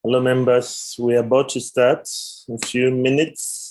Hello, members. We are about to start in a few minutes.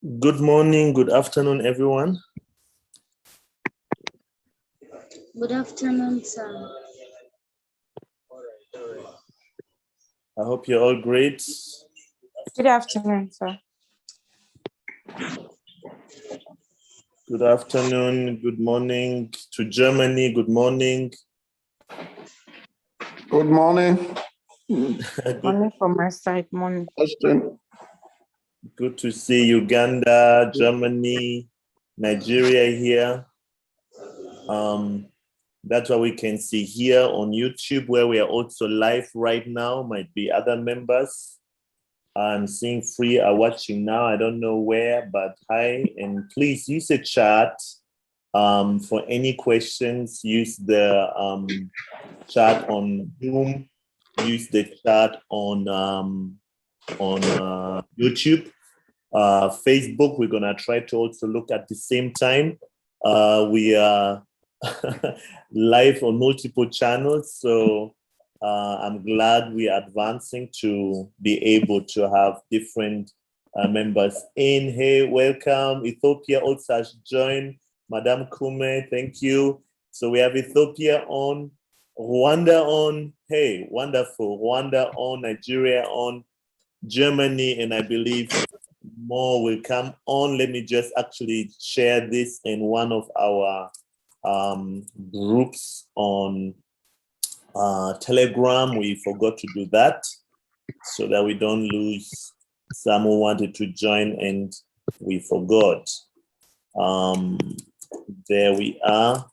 Good morning, good afternoon, everyone. Good afternoon, sir. I hope you're all great. Good afternoon, sir. Good afternoon, good morning to Germany. Good morning. Good morning. Morning from my side, morning. Good to see Uganda, Germany, Nigeria here. That's what we can see here on YouTube, where we are also live right now. Might be other members. I'm seeing three are watching now. I don't know where, but hi. And please use the chat for any questions. Use the chat on Zoom. Use the chat on YouTube. Facebook, we're gonna try to also look at the same time. We are live on multiple channels, so I'm glad we are advancing to be able to have different members in. Hey, welcome. Ethiopia also has joined. Madam Kume, thank you. So we have Ethiopia on, Rwanda on. Hey, wonderful. Rwanda on, Nigeria on, Germany, and I believe more will come on. Let me just actually share this in one of our groups on Telegram. We forgot to do that so that we don't lose some who wanted to join and we forgot. There we are,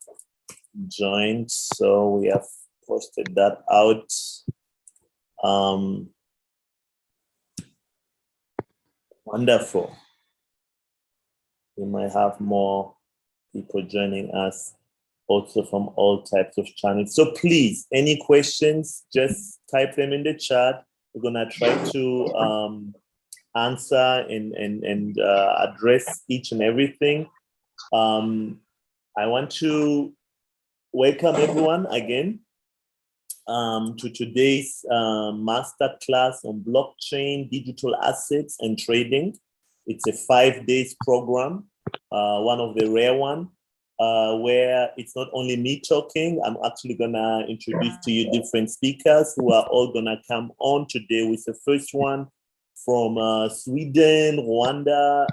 joined. So we have posted that out. Wonderful. We might have more people joining us also from all types of channels. So please, any questions, just type them in the chat. We're gonna try to answer and address each and everything. I want to welcome everyone again to today's master class on blockchain, digital assets, and trading. It's a 5 days program, one of the rare one, where it's not only me talking. I'm actually gonna introduce to you different speakers who are all gonna come on today. With the first one from Sweden, Rwanda,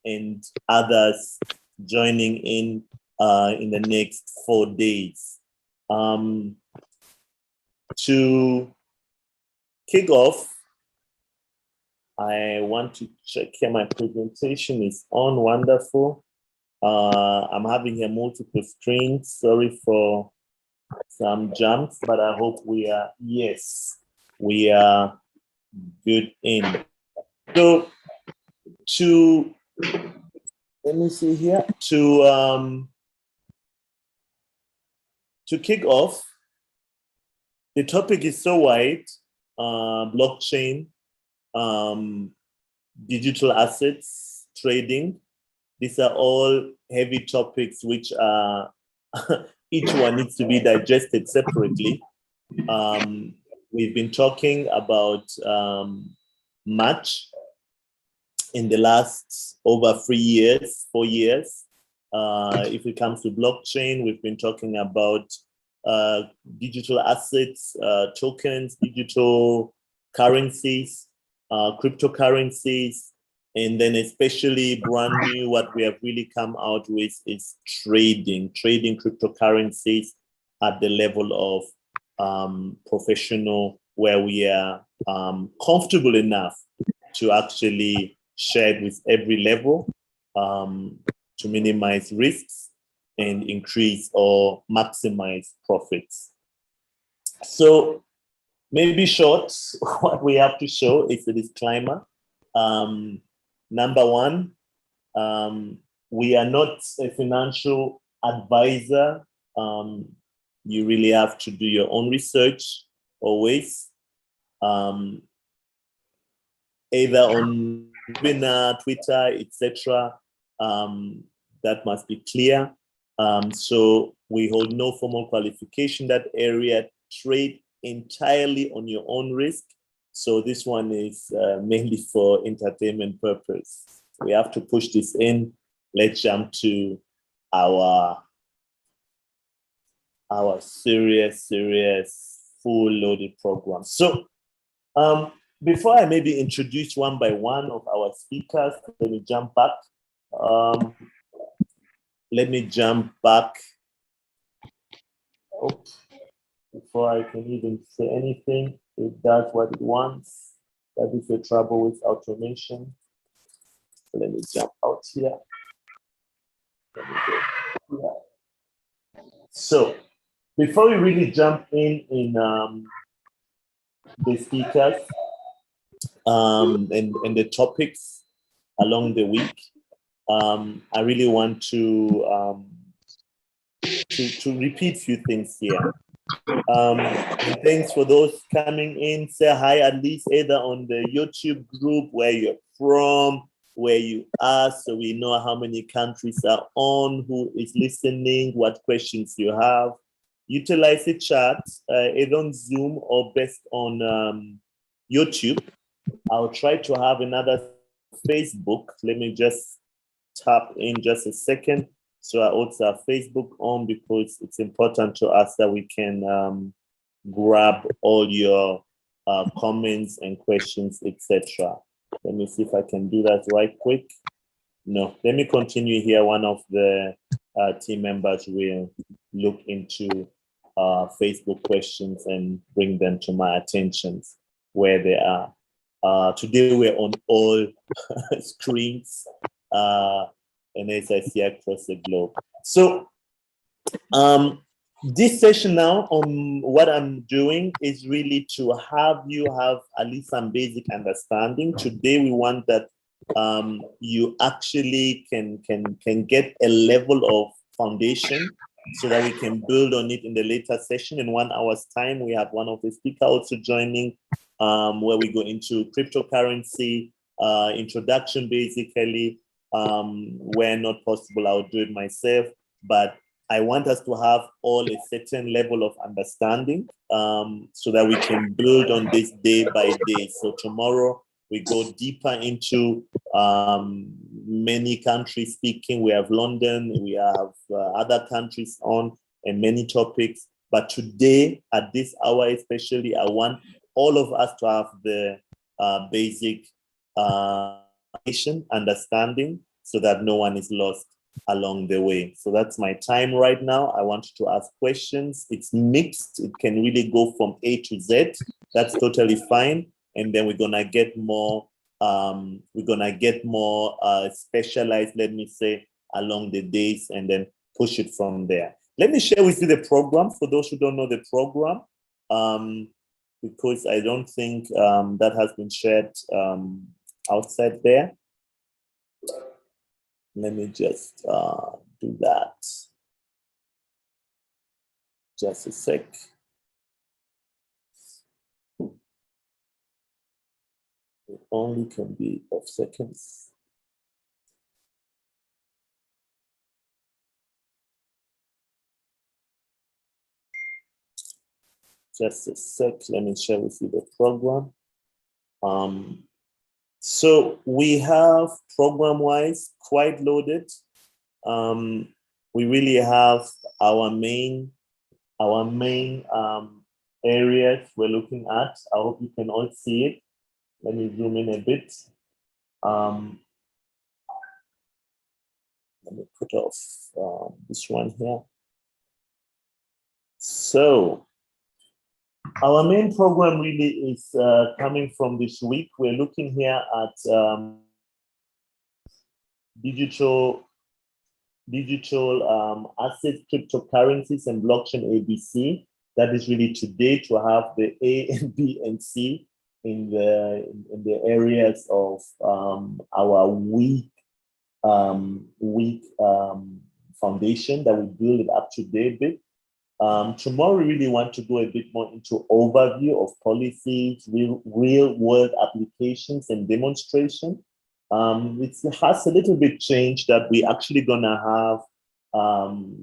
and others joining in the next 4 days. To kick off, I want to check here my presentation is on. Wonderful. I'm having here multiple screens. Sorry for some jumps, but I hope we are, yes, we are good in. So let me see here, to kick off, the topic is so wide, blockchain, digital assets, trading. These are all heavy topics which are, each one needs to be digested separately. We've been talking about much in the last over 3 years, 4 years. If it comes to blockchain, we've been talking about digital assets, tokens, digital currencies, cryptocurrencies, and then especially brand new, what we have really come out with is trading cryptocurrencies at the level of professional, where we are comfortable enough to actually share it with every level to minimize risks and increase or maximize profits. So maybe short, what we have to show is a disclaimer. Number one, we are not a financial advisor. You really have to do your own research always, either on Twitter, etc. That must be clear. So we hold no formal qualification that area. Trade entirely on your own risk. So this one is mainly for entertainment purpose. we have to push this in. Let's jump to our serious, full loaded program. So before I maybe introduce one by one of our speakers, let me jump back. Oh, before I can even say anything, it does what it wants. That is the trouble with automation. So let me jump out here. Let me go here. So before we really jump in the speakers and the topics along the week, I really want to repeat a few things here. And thanks for those coming in. Say hi at least either on the YouTube group, where you're from, where you are, so we know how many countries are on, who is listening, what questions you have. Utilize the chat either on Zoom or best on YouTube. I'll try to have another Facebook. Let me just tap in just a second. So I also have Facebook on, because it's important to us that we can grab all your comments and questions, etc. Let me see if I can do that right quick. No, let me continue here. One of the team members will look into Facebook questions and bring them to my attention where they are. Today we're on all screens. And as I see across the globe. So this session now, what I'm doing is really to have you have at least some basic understanding. Today we want that you actually can get a level of foundation so that we can build on it in the later session. In 1 hour's time, we have one of the speakers also joining, where we go into cryptocurrency, introduction basically. Where not possible, I'll do it myself, but I want us to have all a certain level of understanding so that we can build on this day by day. So tomorrow we go deeper into many countries speaking. We have London, we have other countries on, and many topics. But today, at this hour especially, I want all of us to have the basic understanding so that no one is lost along the way. So that's my time right now. I want you to ask questions. It's mixed. It can really go from A to Z. That's totally fine. And then we're gonna get more specialized, let me say, along the days, and then push it from there. Let me share with you the program for those who don't know the program, because I don't think that has been shared outside there. Let me just do that. Just a sec. It only can be of seconds. Just a sec. Let me share with you the program. So we have program-wise quite loaded. We really have our main areas we're looking at. I hope you can all see it. Let me zoom in a bit. Let me put off this one here. So our main program really is coming from this week. We're looking here at digital assets, cryptocurrencies, and blockchain ABC. That is really today to have the A and B and C in the areas of our weak foundation that we build it up to date with. Tomorrow, we really want to go a bit more into overview of policies, real world applications, and demonstration. It has a little bit changed that we actually gonna have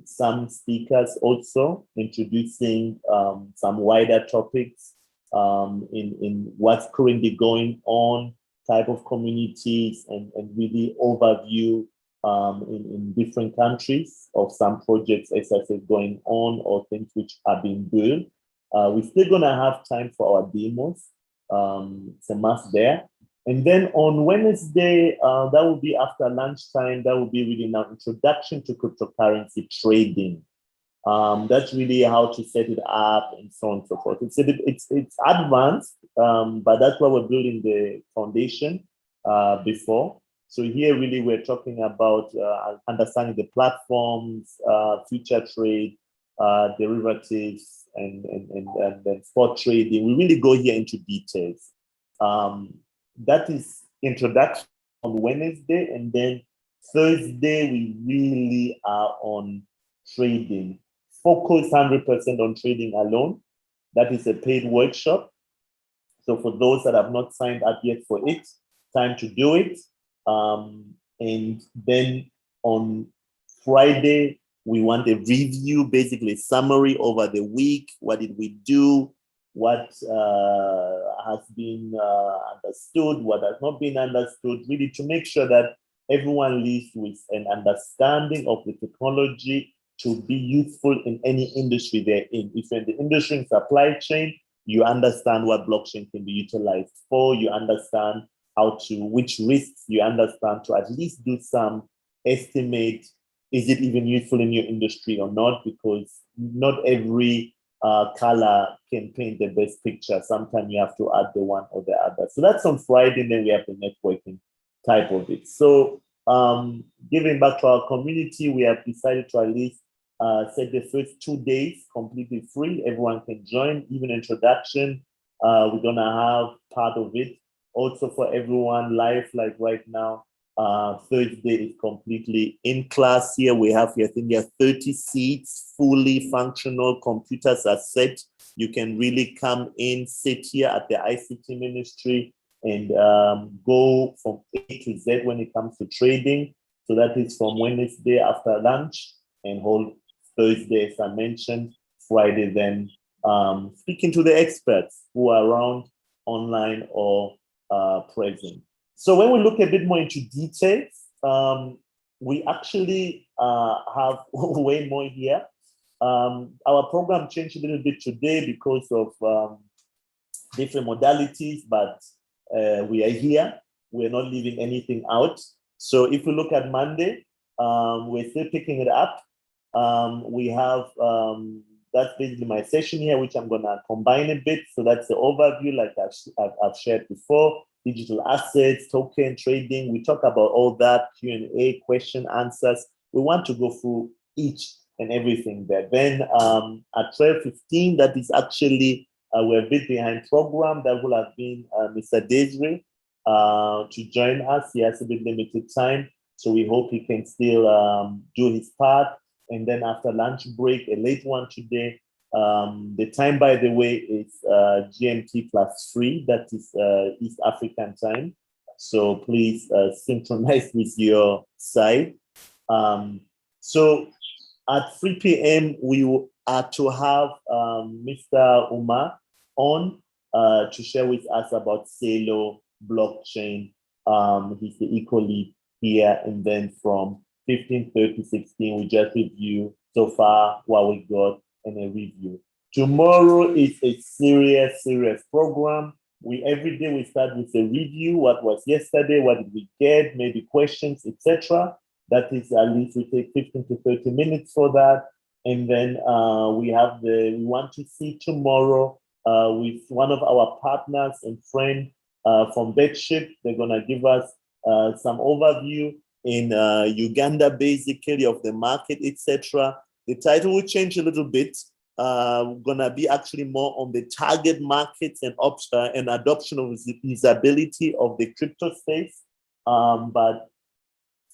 some speakers also introducing some wider topics in what's currently going on type of communities and really overview in different countries of some projects, as I said, going on or things which are being built. We're still going to have time for our demos. It's a must there. And then on Wednesday, that will be after lunchtime, that will be really now introduction to cryptocurrency trading. That's really how to set it up and so on and so forth. It's advanced, but that's why we're building the foundation before. So here really we're talking about understanding the platforms, future trade, derivatives, and then spot trading. We really go here into details. That is introduction on Wednesday, and then Thursday we really are on trading. Focus 100% on trading alone. That is a paid workshop. So for those that have not signed up yet for it, time to do it. And then on Friday, we want a review, basically summary over the week. What did we do? What has been understood? What has not been understood? Really to make sure that everyone leaves with an understanding of the technology to be useful in any industry they're in. If you're in the industry and supply chain, you understand what blockchain can be utilized for. You understand which risks you understand to at least do some estimate. Is it even useful in your industry or not? Because not every color can paint the best picture. Sometimes you have to add the one or the other. So that's on Friday, and then we have the networking type of it. So giving back to our community, we have decided to at least set the first 2 days completely free. Everyone can join, even introduction. We're gonna have part of it also for everyone live, like right now. Thursday is completely in class here. We have here, I think there are 30 seats, fully functional. Computers are set. You can really come in, sit here at the ICT ministry and go from A to Z when it comes to trading. So that is from Wednesday after lunch and whole Thursday, as I mentioned. Friday then speaking to the experts who are around online or present. So when we look a bit more into details, we actually have way more here. Our program changed a little bit today because of different modalities, but we are here. We're not leaving anything out. So if we look at Monday, we're still picking it up. We have, that's basically my session here, which I'm gonna combine a bit. So that's the overview, like I've shared before. Digital assets, token trading. We talk about all that, Q&A, question, answers. We want to go through each and everything there. Then at 12:15, that is actually, we're a bit behind program. That will have been Mr. Desiree to join us. He has a bit limited time, so we hope he can still do his part. And then after lunch break, a late one today. The time, by the way, is GMT +3. That is East African time. So please synchronize with your side. So at 3 p.m., we are to have Mr. Omar on to share with us about Celo blockchain. He's the eco-lead here. And then from 15:30, 16, we just review so far what we got and a review. Tomorrow is a serious program. Every day we start with a review. What was yesterday? What did we get? Maybe questions, etc. That is at least we take 15 to 30 minutes for that. And then we want to see tomorrow with one of our partners and friend from Bedship. They're gonna give us some overview in Uganda, basically, of the market, etc. The title will change a little bit. Gonna be actually more on the target markets and adoption of usability of the crypto space. But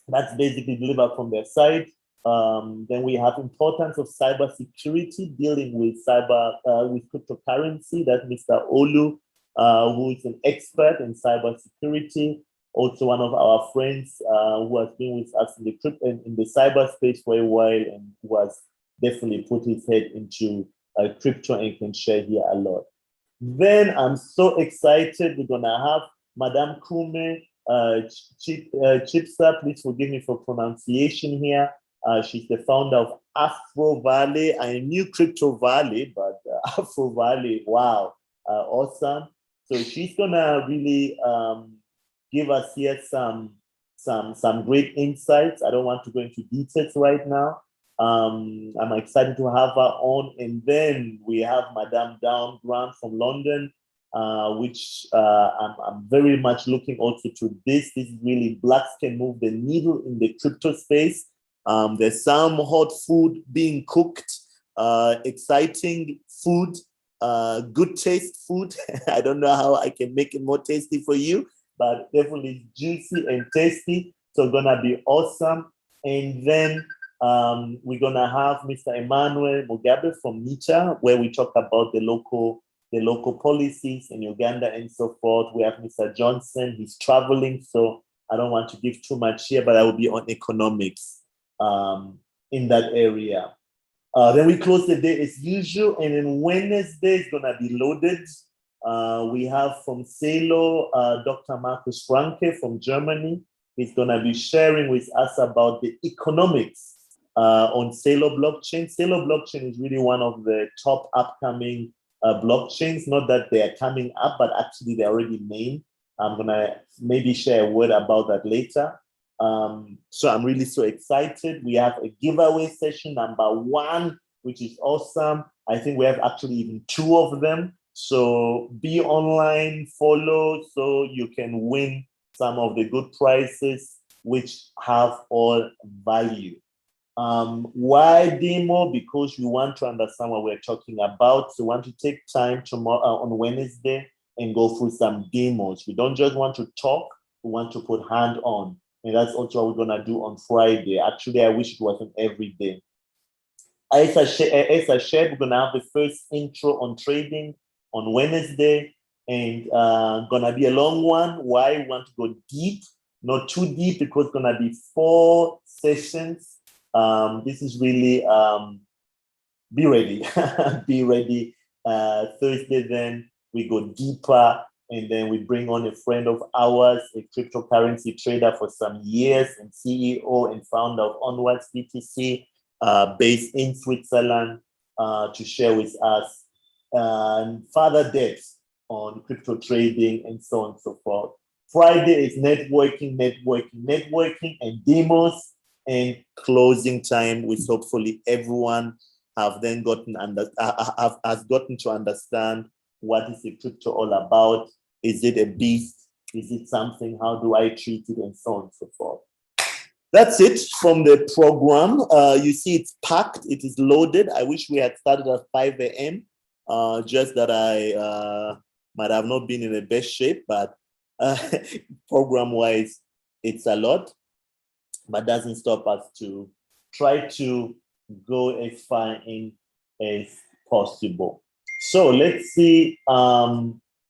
that's basically delivered from their side. Then we have importance of cybersecurity, dealing with with cryptocurrency. That's Mr. Olu, who is an expert in cybersecurity. Also one of our friends who has been with us in the cyberspace for a while and who has definitely put his head into crypto and can share here a lot. Then I'm so excited. We're gonna have Madame Kume Chipsa, please forgive me for pronunciation here. She's the founder of Afro Valley. I knew Crypto Valley, but Afro Valley, wow, awesome. So she's gonna really give us here some great insights. I don't want to go into details right now. I'm excited to have her on. And then we have Madame Dawn Grant from London, which I'm very much looking also to this. This is really Blacks Can Move the Needle in the crypto space. There's some hot food being cooked, exciting food, good taste food. I don't know how I can make it more tasty for you, but definitely juicy and tasty. So gonna be awesome. And then we're gonna have Mr. Emmanuel Mugabe from Nicha, where we talk about the local policies in Uganda and so forth. We have Mr. Johnson, he's traveling, so I don't want to give too much here, but I will be on economics in that area. Then we close the day as usual, and then Wednesday is gonna be loaded. We have from Salo, Dr. Markus Franke from Germany. He's gonna be sharing with us about the economics on Salo blockchain. Salo blockchain is really one of the top upcoming blockchains. Not that they are coming up, but actually they're already named. I'm gonna maybe share a word about that later. So I'm really so excited. We have a giveaway session number 1, which is awesome. I think we have actually even 2 of them. So be online, follow, so you can win some of the good prizes, which have all value. Why demo? Because we want to understand what we're talking about. So we want to take time tomorrow on Wednesday and go through some demos. We don't just want to talk, we want to put hand on. And that's also what we're gonna do on Friday. Actually, I wish it wasn't every day. As I shared, we're gonna have the first intro on trading on Wednesday, and gonna be a long one. Why? We want to go deep, not too deep, because it's gonna be 4 sessions. This is really be ready. Be ready. Thursday, then we go deeper, and then we bring on a friend of ours, a cryptocurrency trader for some years, and CEO and founder of Onwards BTC, based in Switzerland, to share with us further depths on crypto trading and so on and so forth. Friday is networking, and demos, and closing time, which hopefully everyone have then has gotten to understand what is the crypto all about. Is it a beast? Is it something? How do I treat it? And so on and so forth. That's it from the program. You see it's packed, it is loaded. I wish we had started at 5 a.m. Just that I might have not been in the best shape, but program-wise, it's a lot, but doesn't stop us to try to go as far in as possible. So let's see,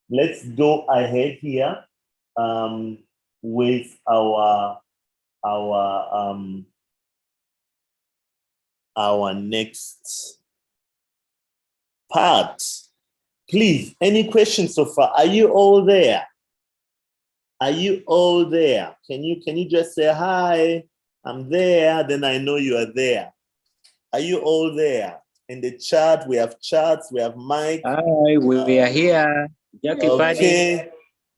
let's go ahead here with our next part. Please, any questions so far? Are you all there? Are you all there? Can you just say hi? I'm there, then I know you are there. Are you all there? In the chat, we have chats, we have Mike. Hi, we are here. Okay,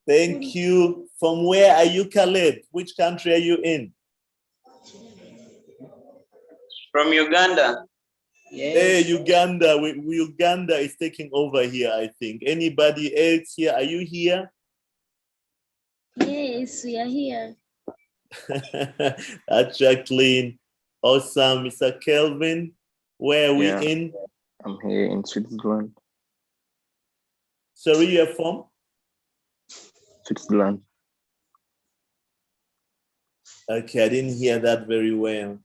thank you. From where are you, Caleb? Which country are you in? From Uganda. Yes. Hey, Uganda. Uganda is taking over here, I think. Anybody else here? Are you here? Yes, we are here. That's Jacqueline. Awesome. Mr. Kelvin, where are we in? I'm here in Switzerland. Sorry, you're from? Switzerland. Okay, I didn't hear that very well.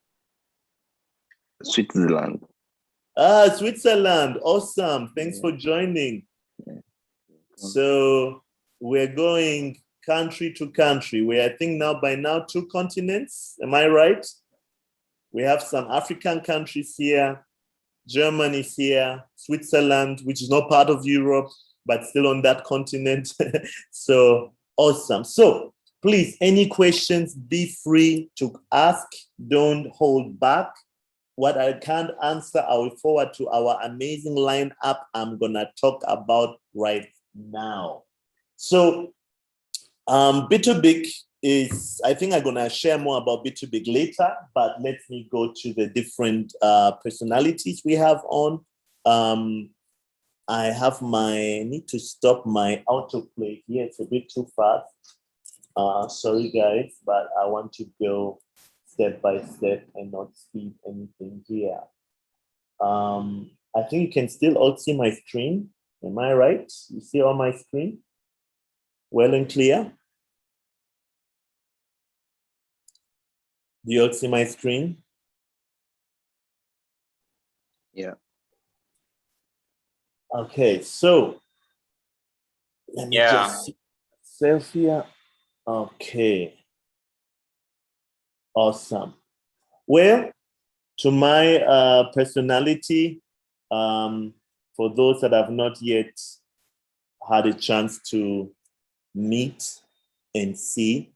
Switzerland. Ah, Switzerland. Awesome. Thanks for joining. So we're going country to country. We're, I think by now 2 continents. Am I right? We have some African countries here. Germany's here. Switzerland, which is not part of Europe, but still on that continent. So Awesome. So please, any questions, be free to ask. Don't hold back. What I can't answer, I will forward to our amazing lineup I'm going to talk about right now. So B2Big is, I think I'm going to share more about B2Big later, but let me go to the different personalities we have on. I need to stop my autoplay here. It's a bit too fast. Sorry guys, but I want to go step by step and not speed anything here. I think you can still all see my screen. Am I right? You see all my screen? Well and clear? Do you all see my screen? Yeah. Okay, so let me Yeah. just see myself here. Okay. Awesome. Well, to my personality, for those that have not yet had a chance to meet and see,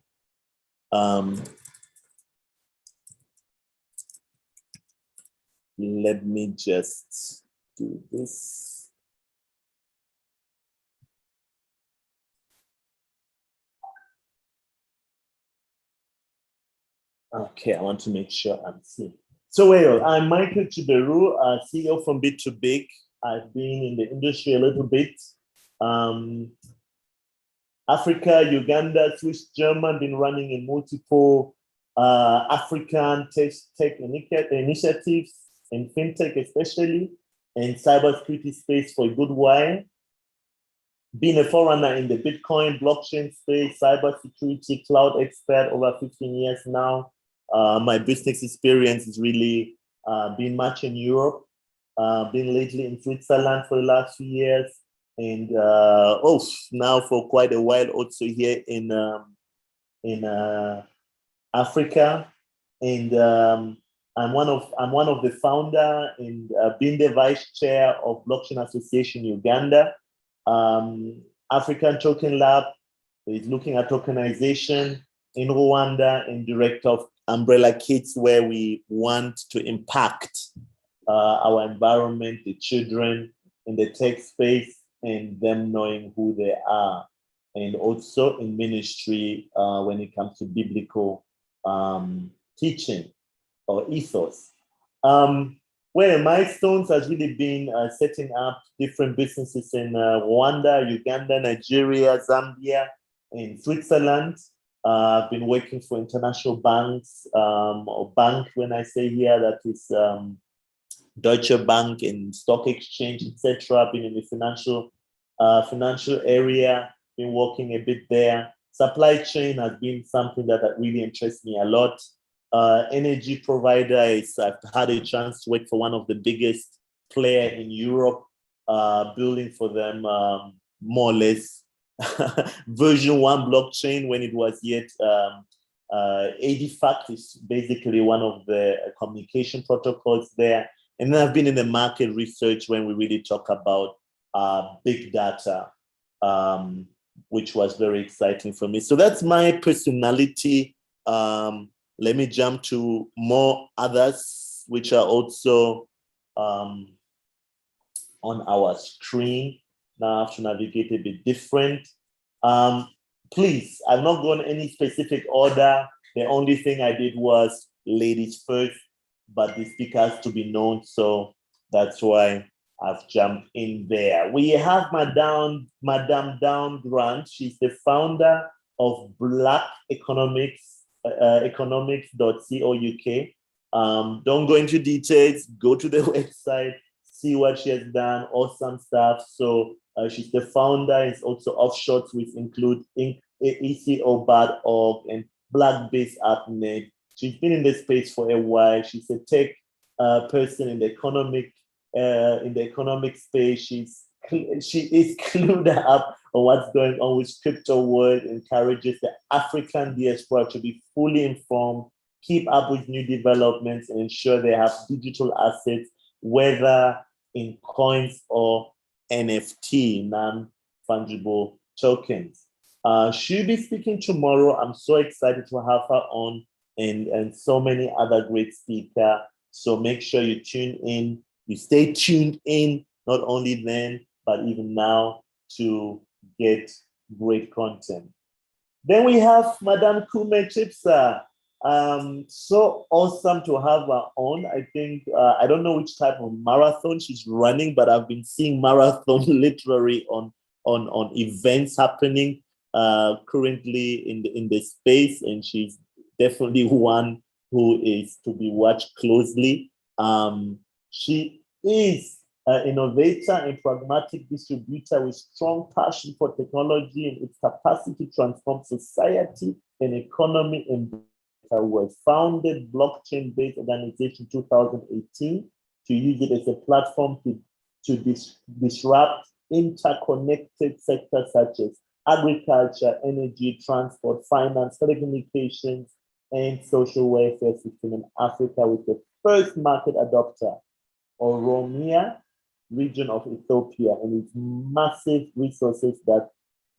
let me just do this. Okay, I want to make sure I'm seen. So, well, I'm Michael Chiberu, CEO from B2Big. I've been in the industry a little bit. Africa, Uganda, Swiss, German, been running in multiple African tech initiatives, in fintech especially, and cybersecurity space for a good while. Been a forerunner in the Bitcoin blockchain space, cybersecurity, cloud expert over 15 years now. My business experience is really been much in Europe, been lately in Switzerland for the last few years, and now for quite a while also here in Africa. And I'm one of the founder and being the vice chair of Blockchain Association Uganda. African Token Lab is looking at tokenization in Rwanda, and director of Umbrella Kids, where we want to impact our environment, the children in the tech space, and them knowing who they are. And also in ministry when it comes to biblical teaching or ethos. Well, milestones has really been setting up different businesses in Rwanda, Uganda, Nigeria, Zambia, and Switzerland. I've been working for international banks, or bank when I say here, that is Deutsche Bank and stock exchange, etc. Been in the financial area, been working a bit there. Supply chain has been something that really interests me a lot. Energy provider I've had a chance to work for one of the biggest player in Europe, building for them more or less version 1 blockchain when it was yet ADFACT is basically one of the communication protocols there. And then I've been in the market research when we really talk about big data, which was very exciting for me. So that's my personality. Let me jump to more others, which are also on our screen. Now I have to navigate a bit different. Please, I've not gone any specific order. The only thing I did was ladies first, but the speakers to be known. So that's why I've jumped in there. We have Madame Dawn Grant. She's the founder of Black economics.co.uk. Don't go into details, go to the website, see what she has done, awesome stuff. So she's the founder. It's also offshoots, which include ECO.org and Black-Based.net. She's been in the space for a while. She's a tech person in the economic space. She is clued up on what's going on with crypto world, encourages the African diaspora to be fully informed, keep up with new developments, and ensure they have digital assets, whether in coins or NFT, non-fungible tokens. She'll be speaking tomorrow. I'm so excited to have her on, and so many other great speakers. So make sure you tune in. You stay tuned in, not only then, but even now, to get great content. Then we have Madame Kume Chipsa. So awesome to have her on. I think, I don't know which type of marathon she's running, but I've been seeing marathon literally on events happening currently in the space, and she's definitely one who is to be watched closely. She is an innovator and pragmatic distributor with strong passion for technology and its capacity to transform society and economy in was founded blockchain-based organization 2018 to use it as a platform to disrupt interconnected sectors such as agriculture, energy, transport, finance, telecommunications, and social welfare system in Africa with the first market adopter, Oromia region of Ethiopia, and its massive resources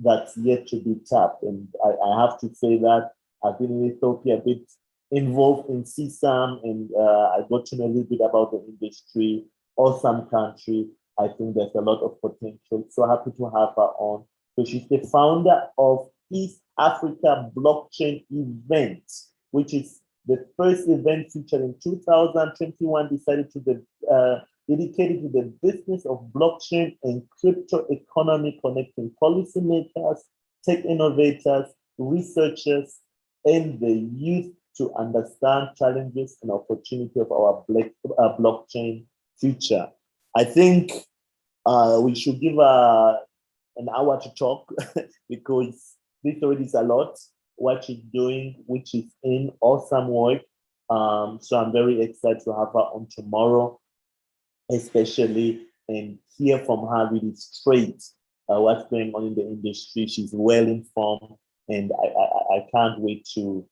that's yet to be tapped. And I have to say that I've been in Ethiopia a bit involved in CSAM, and I got to know a little bit about the industry. Awesome country. I think there's a lot of potential. So happy to have her on. So she's the founder of East Africa Blockchain Event, which is the first event featured in 2021, dedicated to the business of blockchain and crypto economy, connecting policymakers, tech innovators, researchers, and the youth to understand challenges and opportunity of our blockchain future. I think we should give an hour to talk because this already is a lot what she's doing, which is in awesome work. So I'm very excited to have her on tomorrow, especially, and hear from her really straight what's going on in the industry. She's well informed, and I can't wait to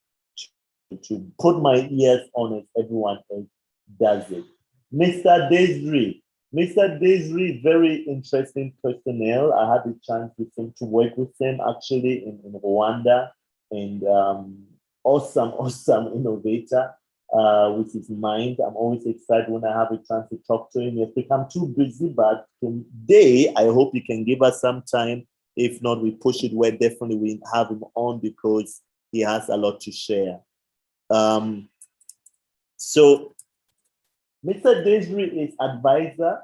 put my ears on as everyone else does it. Mr. Desri, very interesting personnel. I had the chance with him to work with him actually in Rwanda, and awesome innovator with his mind. I'm always excited when I have a chance to talk to him. He has become too busy, but today I hope he can give us some time. If not, we push it where definitely we have him on because he has a lot to share. So Mr. Desri is advisor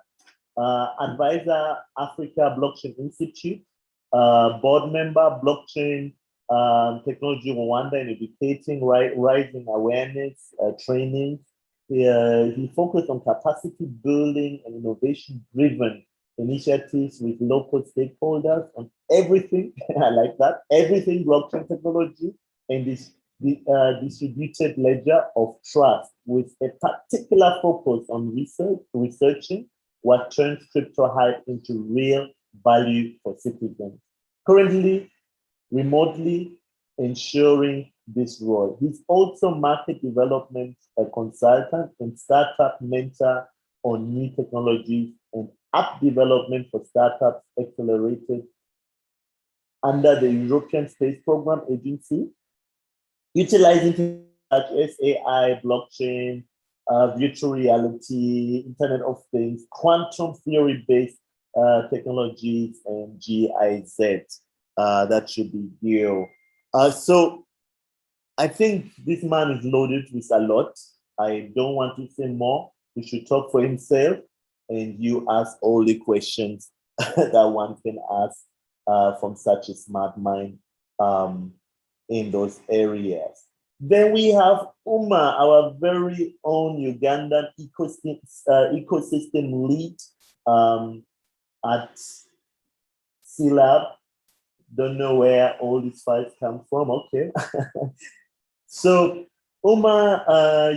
Africa Blockchain Institute, board member, blockchain technology Rwanda, and educating, rising awareness, training. He focused on capacity building and innovation-driven initiatives with local stakeholders on everything. I like that, everything blockchain technology and this distributed ledger of trust, with a particular focus on researching what turns crypto hype into real value for citizens. Currently, remotely ensuring this role. He's also market development consultant and startup mentor on new technologies and app development for startups accelerated under the European Space Program Agency, utilizing such as AI, blockchain, virtual reality, Internet of Things, quantum theory-based technologies, and GIZ. That should be deal. So I think this man is loaded with a lot. I don't want to say more. He should talk for himself, and you ask all the questions that one can ask from such a smart mind in those areas. Then we have Uma, our very own Ugandan ecosystem lead at CLab. Don't know where all these files come from. Okay. So Uma,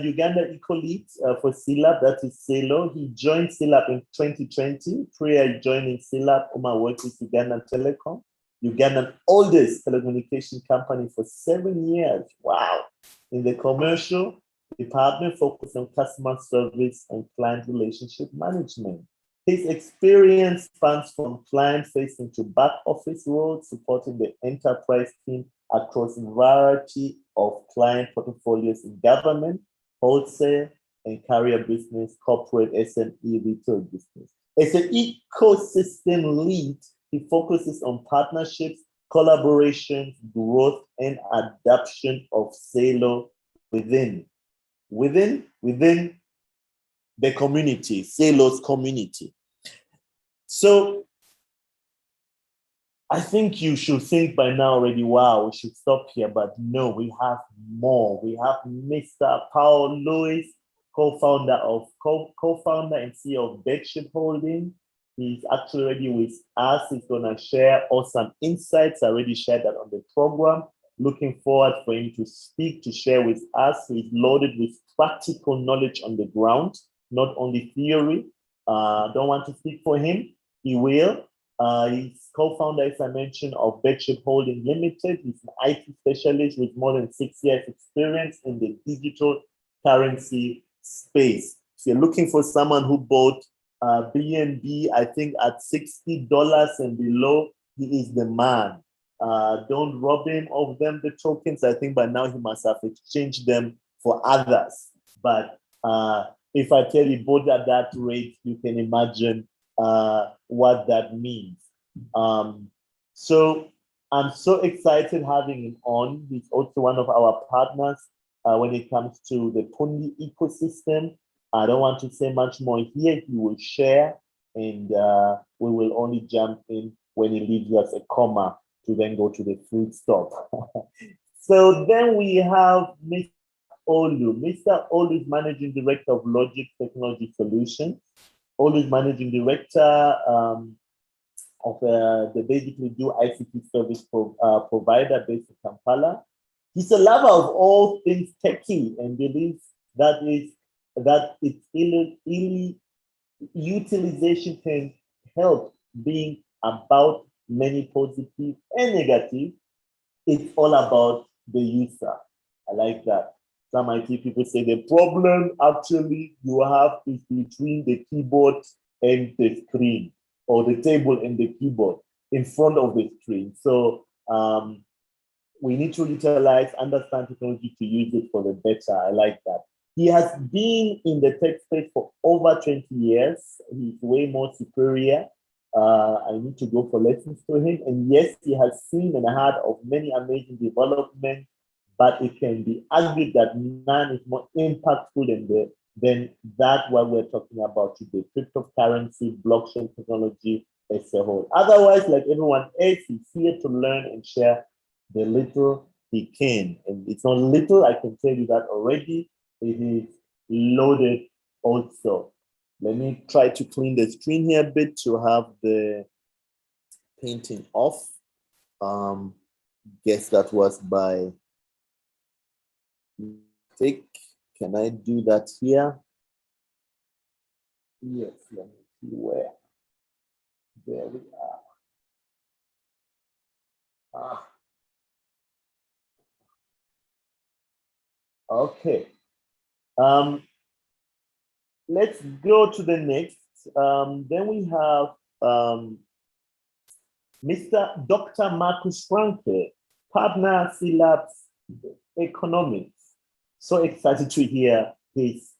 Uganda Eco Lead for CLab, that is CELO. He joined CLab in 2020. Prior to joining CLab, Uma worked with Ugandan Telecom, Ugandan oldest telecommunication company, for 7 years. Wow. In the commercial department, focused on customer service and client relationship management. His experience spans from client-facing to back-office roles, supporting the enterprise team across a variety of client portfolios in government, wholesale, and carrier business, corporate, SME, retail business. As an ecosystem lead, he focuses on partnerships, collaboration, growth, and adoption of Salo within the community, Salo's community. So I think you should think by now already, wow, we should stop here, but no, we have more. We have Mr. Paul Lewis, co-founder and CEO of Bedship Holding. He's actually already with us. He's gonna share awesome insights. I already shared that on the program. Looking forward for him to speak, to share with us. He's loaded with practical knowledge on the ground, not only theory. Don't want to speak for him. He will. He's co-founder, as I mentioned, of Bedship Holding Limited. He's an IT specialist with more than 6 years experience in the digital currency space. If you're looking for someone who bought BNB, I think at $60 and below, he is the man. Don't rob him of them, the tokens. I think by now he must have exchanged them for others. But if I tell you both at that rate, you can imagine what that means. So I'm so excited having him on. He's also one of our partners when it comes to the Pundi ecosystem. I don't want to say much more here. He will share, and we will only jump in when he leaves us a comma to then go to the full stop. So then we have Mr. Olu. Mr. Olu is Managing Director of Logic Technology Solutions. Olu is Managing Director of the basically do ICT service provider based in Kampala. He's a lover of all things techie and believes that its utilization can help being about many positive and negative. It's all about the user. I like that. Some IT people say the problem actually you have is between the keyboard and the screen, or the table and the keyboard in front of the screen. So we need to utilize, understand technology to use it for the better. I like that. He has been in the tech space for over 20 years. He's way more superior. I need to go for lessons to him. And yes, he has seen and heard of many amazing developments, but it can be argued that none is more impactful than that what we're talking about today, cryptocurrency, blockchain technology as a whole. Otherwise, like everyone else, he's here to learn and share the little he can. And it's not little, I can tell you that already. It is loaded also. Let me try to clean the screen here a bit to have the painting off. Guess that was by mistake. Can I do that here? Yes, let me see where. There we are. Okay. Let's go to the next. Then we have Mr. Dr. Marcus Franke, partner C-Labs Economics. So excited to hear his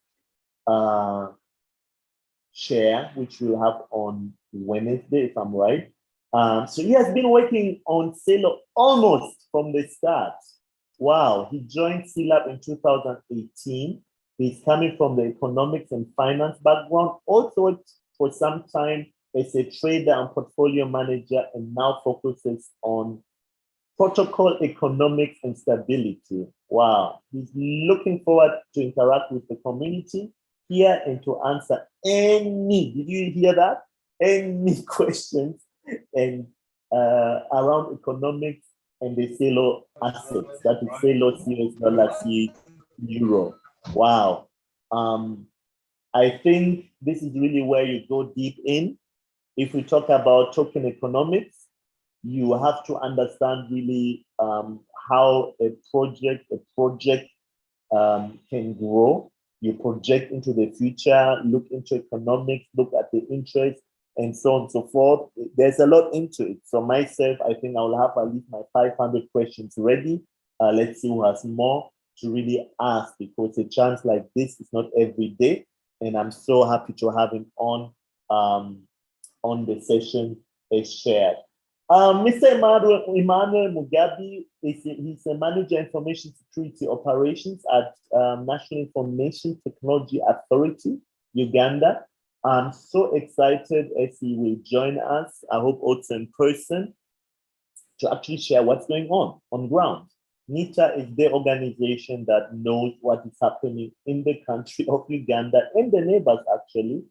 share, which we'll have on Wednesday, if I'm right. So he has been working on Salo almost from the start. Wow, he joined C-Lab in 2018. He's coming from the economics and finance background, also worked for some time as a trader and portfolio manager, and now focuses on protocol economics and stability. Wow, he's looking forward to interact with the community here and to answer any, did you hear that? Any questions and around economics and the Salo assets, that is Salo US dollar, C euro. Wow. I think this is really where you go deep in. If we talk about token economics, you have to understand really how a project can grow. you project into the future, look into economics, look at the interest, and so on and so forth. There's a lot into it. So myself, I think I'll have at least my 500 questions ready. Let's see who has more to really ask, because a chance like this is not every day. And I'm so happy to have him on the session as shared. Mr. Emmanuel Mugabe, he's a manager information security operations at National Information Technology Authority, Uganda. I'm so excited as he will join us, I hope also in person, to actually share what's going on ground. NITA is the organization that knows what is happening in the country of Uganda and the neighbors, actually,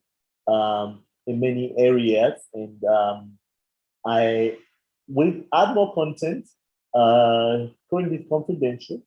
in many areas. And I will add more content, currently confidential.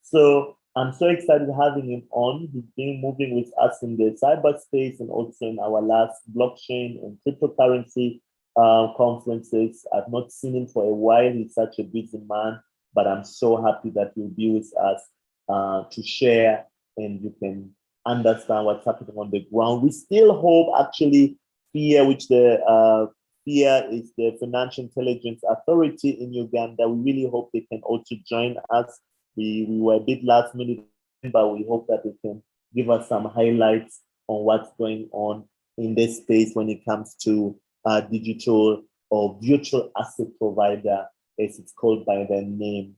So I'm so excited having him on. He's been moving with us in the cyberspace and also in our last blockchain and cryptocurrency conferences. I've not seen him for a while. He's such a busy man, but I'm so happy that he'll be with us to share, and you can understand what's happening on the ground. We still hope, actually, FIA, which the FIA is the Financial Intelligence Authority in Uganda. We really hope they can also join us. We were a bit last minute, but we hope that they can give us some highlights on what's going on in this space when it comes to digital or virtual asset provider, as it's called by their name.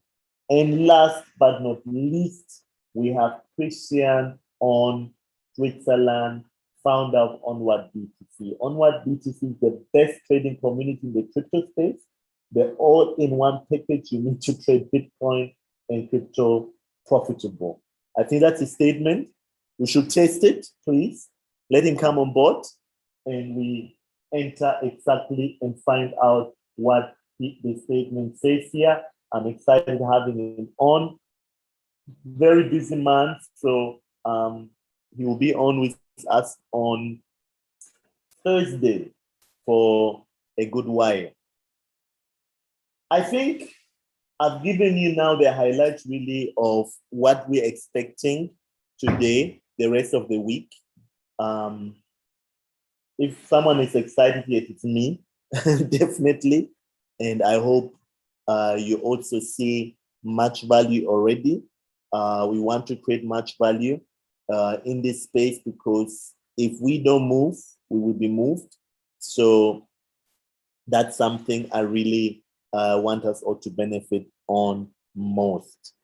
And last but not least, we have Christian on Switzerland, founder of Onward BTC. Onward BTC is the best trading community in the crypto space. They're all in one package. You need to trade Bitcoin and crypto profitable. I think that's a statement. We should test it, please. Let him come on board and we enter exactly and find out what the statement says here. I'm excited having him on. Very busy man, so he will be on with us on Thursday for a good while. I think I've given you now the highlights really of what we're expecting today, the rest of the week. If someone is excited yet, it's me, definitely. And I hope you also see much value already. We want to create much value in this space, because if we don't move, we will be moved. So that's something I really want us all to benefit on most.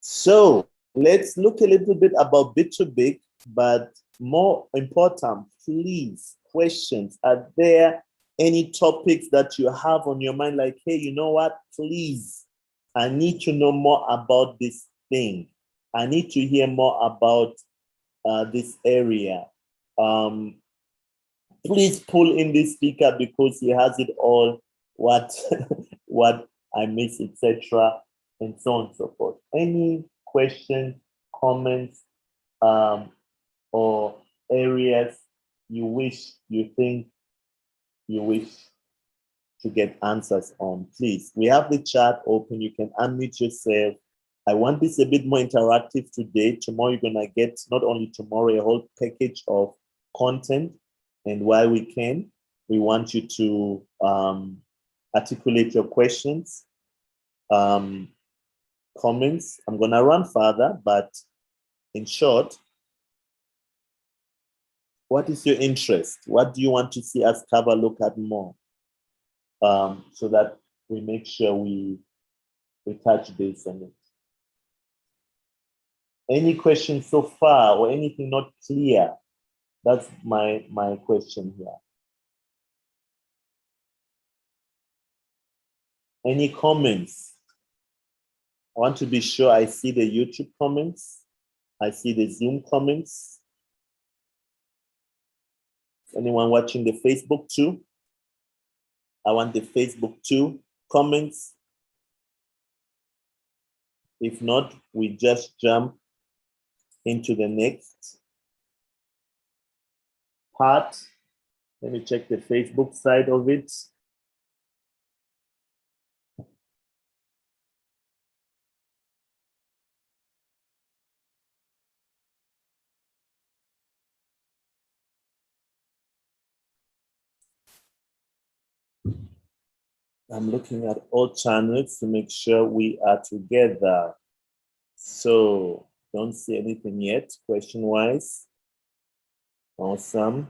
So let's look a little bit about Bit2Big, but more important, please, questions. Are there any topics that you have on your mind? Like, hey, you know what? Please, I need to know more about this thing. I need to hear more about this area. Please pull in this speaker because he has it all, what I miss, etc., and so on and so forth. Any questions, comments, or areas you think you wish to get answers on, please. We have the chat open. You can unmute yourself. I want this a bit more interactive today. Tomorrow, you're gonna get, not only tomorrow, a whole package of content. And while we can, we want you to articulate your questions, comments. I'm gonna run further, but in short, what is your interest? What do you want to see us cover, look at more? So that we make sure we touch base on it. Any questions so far, or anything not clear? That's my question here. Any comments? I want to be sure I see the YouTube comments. I see the Zoom comments. Anyone watching the Facebook too? I want the Facebook too. Comments. If not, we just jump into the next part. Let me check the Facebook side of it. I'm looking at all channels to make sure we are together. So don't see anything yet, question-wise. Awesome.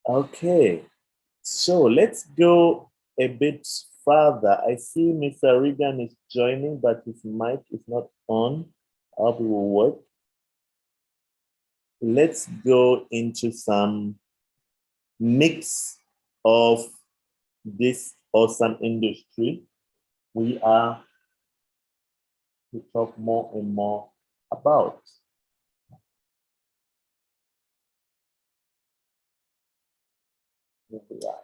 Okay, so let's go a bit further. I see Mr. Regan is joining, but his mic is not on. I hope it will work. Let's go into some mix of this awesome industry we are to talk more and more about. Here we are.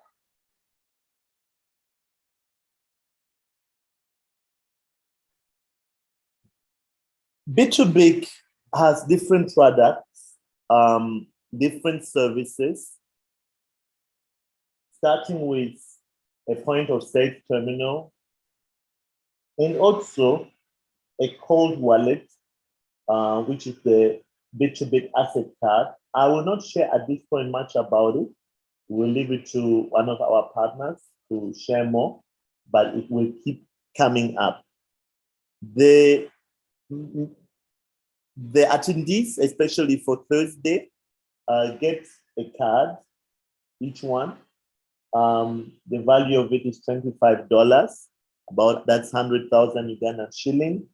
B2B has different products, different services, starting with a point of sale terminal and also a cold wallet, which is the B2B asset card. I will not share at this point much about it. We'll leave it to one of our partners to share more, but it will keep coming up. The attendees, especially for Thursday, get a card, each one. The value of it is $25, about that's 100,000 Ugandan shilling.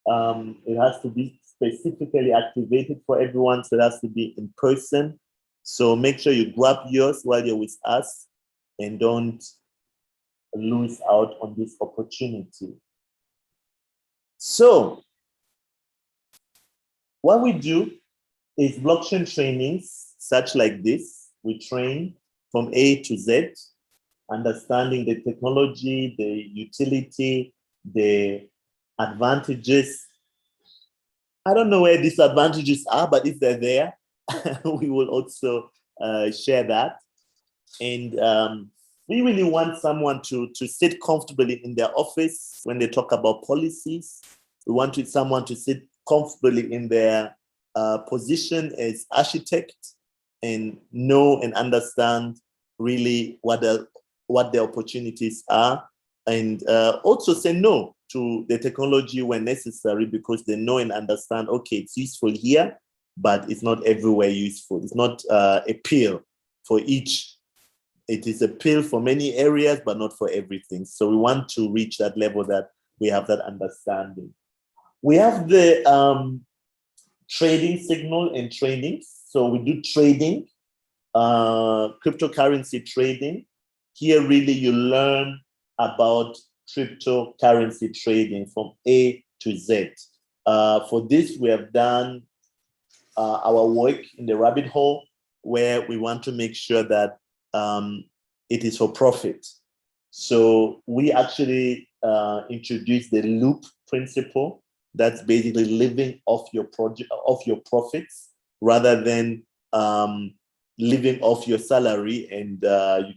It has to be specifically activated for everyone, so it has to be in person. So make sure you grab yours while you're with us and don't lose out on this opportunity. So what we do is blockchain trainings such like this. We train from A to Z, understanding the technology, the utility, the advantages. I don't know where these advantages are, but if they're there, we will also share that. And we really want someone to sit comfortably in their office when they talk about policies. We want someone to sit comfortably in their position as architect and know and understand really what the opportunities are, and also say no to the technology when necessary, because they know and understand, okay, it's useful here, but it's not everywhere useful. It's not a pill for each. It is a pill for many areas, but not for everything. So we want to reach that level that we have that understanding. We have the trading signal and training. So we do trading, cryptocurrency trading. Here, really, you learn about cryptocurrency trading from A to Z. For this, we have done our work in the rabbit hole, where we want to make sure that it is for profit. So we actually introduced the loop principle. That's basically living off your project, off your profits, rather than living off your salary and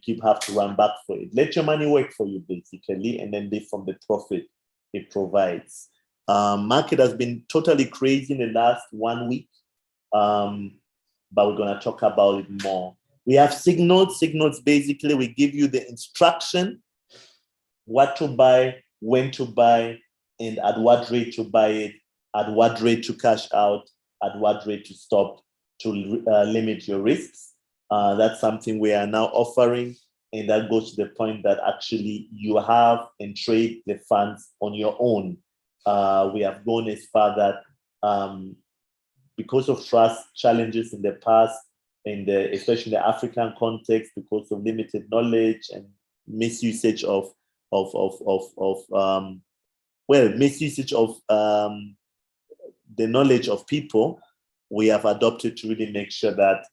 you have to run back for it. Let your money work for you, basically, and then live from the profit it provides. Market has been totally crazy in the last 1 week, but we're going to talk about it more. We have signals. Signals, basically, we give you the instruction, what to buy, when to buy, and at what rate to buy it, at what rate to cash out, at what rate to stop, to limit your risks. That's something we are now offering, and that goes to the point that actually you have and trade the funds on your own. We have gone as far that because of trust challenges in the past, especially in the African context, because of limited knowledge and misusage of misusage of the knowledge of people, we have adopted to really make sure that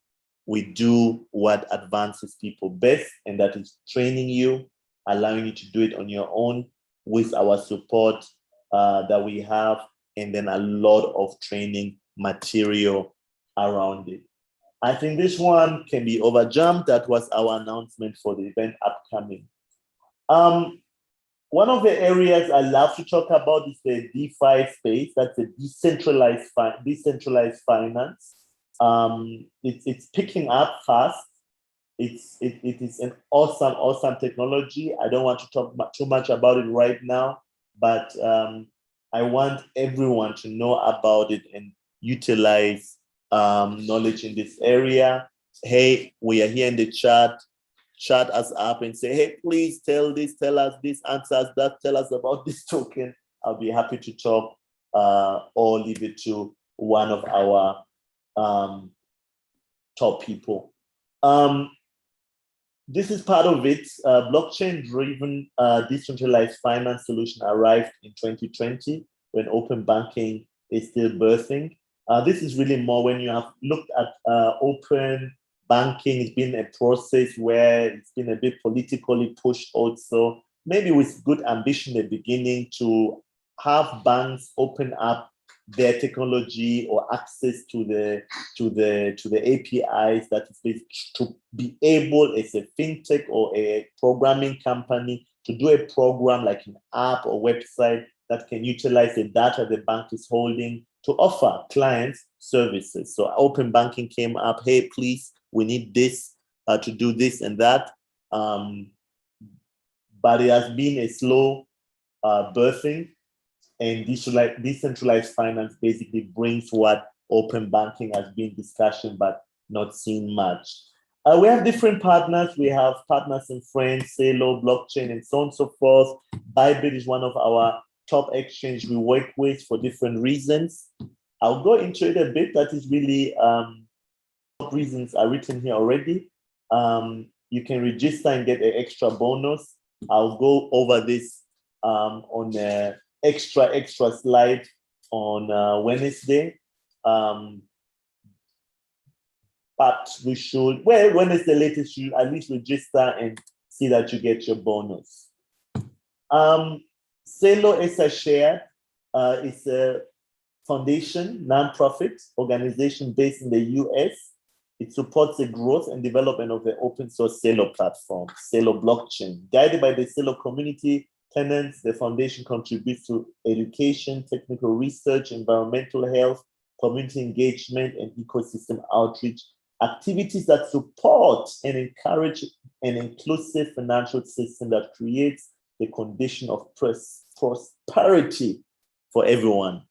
we do what advances people best, and that is training you, allowing you to do it on your own with our support that we have, and then a lot of training material around it. I think this one can be overjumped. That was our announcement for the event upcoming. one of the areas I love to talk about is the DeFi space. That's the decentralized finance. It's picking up fast. It is an awesome technology. I don't want to talk too much about it right now, but I want everyone to know about it and utilize knowledge in this area. Hey, we are here in the chat. Chat us up and say, hey, please tell us this, answer us that, tell us about this token. I'll be happy to talk or leave it to one of our top people. This is part of it. Blockchain-driven decentralized finance solution arrived in 2020 when open banking is still birthing. This is really more when you have looked at open banking. It's been a process where it's been a bit politically pushed also, maybe with good ambition at the beginning to have banks open up their technology or access to the APIs, that is to be able as a fintech or a programming company to do a program like an app or website that can utilize the data the bank is holding to offer clients services. So open banking came up, hey, please, we need this to do this and that. But it has been a slow birthing, and decentralized finance basically brings what open banking has been discussion, but not seen much. We have different partners. We have partners and friends, Celo, blockchain, and so on and so forth. Bybit is one of our top exchange we work with for different reasons. I'll go into it a bit. That is really reasons are written here already. You can register and get an extra bonus. I'll go over this on an extra slide on Wednesday. But we should, well, when is the latest? You at least register and see that you get your bonus. Celo, as I shared, is a foundation, nonprofit organization based in the US. It supports the growth and development of the open source Celo platform, Celo blockchain. Guided by the Celo community tenants, the foundation contributes to education, technical research, environmental health, community engagement, and ecosystem outreach activities that support and encourage an inclusive financial system that creates the condition of prosperity for everyone.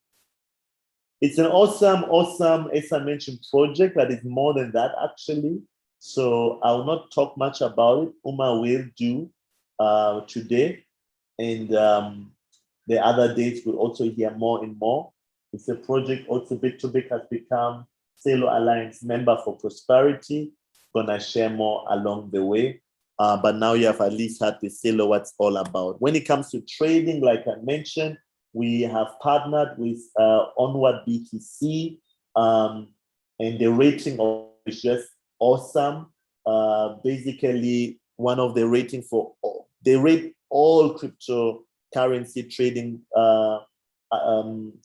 It's an awesome, as I mentioned, project that is more than that, actually. So I will not talk much about it. Umar will do today. And the other days we'll also hear more and more. It's a project also Bit2Bit has become Celo Alliance member for prosperity. Gonna share more along the way. But now you have at least had the Celo what's all about. When it comes to trading, like I mentioned, we have partnered with Onward BTC, and the rating is just awesome. Basically, one of the rating for they rate all cryptocurrency trading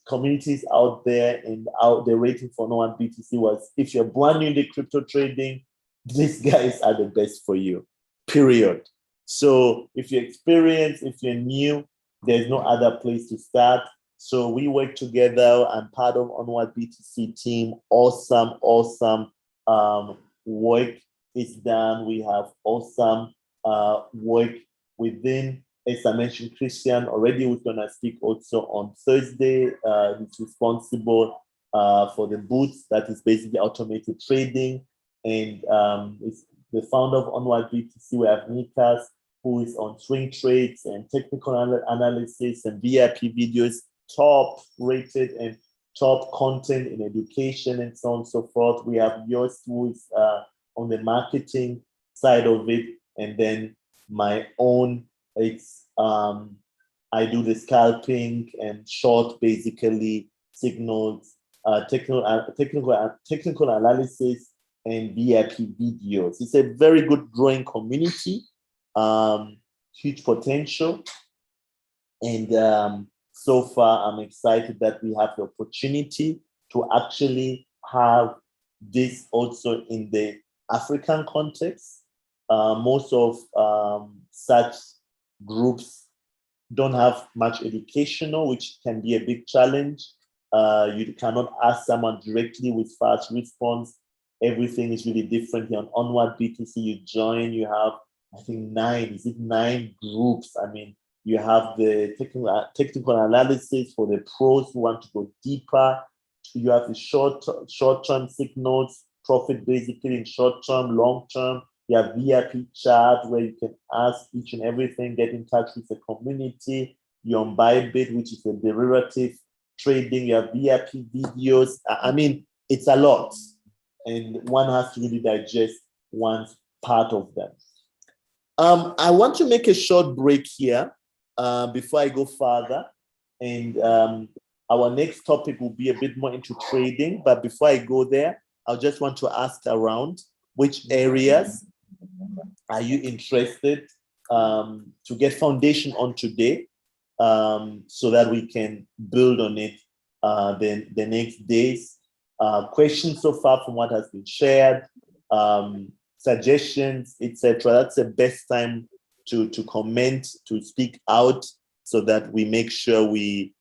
communities out there, and the rating for Onward BTC was, if you're brand new in the crypto trading, these guys are the best for you, period. So if you're experienced, if you're new, there's no other place to start. So we work together. I'm part of Onward BTC team. Awesome work is done. We have awesome work within, as I mentioned, Christian already was gonna speak also on Thursday. He's responsible for the boots, that is basically automated trading. And it's the founder of Onward BTC. We have Nikas, who is on swing trades and technical analysis and VIP videos, top rated and top content in education and so on and so forth. We have yours, who is on the marketing side of it. And then my own, it's I do the scalping and short, basically signals, technical analysis and VIP videos. It's a very good growing community. Huge potential, and so far I'm excited that we have the opportunity to actually have this also in the African context. Most of such groups don't have much educational, which can be a big challenge. You cannot ask someone directly with fast response. Everything is really different here on Onward B2C. You join, you have, I think, 9 groups. I mean, you have the technical analysis for the pros who want to go deeper. You have the short-term signals, profit basically in short-term, long-term. You have VIP chat where you can ask each and everything, get in touch with the community. You're on Bybit, which is a derivative trading. You have VIP videos. I mean, it's a lot. And one has to really digest one's part of them. I want to make a short break here before I go further. And our next topic will be a bit more into trading. But before I go there, I just want to ask around which areas are you interested to get foundation on today so that we can build on it the next days. Questions so far from what has been shared, suggestions, etc. That's the best time to comment, to speak out so that we make sure we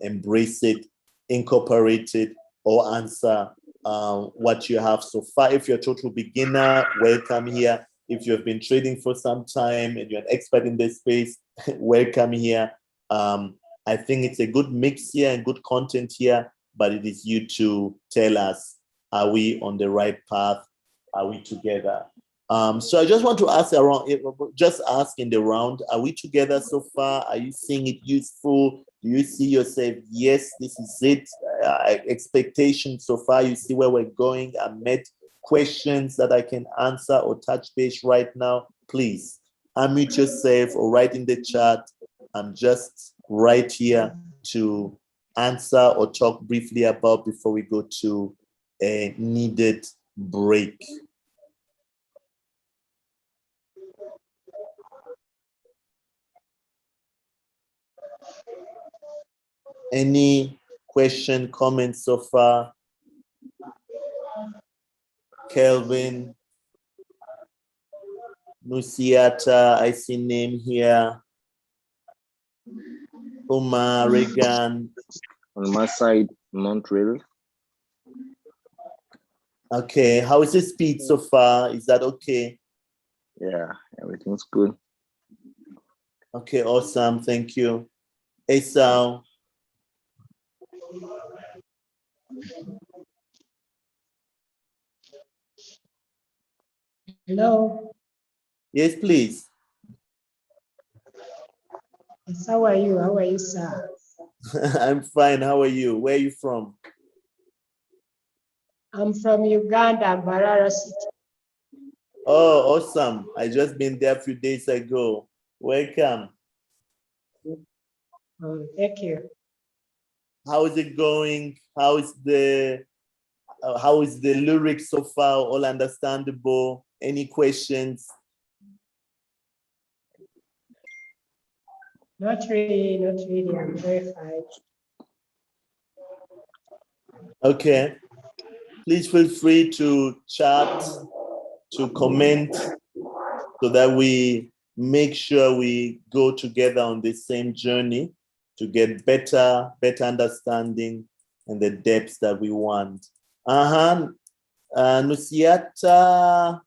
embrace it, incorporate it, or answer what you have so far. If you're a total beginner, welcome here. If you have been trading for some time and you're an expert in this space, welcome here. I think it's a good mix here and good content here, but it is you to tell us, are we on the right path? Are we together? So I just want to ask around, just ask in the round, are we together so far? Are you seeing it useful? Do you see yourself, yes, this is it? Expectations so far, you see where we're going? I met questions that I can answer or touch base right now. Please unmute yourself or write in the chat. I'm just right here to answer or talk briefly about before we go to a needed break. Any question, comments so far? Kelvin, Nusiata, I see name here. Omar, Regan. On my side, not really. Okay, how is the speed so far? Is that okay? Yeah, everything's good. Okay, awesome. Thank you. Esau. Hello. Yes, please. Yes, how are you? How are you, sir? I'm fine. How are you? Where are you from? I'm from Uganda, Mbarara City. Oh, awesome. I just been there a few days ago. Welcome. Thank you. How is it going? How is the lyrics so far? All understandable? Any questions? Not really, not really. I'm very fine. Okay. Please feel free to chat, to comment, so that we make sure we go together on this same journey to get better understanding and the depths that we want. Nusiata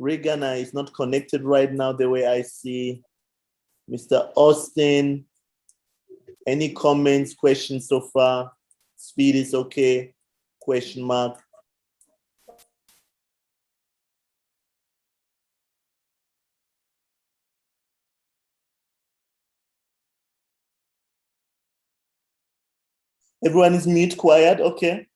Regana is not connected right now the way I see. Mr. Austin, any comments, questions so far? Speed is okay? Question mark. Everyone is mute, quiet, okay.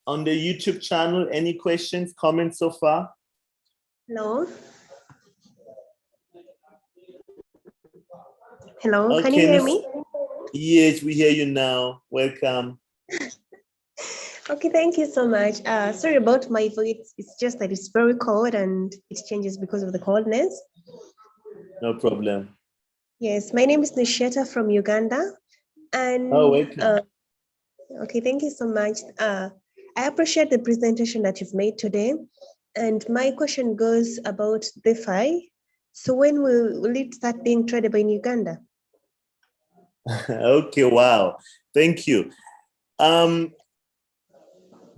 On the YouTube channel, any questions, comments so far? Hello. Hello, Okay, can you hear me? Yes, we hear you now. Welcome. Okay, thank you so much. Sorry about my voice. It's just that it's very cold and it changes because of the coldness. No problem. Yes, my name is Nisheta from Uganda. And welcome. okay, thank you so much. I appreciate the presentation that you've made today. And my question goes about DeFi. So when will it start being tradable in Uganda? Okay, wow. Thank you.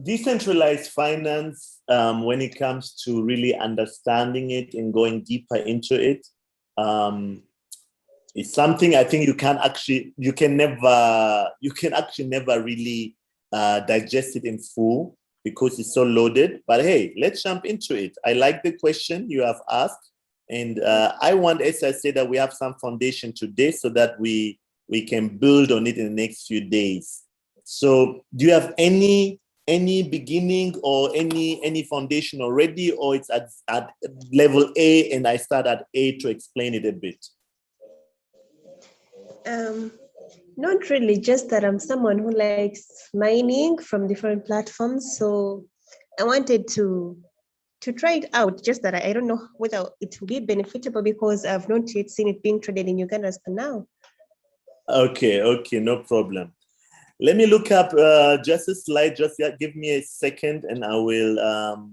Decentralized finance, when it comes to really understanding it and going deeper into it, it's something I think you can actually never really digest it in full because it's so loaded. But hey, let's jump into it. I like the question you have asked, and I want, as I said, that we have some foundation today so that we can build on it in the next few days. So, do you have any beginning or any foundation already, or it's at level A and I start at A to explain it a bit? Not really, just that I'm someone who likes mining from different platforms. So I wanted to try it out, just that I don't know whether it will be benefitable because I've not yet seen it being traded in Uganda as per now. Okay, no problem. Let me look up just a slide, just give me a second and I will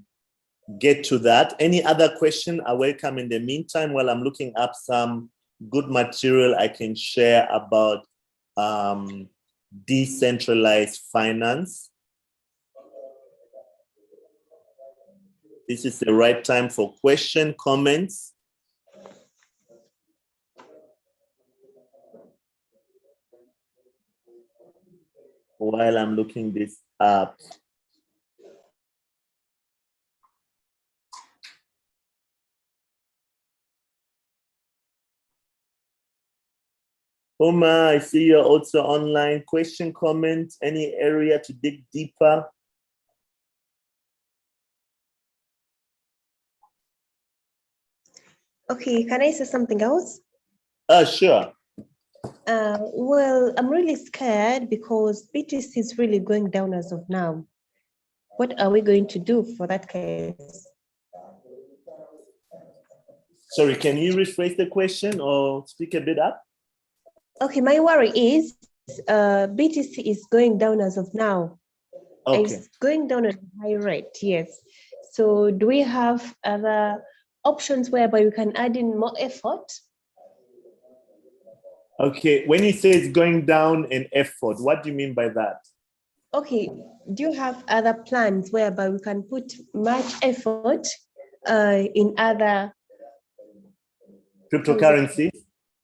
get to that. Any other question are welcome in the meantime while I'm looking up some good material I can share about decentralized finance. This is the right time for question, comments. While I'm looking this up. Omar, I see you're also online. Question, comment, any area to dig deeper? Okay, can I say something else? Sure. Well, I'm really scared because BTC is really going down as of now. What are we going to do for that case? Sorry, can you rephrase the question or speak a bit up? Okay, my worry is BTC is going down as of now. Okay. It's going down at a high rate, yes. So do we have other options whereby we can add in more effort? Okay, when you say it's going down in effort, what do you mean by that? Okay, do you have other plans whereby we can put much effort in other Cryptocurrencies?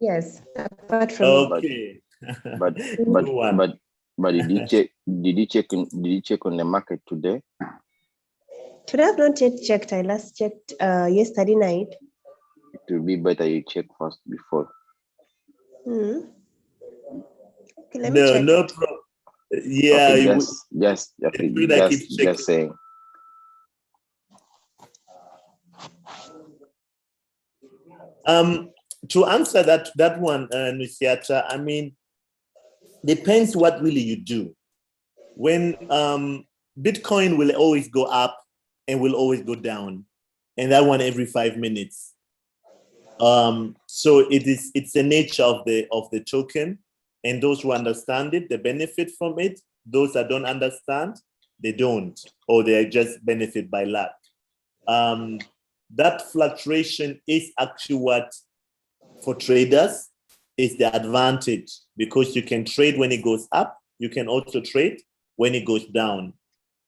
Yes, apart from Okay. But did you check on the market today? Today I've not yet checked. I last checked yesterday night. It will be better you check first before. Okay, let me check. No problem. Yeah, okay, just saying. To answer that one, Nusiata, I mean, depends what really you do. When Bitcoin will always go up and will always go down, and that one every 5 minutes. So it's the nature of the token, and those who understand it, they benefit from it. Those that don't understand, they don't, or they just benefit by luck. That fluctuation is actually what, for traders, is the advantage, because you can trade when it goes up, you can also trade when it goes down.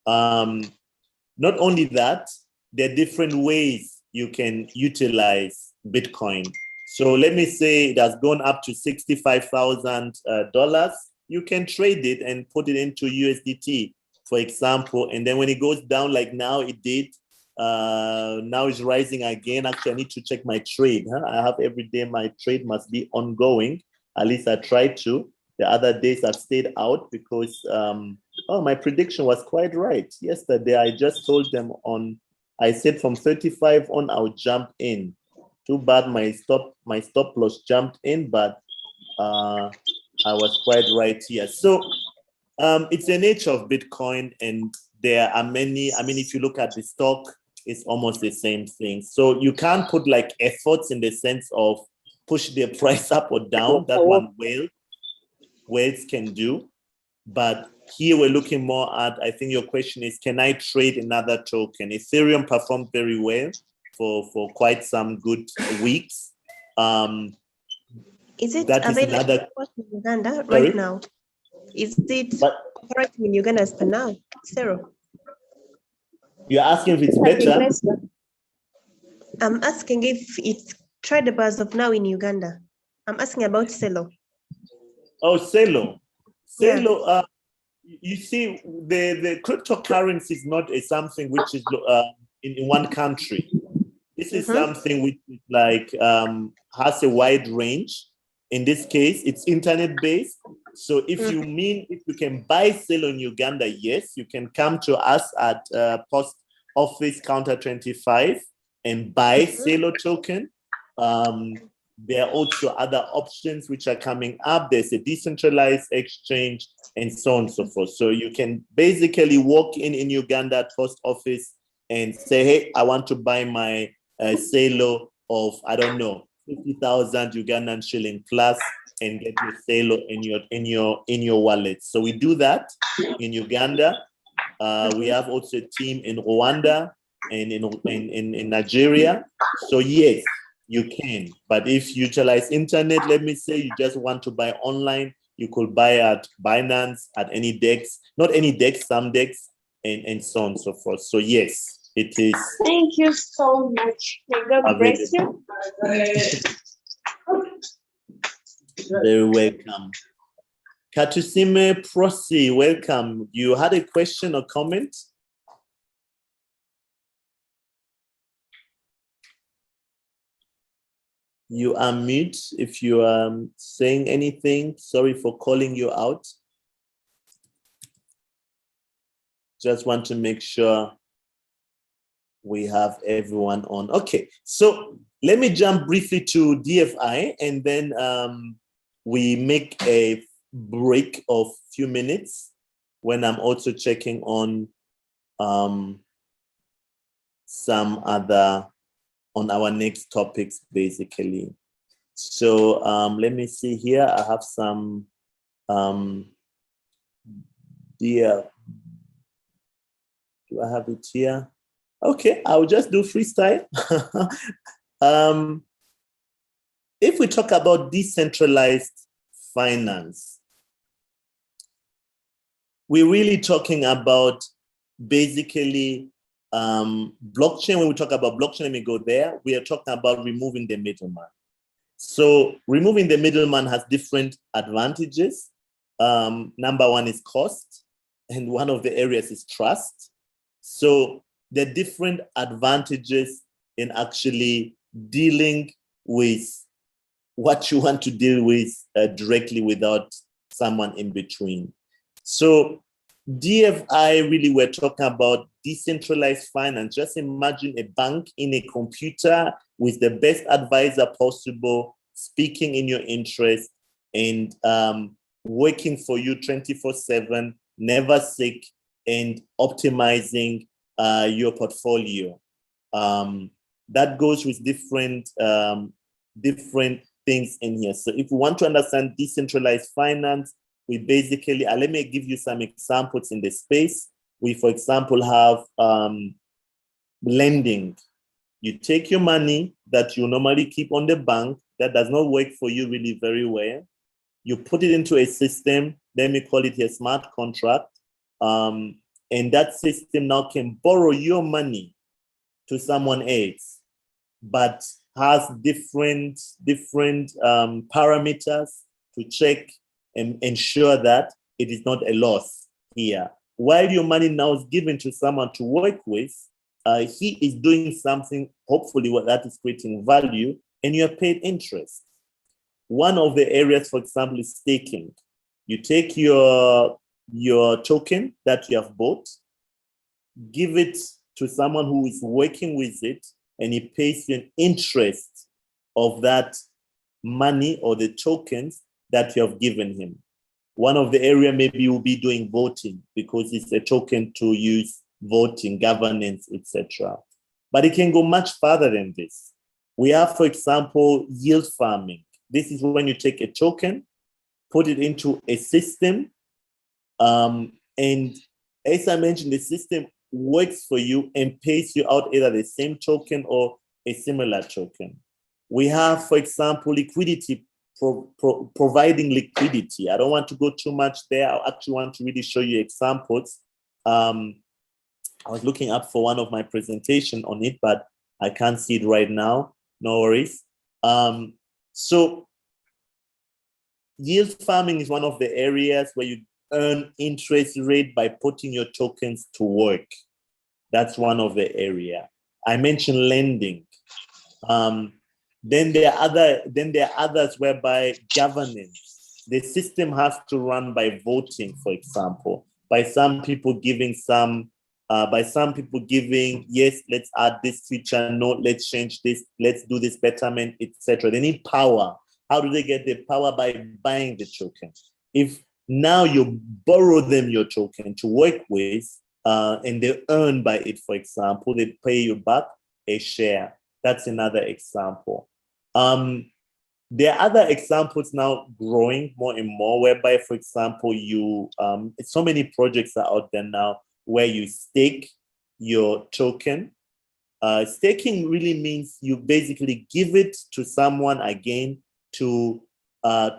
Not only that, there are different ways you can utilize Bitcoin. So let me say it has gone up to $65,000. You can trade it and put it into USDT, for example. And then when it goes down like now it did, now it's rising again. Actually, I need to check my trade. I have every day my trade must be ongoing. At least I try to. The other days I've stayed out because my prediction was quite right. Yesterday I just told them I said from 35 on I'll jump in. Too bad my stop loss jumped in, but I was quite right here. So it's the nature of Bitcoin, and there are many. I mean, if you look at the stock, it's almost the same thing. So you can't put like efforts in the sense of push the price up or down. That one whales can do. But here we're looking more at, I think your question is, can I trade another token? Ethereum performed very well. for quite some good weeks. Is it That is available another. in Uganda Sorry? right now? Is it But operating in Uganda as per now? Zero. you're asking if it's better? I'm asking if it's tradable as of now in Uganda. I'm asking about Celo. Oh, Celo. Yeah. Celo, you see, the cryptocurrency is not something which is in one country. This is something which is like has a wide range. In this case, it's internet-based. So if you can buy Celo in Uganda, yes, you can come to us at Post Office Counter 25 and buy Celo token. There are also other options which are coming up. There's a decentralized exchange and so on and so forth. So you can basically walk in Uganda at Post Office and say, hey, I want to buy my Celo of, I don't know, 50,000 Ugandan shilling plus and get your Celo in your wallet. So we do that in Uganda. We have also a team in Rwanda and in Nigeria. So yes, you can. But if you utilize internet, let me say you just want to buy online, you could buy at Binance, at any DEX, not any DEX, some DEX, and so on and so forth. So yes, it is. Thank you so much. May God bless you. Very welcome. Katusime Prosi, welcome. You had a question or comment? You are mute if you are saying anything. Sorry for calling you out. Just want to make sure we have everyone on. Okay, so let me jump briefly to DFI and then we make a break of few minutes when I'm also checking on some other, on our next topics, basically. So let me see here. I have some do I have it here? Okay, I'll just do freestyle. If we talk about decentralized finance, we're really talking about basically blockchain. When we talk about blockchain, let me go there. We are talking about removing the middleman. So removing the middleman has different advantages. Number one is cost, and one of the areas is trust. So the different advantages in actually dealing with what you want to deal with directly without someone in between. So DFI, really, we're talking about decentralized finance. Just imagine a bank in a computer with the best advisor possible, speaking in your interest and working for you 24/7, never sick, and optimizing your portfolio. That goes with different things in here. So if we want to understand decentralized finance, we basically, let me give you some examples in the space. We, for example, have lending. You take your money that you normally keep on the bank that does not work for you really very well. You put it into a system, let me call it a smart contract. And that system now can borrow your money to someone else, but has different parameters to check and ensure that it is not a loss here. While your money now is given to someone to work with, he is doing something, hopefully what that is creating value, and you are paid interest. One of the areas, for example, is staking. You take your token that you have bought, give it to someone who is working with it, and he pays you an interest of that money or the tokens that you have given him. One of the area maybe you'll be doing voting because it's a token to use voting, governance, etc. But it can go much further than this. We have, for example, yield farming. This is when you take a token, put it into a system, and as I mentioned, the system works for you and pays you out either the same token or a similar token. We have, for example, liquidity, providing liquidity. I don't want to go too much there. I actually want to really show you examples. I was looking up for one of my presentation on it, but I can't see it right now. No worries. So yield farming is one of the areas where you earn interest rate by putting your tokens to work. That's one of the area. I mentioned lending. Then there are others whereby governance. The system has to run by voting, for example, by some people giving yes, let's add this feature, no, let's change this, let's do this betterment, etc. They need power. How do they get the power? By buying the token. If now you borrow them your token to work with, and they earn by it, for example, they pay you back a share. That's another example. There are other examples now growing more and more, whereby, for example, so many projects are out there now where you stake your token. Staking really means you basically give it to someone again to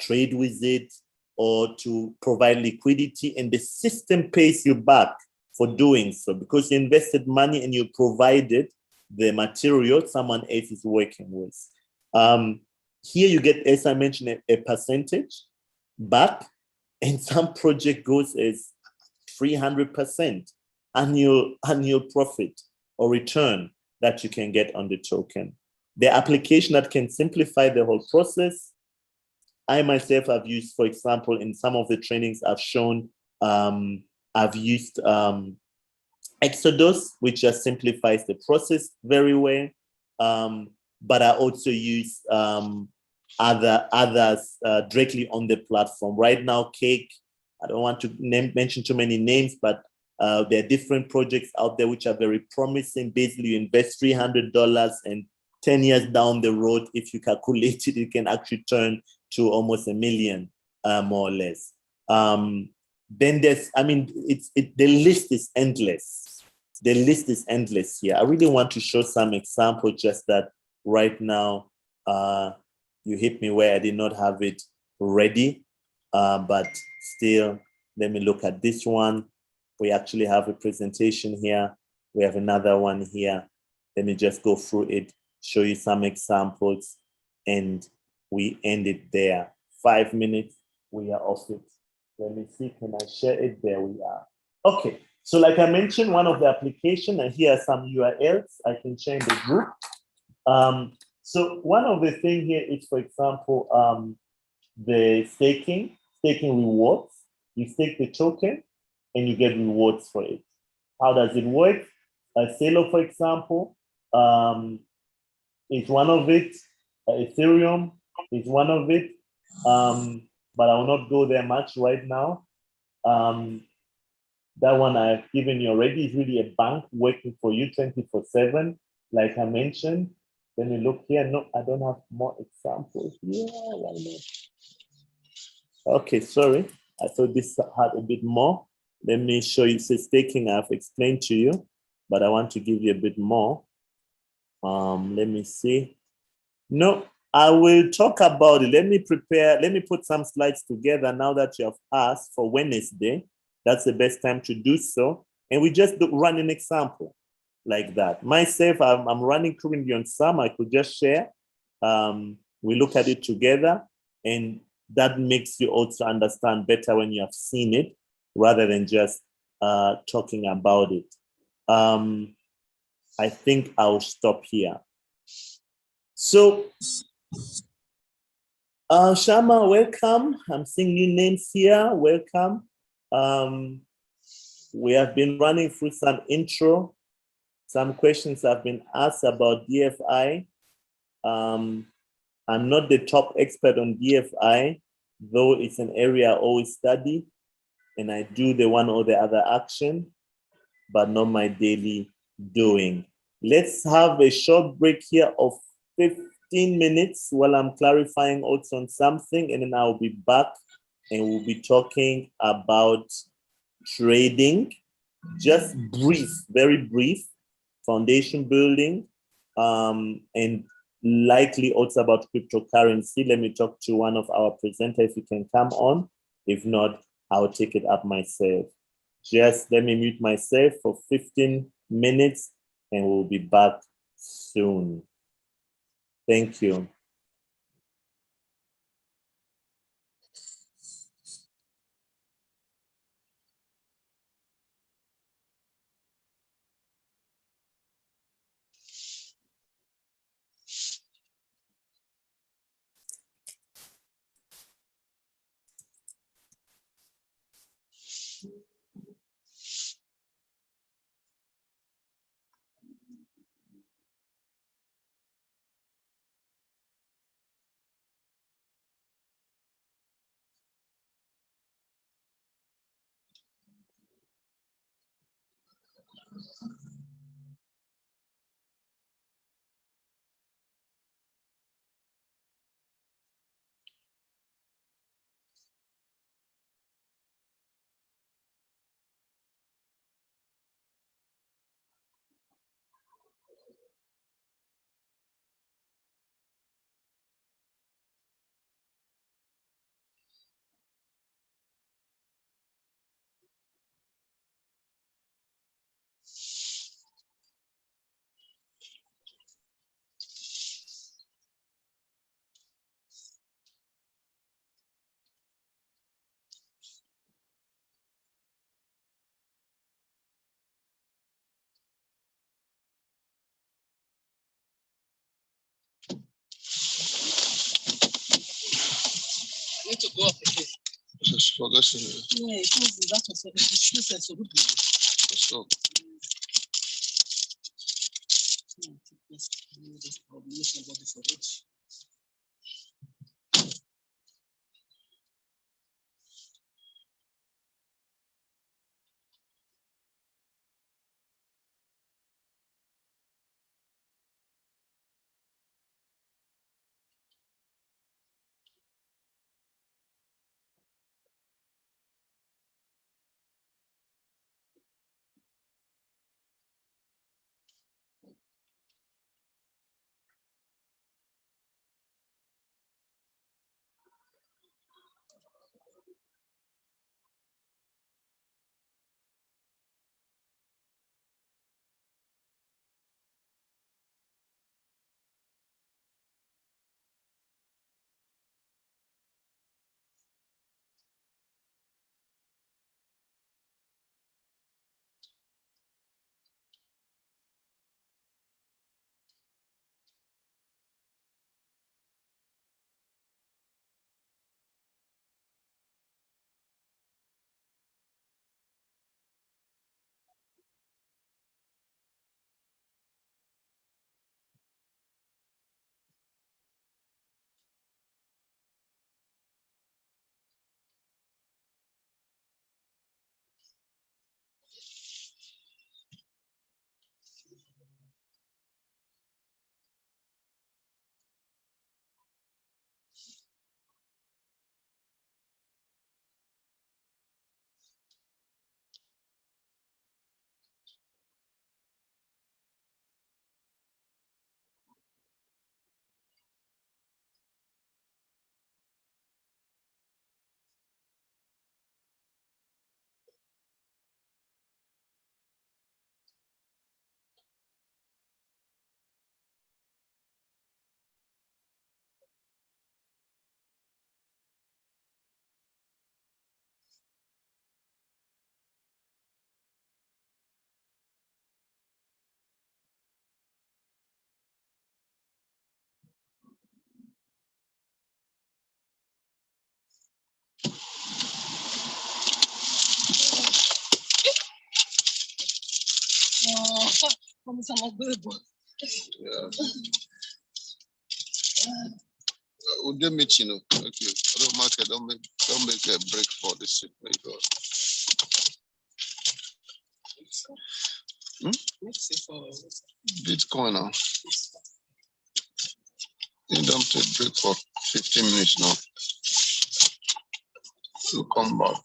trade with it or to provide liquidity, and the system pays you back for doing so because you invested money and you provided the material someone else is working with. Here you get, as I mentioned, a percentage back, and some project goes as 300% annual profit or return that you can get on the token. The application that can simplify the whole process, I myself have used, for example, in some of the trainings I've shown, I've used Exodus, which just simplifies the process very well. But I also use others directly on the platform. Right now, Cake, I don't want to mention too many names, but there are different projects out there which are very promising. Basically, you invest $300 and 10 years down the road, if you calculate it, it can actually turn to almost $1 million, more or less. Then there's, the list is endless. The list is endless here. I really want to show some examples, just that right now, you hit me where I did not have it ready, but still, let me look at this one. We actually have a presentation here. We have another one here. Let me just go through it, show you some examples, and we end it there. 5 minutes, we are off it. Let me see, can I share it? There we are. Okay, so like I mentioned, one of the application, and here are some URLs I can share in the group. So one of the things here is, for example, the staking rewards. You stake the token and you get rewards for it. How does it work? Celo, for example, is one of it. Ethereum is one of it. But I will not go there much right now. That one I've given you already is really a bank working for you 24/7, like I mentioned. Let me look here. No, I don't have more examples. Yeah, why not? Okay, sorry. I thought this had a bit more. Let me show you. So staking I've explained to you, but I want to give you a bit more. Let me see. No, I will talk about it. Let me put some slides together now that you have asked for Wednesday. That's the best time to do so. And we just run an example like that. Myself, I'm running currently on some. I could just share. We look at it together, and that makes you also understand better when you have seen it, rather than just talking about it. I think I'll stop here. So, Shama, welcome. I'm seeing new names here. Welcome. We have been running through some intro. Some questions have been asked about DFI. I'm not the top expert on DFI, though it's an area I always study, and I do the one or the other action, but not my daily doing. Let's have a short break here of 15 minutes while I'm clarifying also on something, and then I'll be back and we'll be talking about trading, just brief, very brief, foundation building, and likely also about cryptocurrency. Let me talk to one of our presenters if you can come on. If not, I'll take it up myself. Just let me mute myself for 15 minutes and we'll be back soon. Thank you. We'll meet, you know. Okay. Don't make a break for this. Bitcoin now. You don't take break for 15 minutes now. We'll come back.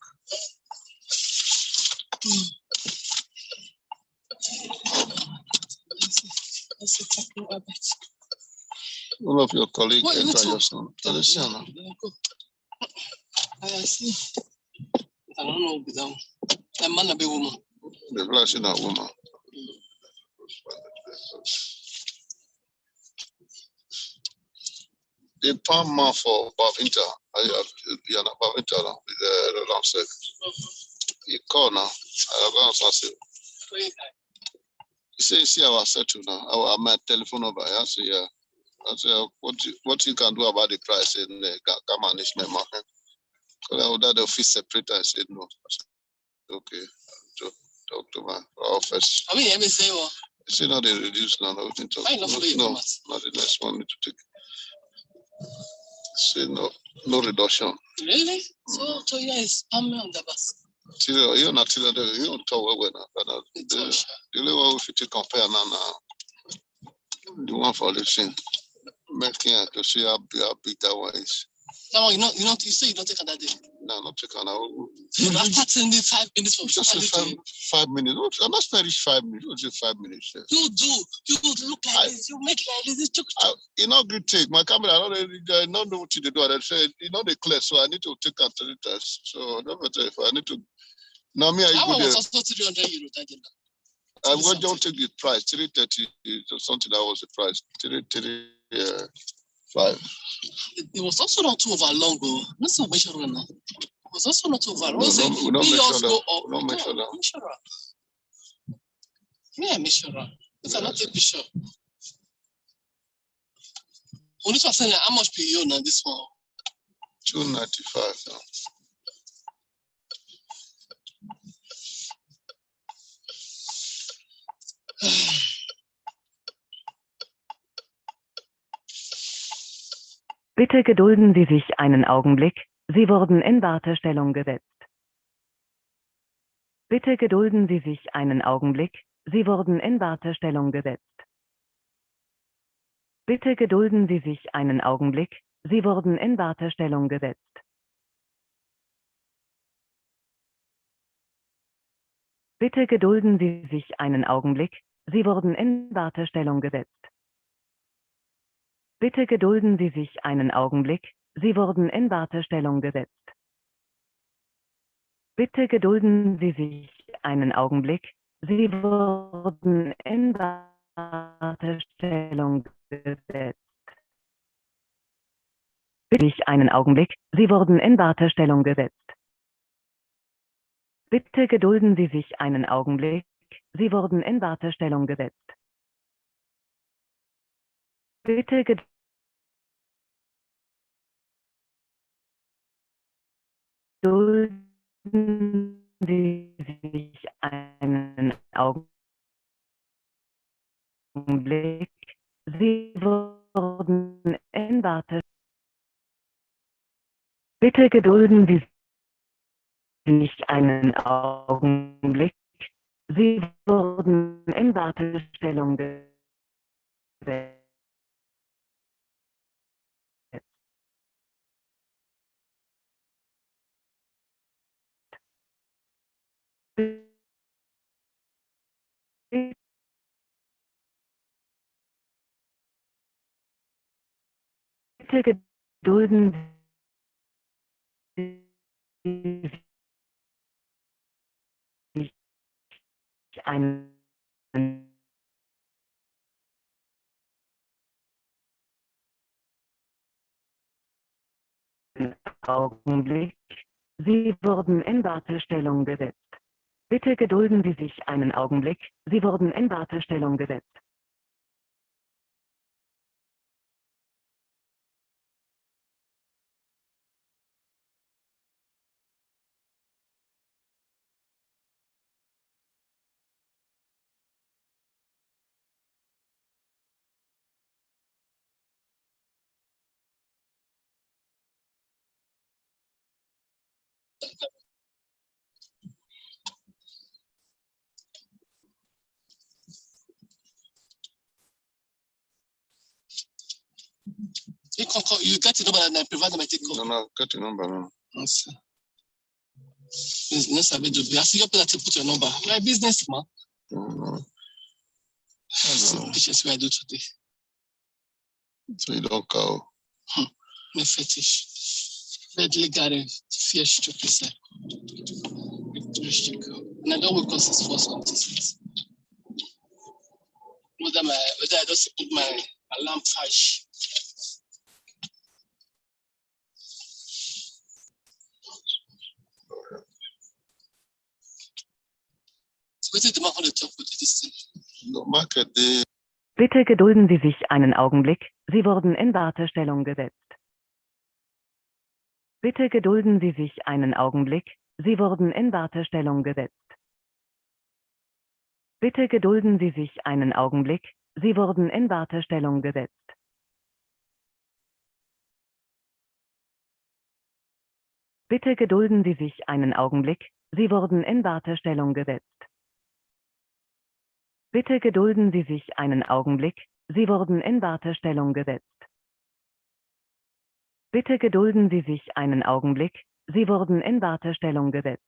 One of your colleagues enter just now. I see. I don't know. A man, a big woman. The blessing of woman. The palm man for Bob Inter. You're not Bob Inter, the long set. You call now. I don't know. He says, see, I was settled now. I my telephone number. I say, yeah. I say, what you can do about the price in the management market? Because I would have the office separator. I said, no. I said, okay. Talk to my office. I mean, say what? He said, no, they reduce now. No, not the next one to take. Say no reduction. Really? So Toya is spamming on the bus. You're not you don't talk well now. The only one we fit compare now. The one for listening. Making to see how big that one is. That one, you say you don't take that day. No, not take an hour. So that's 5 minutes for just 5 minutes. I'm not spending 5 minutes. Just 5 minutes. You look like this. You make like this. You know, good take. My camera, I don't know what to do. I said, they clear, so I need to take out 3 tests. So no matter if I need to. Now me, I go there. Also 300 euro. I'm going to take the price. 330 is something that was the price. 335. It was also not too over long. Not so much now. It was also not too over long. We don't measure that. We don't measure that. Yeah, measure that. It's not a picture. Only to say how much per year now this one? 295 now. Bitte gedulden Sie sich einen Augenblick. Sie wurden in Wartestellung gesetzt. Bitte gedulden Sie sich einen Augenblick. Sie wurden in Wartestellung gesetzt. Bitte gedulden Sie sich einen Augenblick. Sie wurden in Wartestellung gesetzt. Bitte gedulden Sie sich einen Augenblick. Sie wurden in Wartestellung gesetzt. Bitte gedulden Sie sich einen Augenblick. Sie wurden in Wartestellung gesetzt. Bitte gedulden Sie sich einen Augenblick. Sie wurden in Wartestellung gesetzt. Bitte sich einen Augenblick. Sie wurden in Wartestellung gesetzt. Bitte gedulden Sie sich einen Augenblick. Sie wurden in Wartestellung gesetzt. Bitte gedulden Sie sich einen Augenblick. Sie wurden in Wartestellung. Bitte gedulden Sie sich einen Augenblick. Sie wurden in Wartestellung gesetzt. Bitte gedulden Sie sich einen Augenblick. Sie wurden in Wartestellung gesetzt. Bitte gedulden Sie sich einen Augenblick. Sie wurden in Wartestellung gesetzt. You get the number and I provide them. I take call. No, get the number now. Yes. I see your place to put your number. You're a businessman. So this is what I do today. So you don't go. My fetish. Deadly garden, fish to pizza. And I don't work on this force on this. Whether I just put my alarm flash. What did the market on the top with this thing? No market day. Bitte gedulden Sie sich einen Augenblick. Sie wurden in Wartestellung gesetzt. Bitte gedulden Sie sich einen Augenblick. Sie wurden in Wartestellung gesetzt. Bitte gedulden Sie sich einen Augenblick. Sie wurden in Wartestellung gesetzt. Bitte gedulden Sie sich einen Augenblick. Sie wurden in Wartestellung gesetzt. Bitte gedulden Sie sich einen Augenblick. Sie wurden in Wartestellung gesetzt. Bitte gedulden Sie sich einen Augenblick. Sie wurden in Wartestellung gesetzt.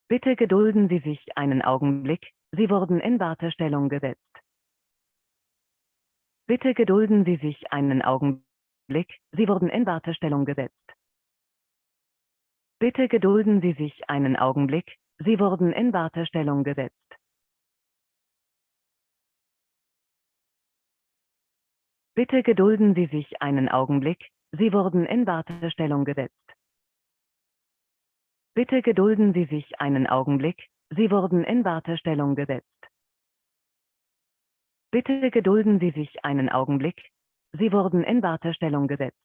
Bitte gedulden Sie sich einen Augenblick. Sie wurden in Wartestellung gesetzt. Bitte gedulden Sie sich einen Augenblick. Sie wurden in Wartestellung gesetzt. Bitte gedulden Sie sich einen Augenblick. Sie wurden in Wartestellung gesetzt. Bitte gedulden Sie sich einen Augenblick. Sie wurden in Wartestellung gesetzt. Bitte gedulden Sie sich einen Augenblick. Sie wurden in Wartestellung gesetzt. Bitte gedulden Sie sich einen Augenblick. Sie wurden in Wartestellung gesetzt.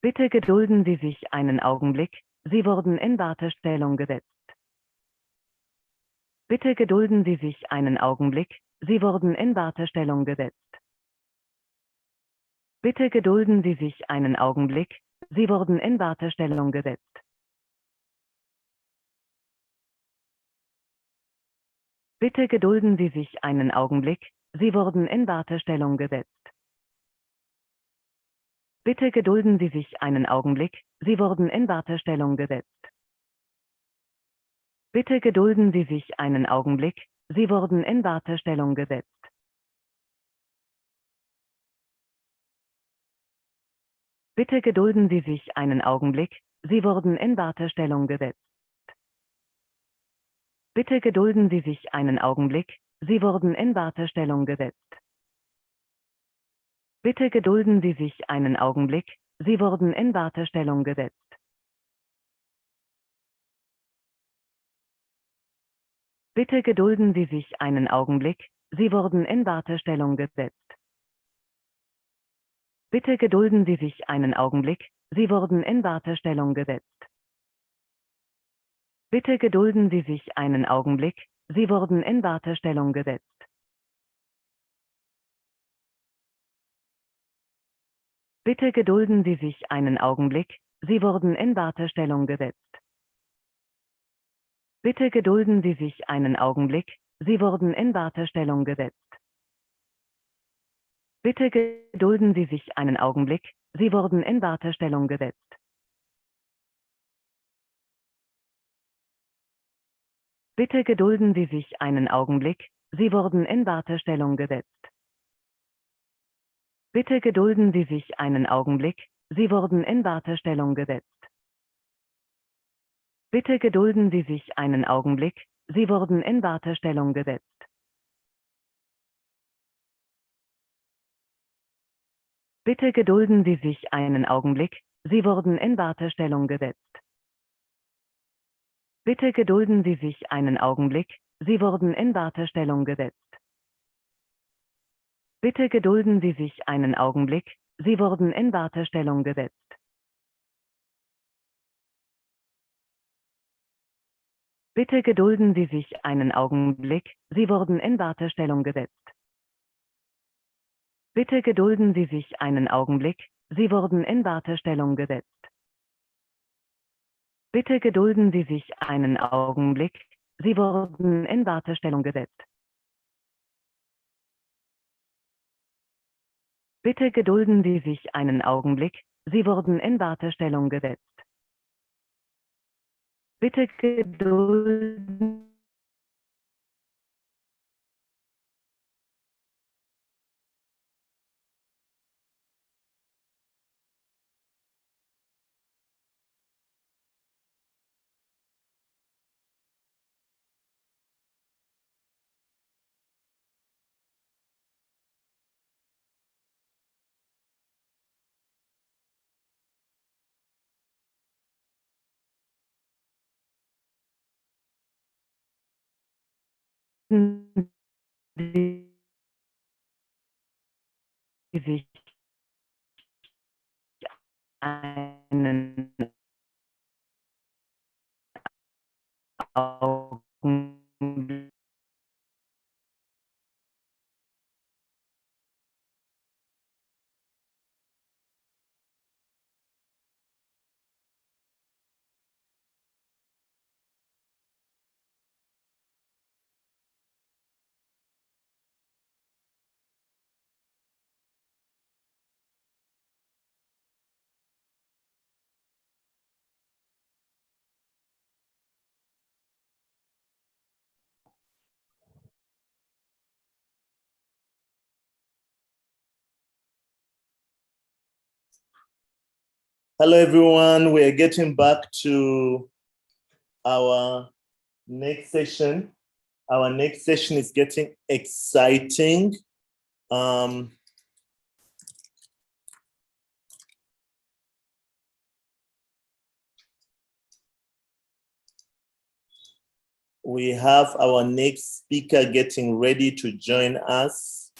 Bitte gedulden Sie sich einen Augenblick. Sie wurden in Wartestellung gesetzt. Bitte gedulden Sie sich einen Augenblick. Sie wurden in Wartestellung gesetzt. Bitte gedulden Sie sich einen Augenblick. Sie wurden in Wartestellung gesetzt. Bitte gedulden Sie sich einen Augenblick. Sie wurden in Wartestellung gesetzt. Bitte gedulden Sie sich einen Augenblick. Sie wurden in Wartestellung gesetzt. Bitte gedulden Sie sich einen Augenblick. Sie wurden in Wartestellung gesetzt. Bitte gedulden Sie sich einen Augenblick. Sie wurden in Wartestellung gesetzt. Bitte gedulden Sie sich einen Augenblick. Sie wurden in Wartestellung gesetzt. Bitte gedulden Sie sich einen Augenblick. Sie wurden in Wartestellung gesetzt. Bitte gedulden Sie sich einen Augenblick. Sie wurden in Wartestellung gesetzt. Bitte gedulden Sie sich einen Augenblick. Sie wurden in Wartestellung gesetzt. Bitte gedulden Sie sich einen Augenblick. Sie wurden in Wartestellung gesetzt. Bitte gedulden Sie sich einen Augenblick. Sie wurden in Wartestellung gesetzt. Bitte gedulden Sie sich einen Augenblick. Sie wurden in Wartestellung gesetzt. Bitte gedulden Sie sich einen Augenblick. Sie wurden in Wartestellung gesetzt. Bitte gedulden Sie sich einen Augenblick. Sie wurden in Wartestellung gesetzt. Bitte gedulden Sie sich einen Augenblick. Sie wurden in Wartestellung gesetzt. Bitte gedulden Sie sich einen Augenblick. Sie wurden in Wartestellung gesetzt. Bitte gedulden Sie sich einen Augenblick. Sie wurden in Wartestellung gesetzt. Bitte gedulden Sie sich einen Augenblick. Sie wurden in Wartestellung gesetzt. Bitte gedulden Sie sich einen Augenblick. Sie wurden in Wartestellung gesetzt. Bitte gedulden Sie sich einen Augenblick. Sie wurden in Wartestellung gesetzt. Bitte gedulden Sie sich einen Augenblick. Sie wurden in Wartestellung gesetzt. Bitte gedulden Sie sich einen Augenblick. Sie wurden in Wartestellung gesetzt. Bitte gedulden Sie sich einen Augenblick. Sie wurden in Wartestellung gesetzt. Bitte gedulden. Sie sich einen Augenblick. Hello, everyone. We are getting back to our next session. Our next session is getting exciting. We have our next speaker getting ready to join us.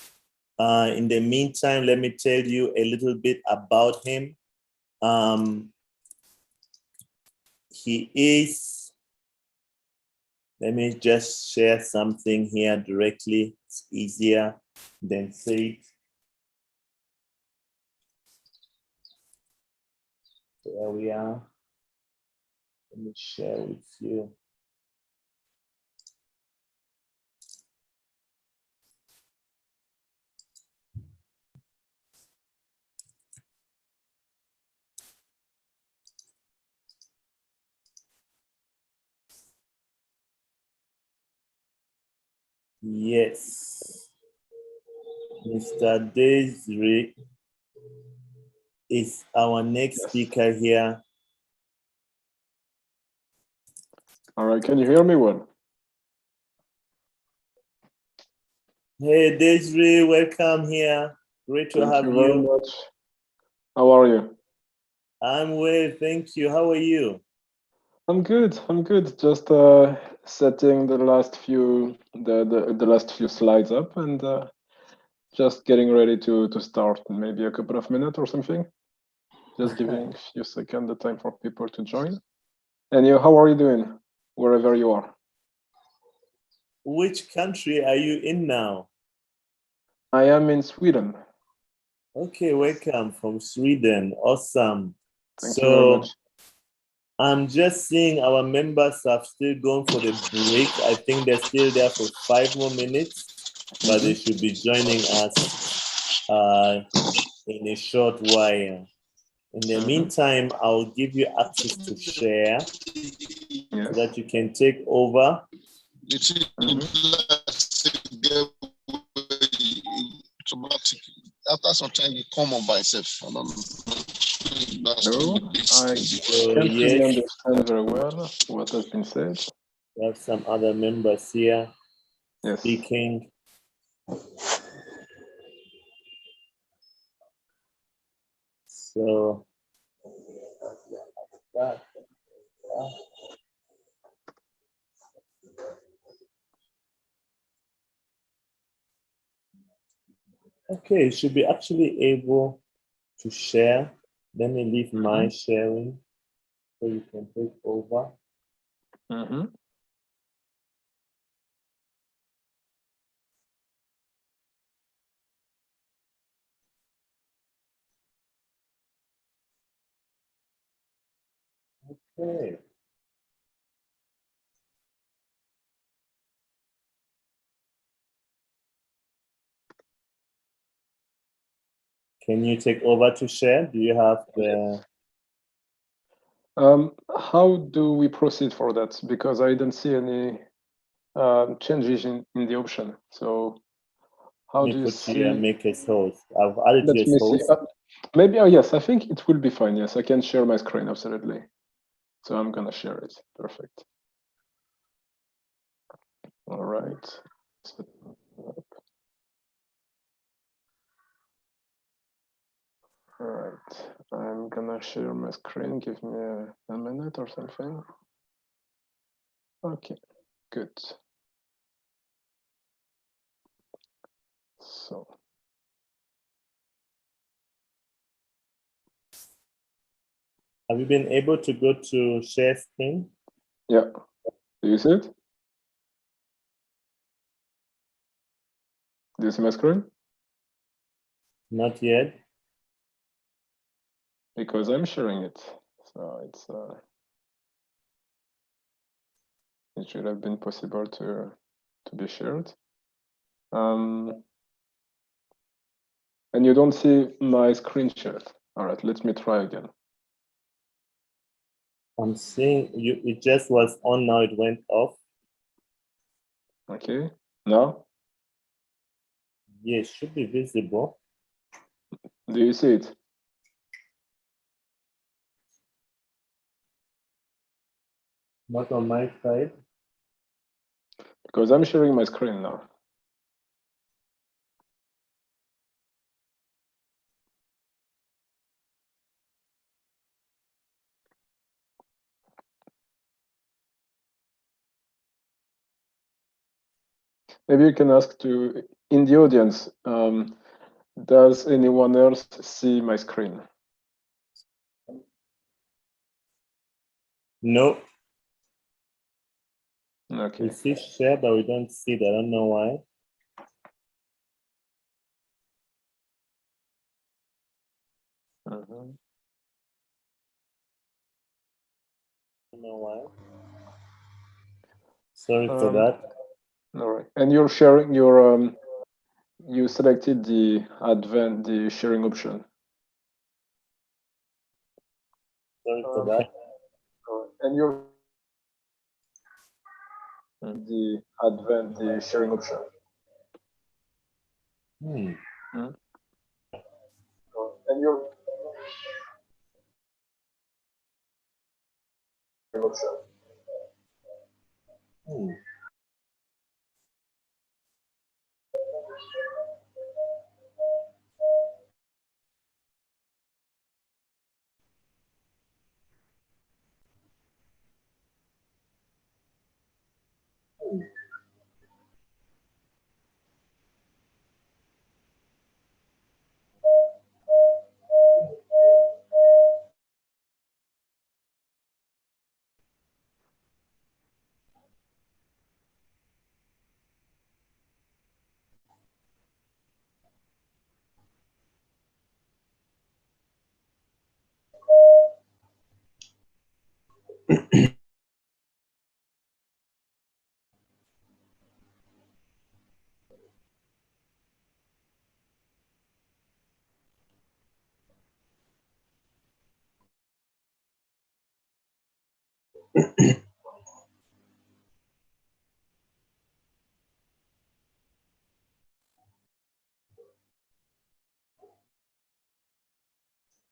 In the meantime, let me tell you a little bit about him. He is, let me just share something here directly. It's easier than say it. There we are. Let me share with you. Yes, Mr. Desiree is our next speaker here. All right, can you hear me well? Hey, Desiree, welcome here. Great to have you. Thank you very much. How are you? I'm well, thank you. How are you? I'm good. Just setting the last few slides up and just getting ready to start in maybe a couple of minutes or something. Just giving a few seconds the time for people to join. And you, how are you doing wherever you are? Which country are you in now? I am in Sweden. Okay, welcome from Sweden. Awesome. Thank you very much. I'm just seeing our members have still gone for the break. I think they're still there for 5 more minutes, but they should be joining us in a short while. In the meantime, I'll give you access to share so that you can take over. After some time, you come on by itself. No, I can't really understand very well what has been said. We have some other members here speaking. So, okay, you should be actually able to share. Let me leave my sharing so you can take over. Okay. Can you take over to share? Do you have the... How do we proceed for that? Because I don't see any changes in the option. So how do you see? Make as host. I've added Let you me as see. host. Maybe, yes, I think it will be fine. Yes, I can share my screen, absolutely. So I'm gonna share it. Perfect. All right. All right, I'm gonna share my screen. Give me a minute or something. Okay, good. So. Have you been able to go to share screen? Yeah. Do you see it? Do you see my screen? Not yet. Because I'm sharing it. So it's it should have been possible to be shared. And you don't see my screen shared. All right, let me try again. I'm seeing you. It just was on, now it went off. Okay, now? Yes, should be visible. Do you see it? Not on my side. Because I'm sharing my screen now. Maybe you can ask in the audience, does anyone else see my screen? No. Okay. We see share, but we don't see that. I don't know why. I don't know why. Sorry for that. All right. And you're sharing your you selected the sharing option. Sorry for that. And you're the sharing option. Hmm. And you're option. Hmm.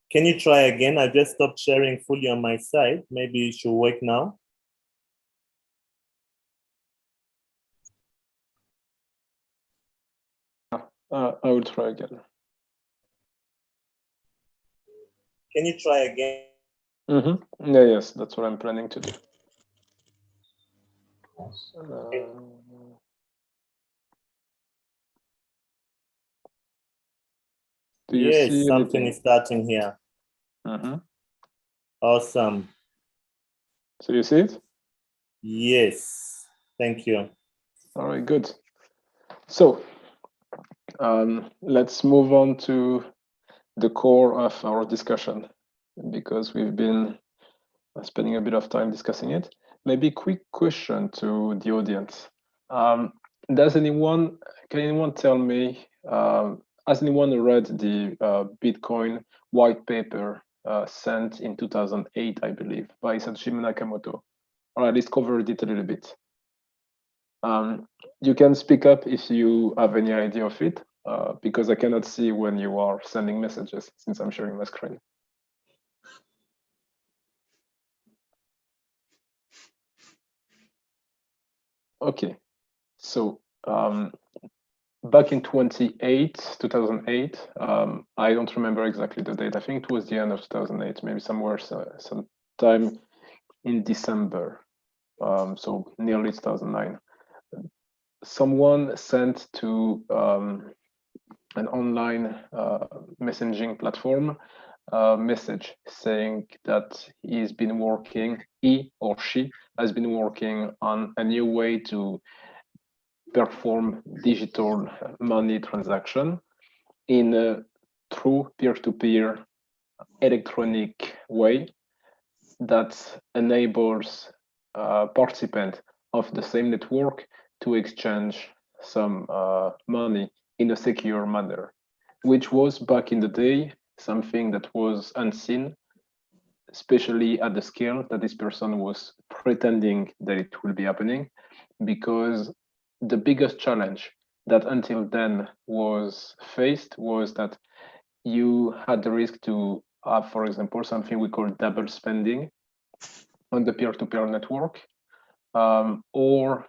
Can you try again? I just stopped sharing fully on my side. Maybe it should work now. I will try again. Can you try again? Mm-hmm. Yeah, yes, that's what I'm planning to do. Do you Yes, see something anything? is starting here. Awesome. So you see it? Yes. Thank you. All right, good. So let's move on to the core of our discussion, because we've been spending a bit of time discussing it. Maybe quick question to the audience. Can anyone tell me has anyone read the Bitcoin white paper sent in 2008, I believe, by Satoshi Nakamoto? Or at least covered it a little bit. You can speak up if you have any idea of it, because I cannot see when you are sending messages since I'm sharing my screen. Okay, so back in 2008, I don't remember exactly the date. I think it was the end of 2008, maybe somewhere, sometime in December, so nearly 2009. Someone sent to an online messaging platform message saying that he or she has been working on a new way to perform digital money transaction in a true peer-to-peer electronic way that enables participants of the same network to exchange some money in a secure manner, which was back in the day something that was unseen, especially at the scale that this person was pretending that it will be happening, because the biggest challenge that until then was faced was that you had the risk to have, for example, something we call double spending on the peer-to-peer network, or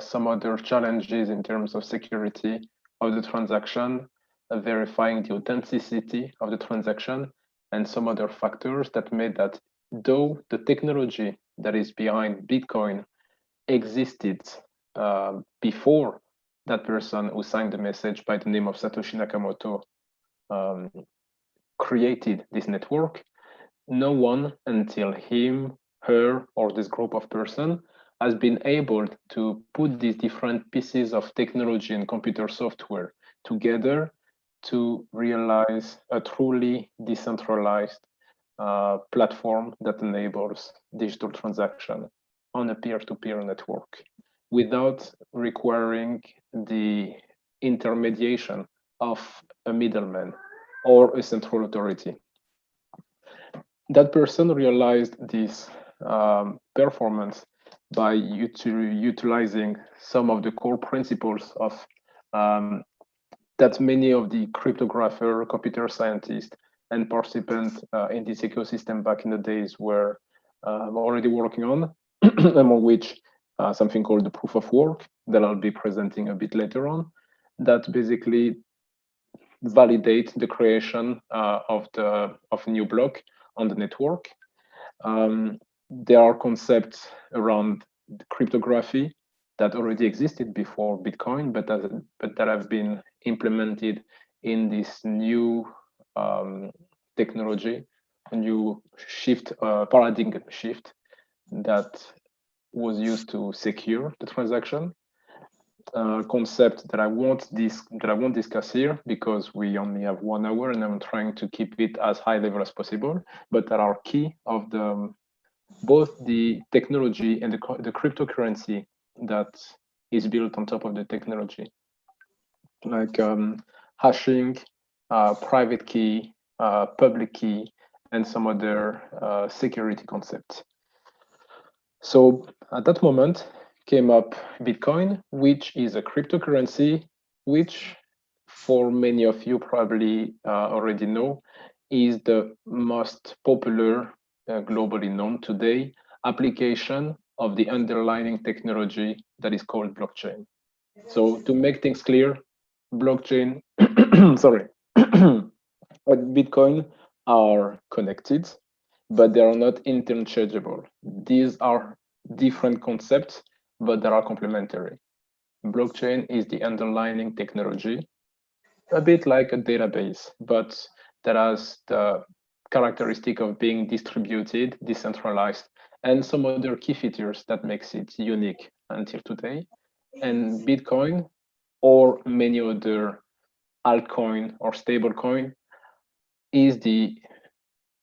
some other challenges in terms of security of the transaction, verifying the authenticity of the transaction, and some other factors that made that, though the technology that is behind Bitcoin existed before that person who signed the message by the name of Satoshi Nakamoto created this network, no one until him, her, or this group of person has been able to put these different pieces of technology and computer software together to realize a truly decentralized platform that enables digital transaction on a peer-to-peer network without requiring the intermediation of a middleman or a central authority. That person realized this performance by utilizing some of the core principles of that many of the cryptographer, computer scientists, and participants in this ecosystem back in the days were already working on, among which something called the proof of work that I'll be presenting a bit later on, that basically validate the creation of a new block on the network. There are concepts around cryptography that already existed before Bitcoin, but that have been implemented in this new technology, a new shift, paradigm shift that was used to secure the transaction. Concept that I won't discuss here because we only have 1 hour and I'm trying to keep it as high level as possible, but that are key of both the technology and the cryptocurrency that is built on top of the technology, like hashing, private key, public key, and some other security concepts. So at that moment came up Bitcoin, which is a cryptocurrency, which for many of you probably already know, is the most popular globally known today application of the underlying technology that is called blockchain. So to make things clear, blockchain, sorry, Bitcoin are connected, but they are not interchangeable. These are different concepts, but they are complementary. Blockchain is the underlying technology, a bit like a database, but that has the characteristic of being distributed, decentralized, and some other key features that makes it unique until today. And Bitcoin or many other altcoin or stablecoin is the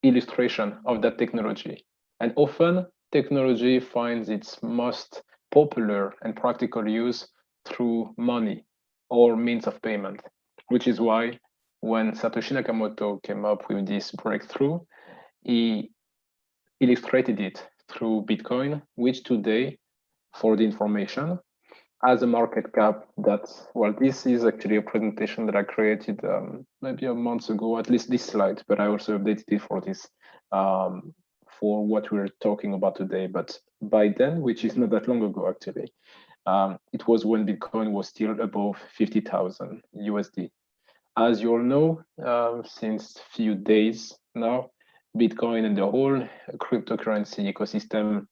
illustration of that technology. And often technology finds its most popular and practical use through money or means of payment, which is why when Satoshi Nakamoto came up with this breakthrough, he illustrated it through Bitcoin, which today, for the information, has a market cap that, well, this is actually a presentation that I created maybe a month ago, at least this slide, but I also updated it for this, for what we're talking about today. But by then, which is not that long ago, actually, it was when Bitcoin was still above 50,000 USD. As you all know, since few days now, Bitcoin and the whole cryptocurrency ecosystem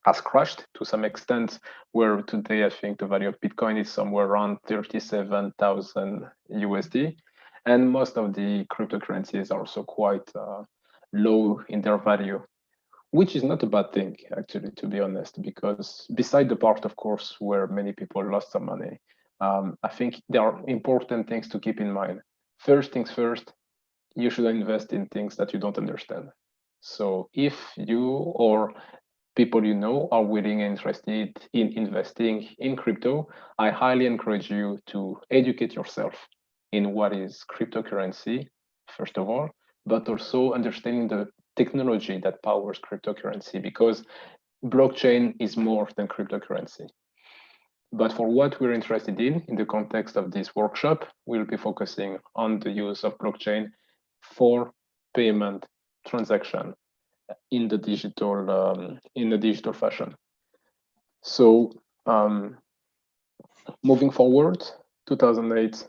has crashed to some extent, where today I think the value of Bitcoin is somewhere around 37,000 USD. And most of the cryptocurrencies are also quite low in their value, which is not a bad thing, actually, to be honest, because beside the part, of course, where many people lost some money, I think there are important things to keep in mind. First things first, you should invest in things that you don't understand. So if you or people you know are willing and interested in investing in crypto, I highly encourage you to educate yourself in what is cryptocurrency, first of all, but also understanding the technology that powers cryptocurrency, because blockchain is more than cryptocurrency. But for what we're interested in the context of this workshop, we'll be focusing on the use of blockchain for payment transaction in the digital fashion. So moving forward, 2008,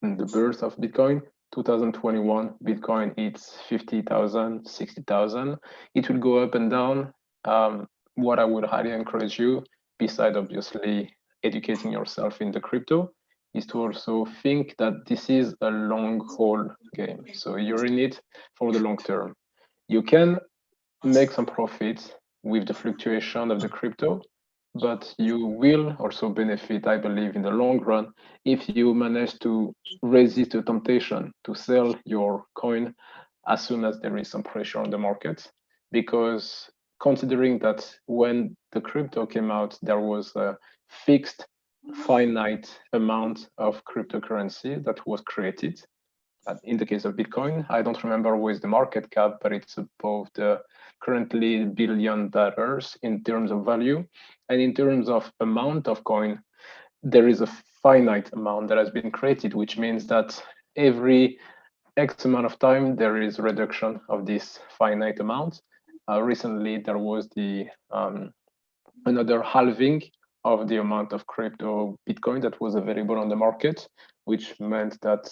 the birth of Bitcoin. 2021, Bitcoin hits 50,000, 60,000. It will go up and down. What I would highly encourage you, besides obviously educating yourself in the crypto, is to also think that this is a long haul game. So you're in it for the long term. You can make some profits with the fluctuation of the crypto, but you will also benefit, I believe, in the long run if you manage to resist the temptation to sell your coin as soon as there is some pressure on the market. Because considering that when the crypto came out, there was a fixed finite amount of cryptocurrency that was created. In the case of Bitcoin, I don't remember what is the market cap, but it's above the currently $1 billion in terms of value. And in terms of amount of coin, there is a finite amount that has been created, which means that every X amount of time, there is a reduction of this finite amount. Recently, there was the another halving of the amount of crypto Bitcoin that was available on the market, which meant that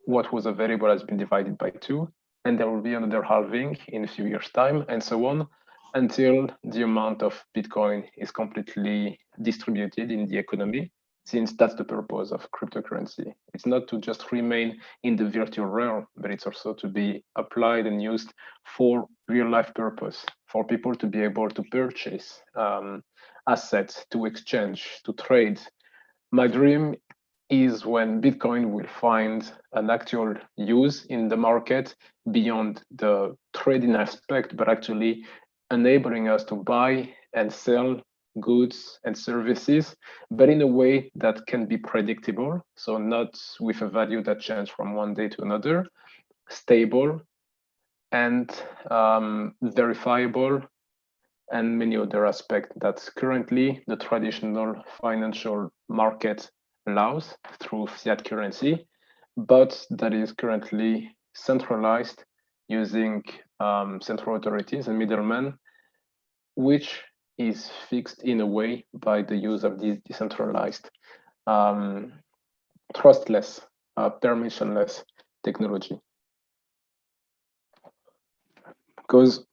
what was available has been divided by 2, and there will be another halving in a few years' time, and so on, until the amount of Bitcoin is completely distributed in the economy, since that's the purpose of cryptocurrency. It's not to just remain in the virtual realm, but it's also to be applied and used for real-life purpose, for people to be able to purchase assets, to exchange, to trade. My dream is when Bitcoin will find an actual use in the market beyond the trading aspect, but actually enabling us to buy and sell goods and services, but in a way that can be predictable. So not with a value that changes from one day to another, stable and verifiable, and many other aspects that currently the traditional financial market allows through fiat currency, but that is currently centralized using central authorities and middlemen, which is fixed in a way by the use of this decentralized, trustless, permissionless technology. Because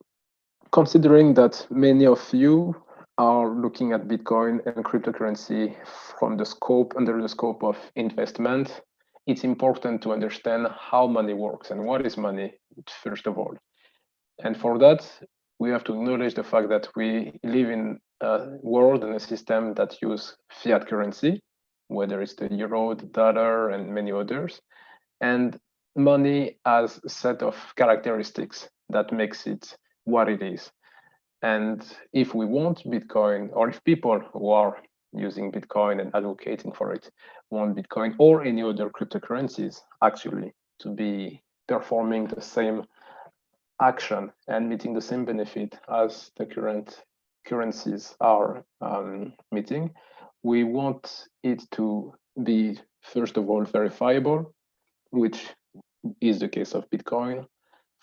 considering that many of you are looking at Bitcoin and cryptocurrency from the scope, under the scope of investment, it's important to understand how money works and what is money, first of all. And for that, we have to acknowledge the fact that we live in a world and a system that use fiat currency, whether it's the euro, the dollar, and many others. And money has a set of characteristics that makes it what it is. And if we want Bitcoin, or if people who are using Bitcoin and advocating for it want Bitcoin or any other cryptocurrencies, actually, to be performing the same action and meeting the same benefit as the current currencies are meeting. We want it to be, first of all, verifiable, which is the case of Bitcoin,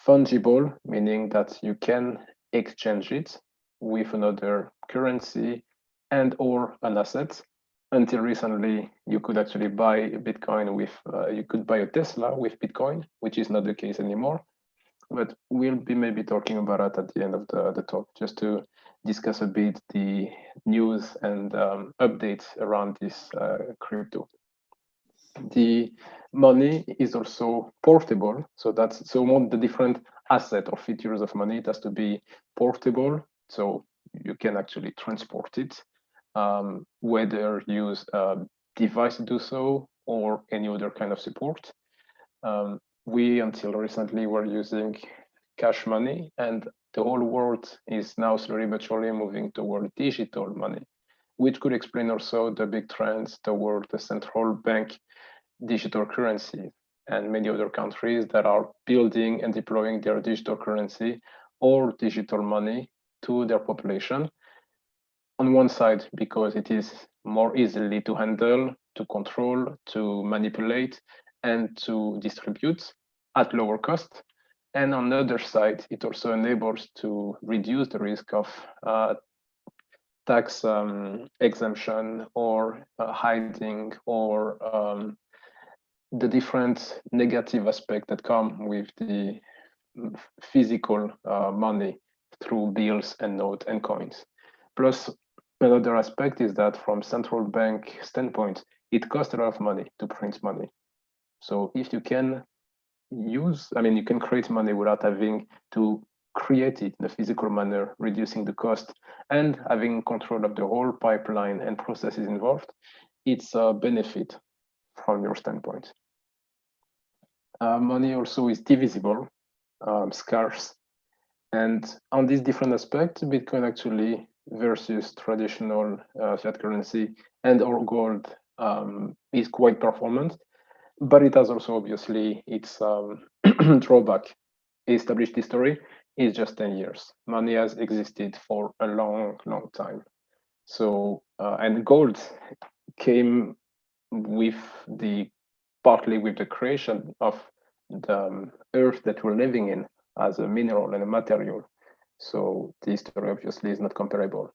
fungible, meaning that you can exchange it with another currency and or an asset. Until recently, you could actually buy Bitcoin with, you could buy a Tesla with Bitcoin, which is not the case anymore. But we'll be maybe talking about it at the end of the talk, just to discuss a bit the news and updates around this crypto. The money is also portable, so that's so one of the different asset or features of money. It has to be portable, so you can actually transport it, whether use a device to do so or any other kind of support. We, until recently, were using cash money, and the whole world is now slowly but surely moving toward digital money, which could explain also the big trends toward the central bank digital currency and many other countries that are building and deploying their digital currency or digital money to their population. On one side, because it is more easily to handle, to control, to manipulate, and to distribute at lower cost. And on the other side, it also enables to reduce the risk of tax exemption or hiding or the different negative aspects that come with the physical money through bills and notes and coins. Plus, another aspect is that from central bank standpoint, it costs a lot of money to print money. So if you can use, you can create money without having to create it in a physical manner, reducing the cost and having control of the whole pipeline and processes involved, it's a benefit from your standpoint. Money also is divisible, scarce. And on these different aspects, Bitcoin actually versus traditional fiat currency and or gold is quite performant, but it has also obviously its drawback. Established history is just 10 years. Money has existed for a long, long time. So, and gold came with partly with the creation of the earth that we're living in as a mineral and a material. So the history obviously is not comparable.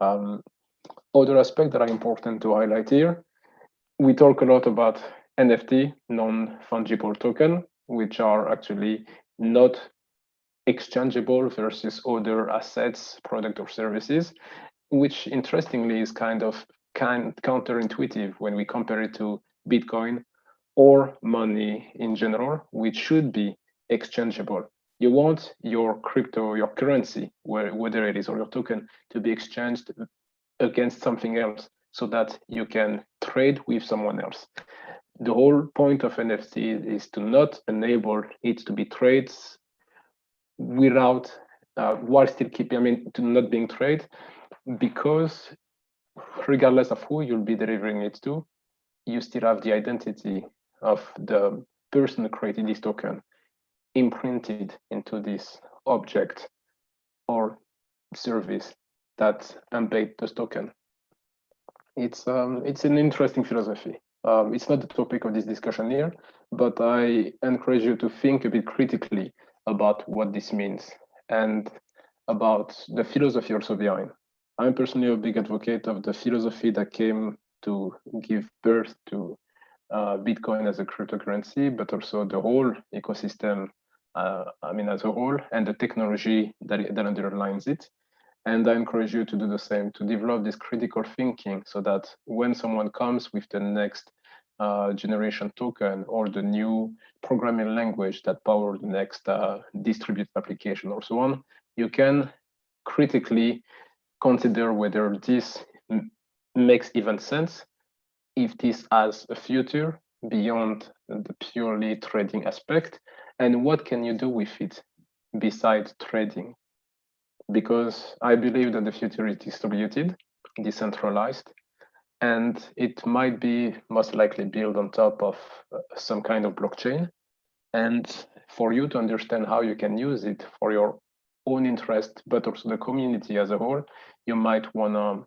Other aspects that are important to highlight here, we talk a lot about NFT, non-fungible token, which are actually not exchangeable versus other assets, product or services, which interestingly is kind of counterintuitive when we compare it to Bitcoin or money in general, which should be exchangeable. You want your crypto, your currency, whether it is or your token, to be exchanged against something else so that you can trade with someone else. The whole point of NFT is to not enable it to be trades without, while still keeping, to not being trade, because regardless of who you'll be delivering it to, you still have the identity of the person who created this token imprinted into this object or service that embed this token. It's an interesting philosophy. It's not the topic of this discussion here, but I encourage you to think a bit critically about what this means and about the philosophy also behind. I'm personally a big advocate of the philosophy that came to give birth to Bitcoin as a cryptocurrency, but also the whole ecosystem, as a whole, and the technology that underlines it. And I encourage you to do the same, to develop this critical thinking so that when someone comes with the next generation token or the new programming language that powers the next distributed application or so on, you can critically consider whether this makes even sense, if this has a future beyond the purely trading aspect, and what can you do with it besides trading? Because I believe that the future is distributed, decentralized, and it might be most likely built on top of some kind of blockchain, And for you to understand how you can use it for your own interest, but also the community as a whole, you might want to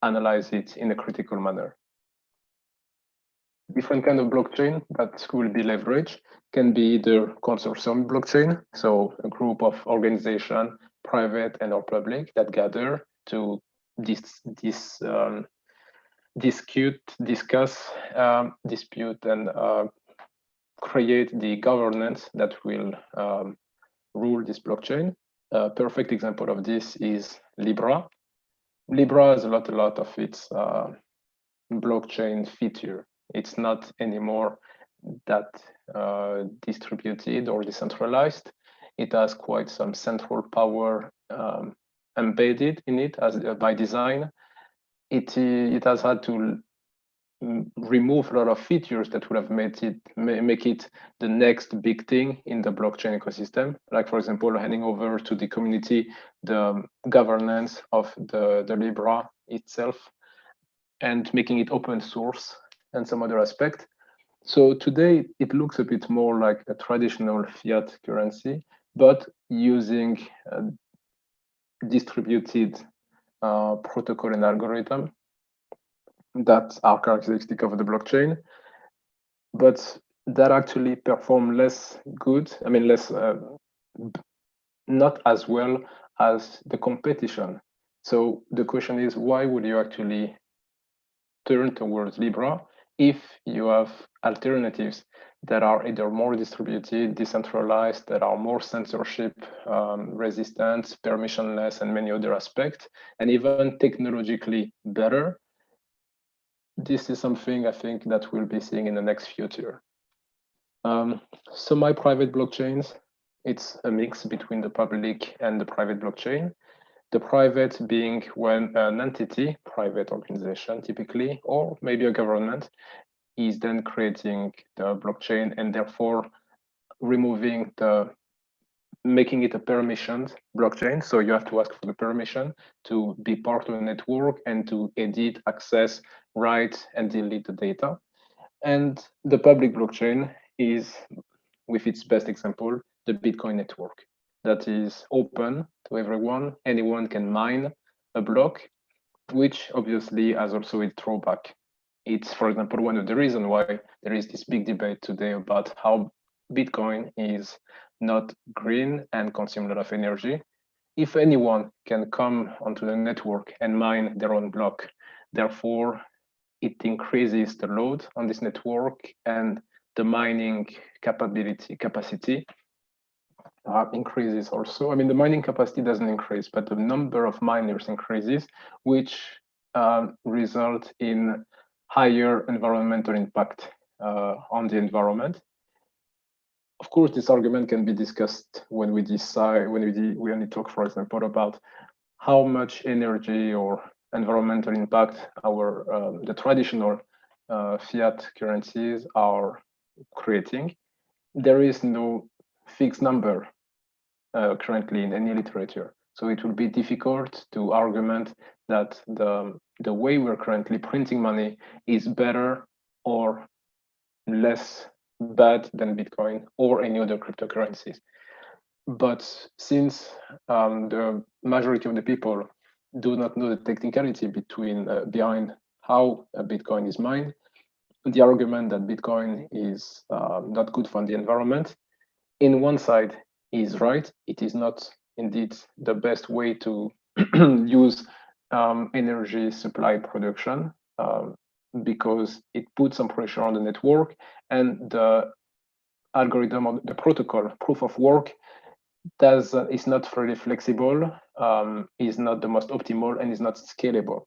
analyze it in a critical manner. Different kind of blockchain that will be leveraged can be either consortium blockchain, so a group of organization, private and or public, that gather to discuss, dispute, and create the governance that will rule this blockchain. A perfect example of this is Libra. Libra has a lot of its blockchain feature. It's not anymore that distributed or decentralized. It has quite some central power embedded in it as by design. It has had to remove a lot of features that would have make it the next big thing in the blockchain ecosystem. Like, for example, handing over to the community the governance of the Libra itself and making it open source and some other aspect. So today it looks a bit more like a traditional fiat currency, but using distributed protocol and algorithm that are characteristic of the blockchain, but that actually perform less good. I mean, not as well as the competition. So the question is, why would you actually turn towards Libra if you have alternatives that are either more distributed, decentralized, that are more censorship resistant, permissionless, and many other aspects, and even technologically better? This is something I think that we'll be seeing in the next future. Semi-private blockchains, it's a mix between the public and the private blockchain. The private being when an entity, private organization typically, or maybe a government, is then creating the blockchain and therefore making it a permissioned blockchain. So you have to ask for the permission to be part of the network and to edit, access, write, and delete the data. And the public blockchain is, with its best example, the Bitcoin network. That is open to everyone. Anyone can mine a block, which obviously has also its drawback. It's, for example, one of the reasons why there is this big debate today about how Bitcoin is not green and consume a lot of energy. If anyone can come onto the network and mine their own block, therefore it increases the load on this network and the mining capacity increases also. I mean, the mining capacity doesn't increase, but the number of miners increases, which result in higher environmental impact on the environment. Of course, this argument can be discussed when we only talk, for example, about how much energy or environmental impact the traditional fiat currencies are creating. There is no fixed number currently in any literature. So it will be difficult to argument that the way we're currently printing money is better or less bad than Bitcoin or any other cryptocurrencies. But since the majority of the people do not know the technicality behind how a Bitcoin is mined, the argument that Bitcoin is not good for the environment, in one side is right. It is not indeed the best way to use energy supply production because it puts some pressure on the network, and the algorithm of the protocol proof of work is not very flexible, is not the most optimal, and is not scalable.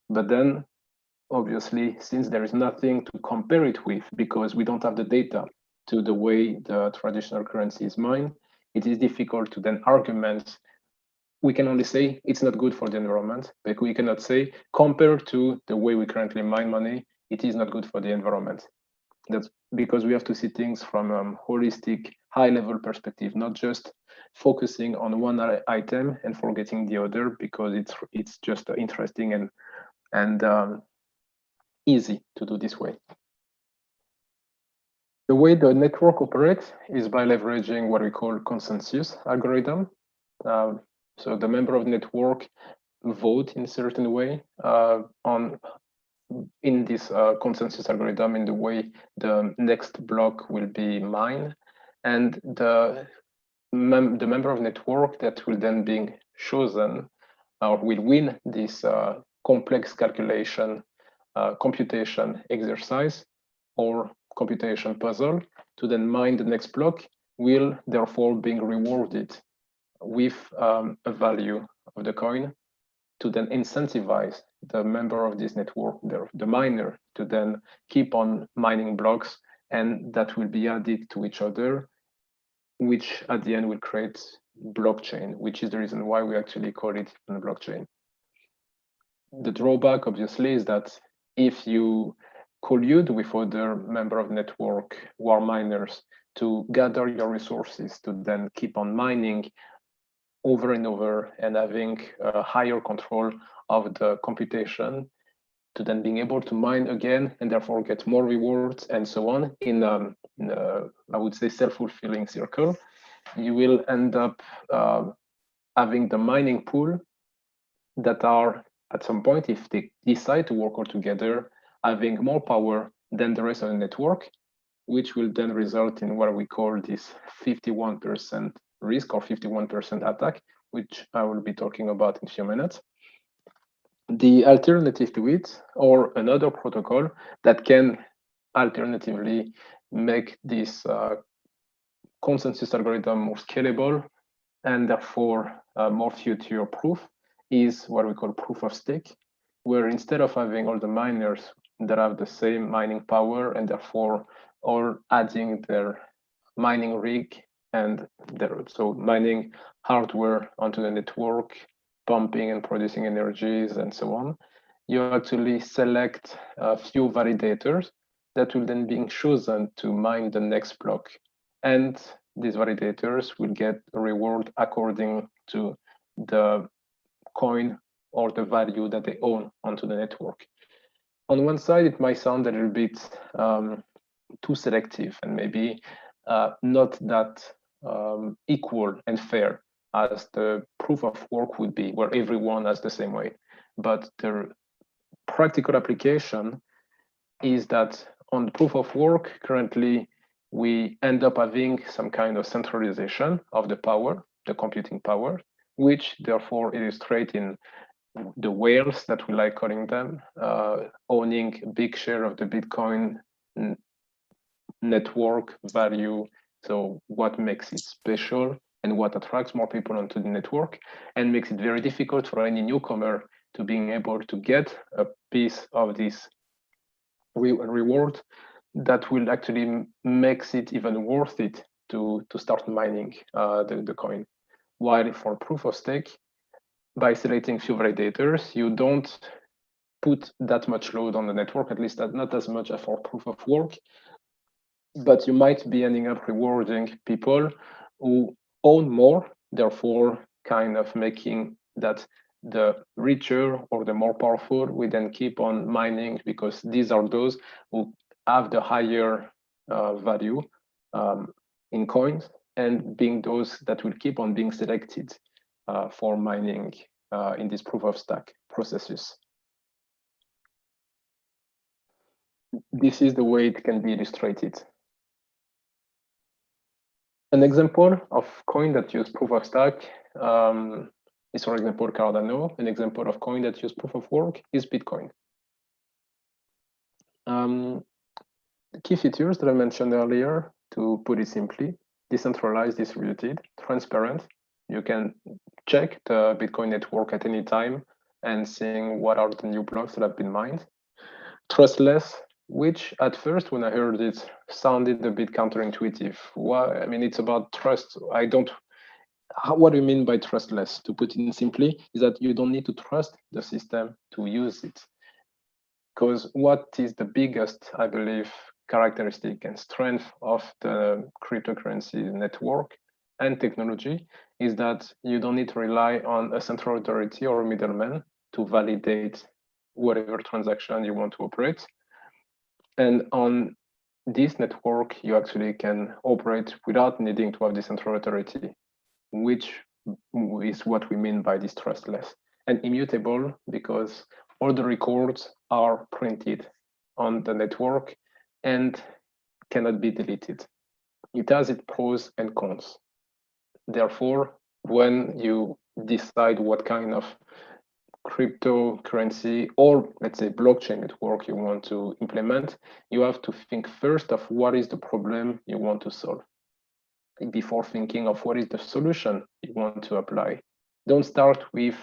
But then, obviously, since there is nothing to compare it with, because we don't have the data to the way the traditional currency is mined, it is difficult to then argument. We can only say it's not good for the environment, but we cannot say compared to the way we currently mine money, it is not good for the environment. That's because we have to see things from a holistic, high-level perspective, not just focusing on one item and forgetting the other because it's just interesting and easy to do this way. The way the network operates is by leveraging what we call consensus algorithm. So the member of the network vote in a certain way in this consensus algorithm in the way the next block will be mined, and the member of network that will then be chosen or will win this complex calculation computation exercise or computation puzzle to then mine the next block will therefore be rewarded with a value of the coin to then incentivize the member of this network, the miner, to then keep on mining blocks, and that will be added to each other, which at the end will create blockchain, which is the reason why we actually call it a blockchain. The drawback, obviously, is that if you collude with other member of the network who are miners to gather your resources to then keep on mining over and over and having a higher control of the computation to then being able to mine again and therefore get more rewards and so on in I would say, self-fulfilling circle, you will end up having the mining pool that are, at some point, if they decide to work all together, having more power than the rest of the network, which will then result in what we call this 51% risk or 51% attack, which I will be talking about in a few minutes. The alternative to it, or another protocol that can alternatively make this consensus algorithm more scalable and therefore more future proof, is what we call proof of stake, where instead of having all the miners that have the same mining power and therefore all adding their mining rig and so mining hardware onto the network, pumping and producing energies and so on, you actually select a few validators that will then be chosen to mine the next block. And these validators will get a reward according to the coin or the value that they own onto the network. On one side, it might sound a little bit too selective and maybe not that equal and fair as the proof of work would be, where everyone has the same way. But the practical application is that on the proof of work, currently, we end up having some kind of centralization of the power, the computing power, which therefore illustrate in the whales that we like calling them, owning a big share of the Bitcoin network value. So what makes it special and what attracts more people onto the network and makes it very difficult for any newcomer to being able to get a piece of this reward that will actually makes it even worth it to start mining the coin. While for proof of stake, by selecting few validators, you don't put that much load on the network, at least not as much as for proof of work, but you might be ending up rewarding people who own more, therefore kind of making that the richer or the more powerful will then keep on mining, because these are those who have the higher value in coins, and being those that will keep on being selected for mining in this proof of stake processes. This is the way it can be illustrated. An example of coin that use proof of stake is, for example, Cardano. An example of coin that use proof of work is Bitcoin. The key features that I mentioned earlier, to put it simply: decentralized, distributed, transparent. You can check the Bitcoin network at any time and seeing what are the new blocks that have been mined. Trustless, which at first, when I heard it, sounded a bit counterintuitive. Why? I mean, it's about trust. What do you mean by trustless? To put it simply, is that you don't need to trust the system to use it. Because what is the biggest, I believe, characteristic and strength of the cryptocurrency network and technology is that you don't need to rely on a central authority or a middleman to validate whatever transaction you want to operate. And on this network you actually can operate without needing to have the central authority, which is what we mean by this trustless. And immutable because all the records are printed on the network and cannot be deleted. It has its pros and cons. Therefore, when you decide what kind of cryptocurrency or let's say blockchain network you want to implement, you have to think first of what is the problem you want to solve before thinking of what is the solution you want to apply. Don't start with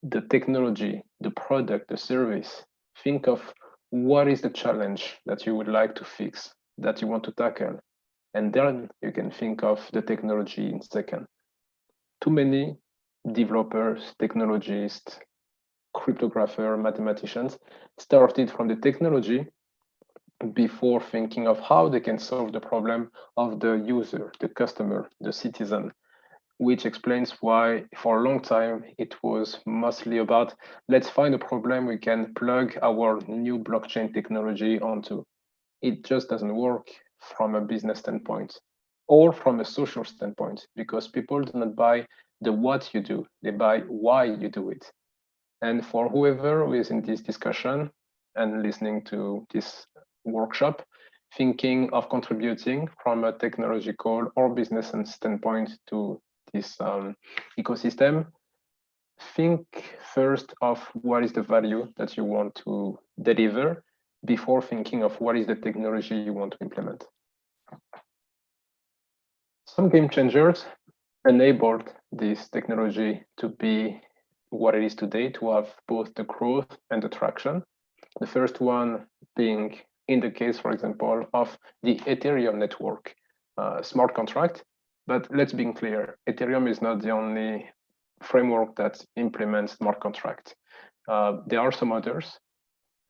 the technology, the product, the service. Think of what is the challenge that you would like to fix, that you want to tackle. And then you can think of the technology in second. Too many developers, technologists, cryptographers, mathematicians started from the technology before thinking of how they can solve the problem of the user, the customer, the citizen, which explains why for a long time it was mostly about let's find a problem we can plug our new blockchain technology onto. It just doesn't work from a business standpoint or from a social standpoint, because people do not buy the what you do, they buy why you do it. And for whoever who is in this discussion and listening to this workshop, thinking of contributing from a technological or business standpoint to this ecosystem, think first of what is the value that you want to deliver before thinking of what is the technology you want to implement. Some game changers enabled this technology to be what it is today, to have both the growth and the traction. The first one being in the case, for example, of the Ethereum network, smart contract. But let's be clear, Ethereum is not the only framework that implements smart contracts. There are some others.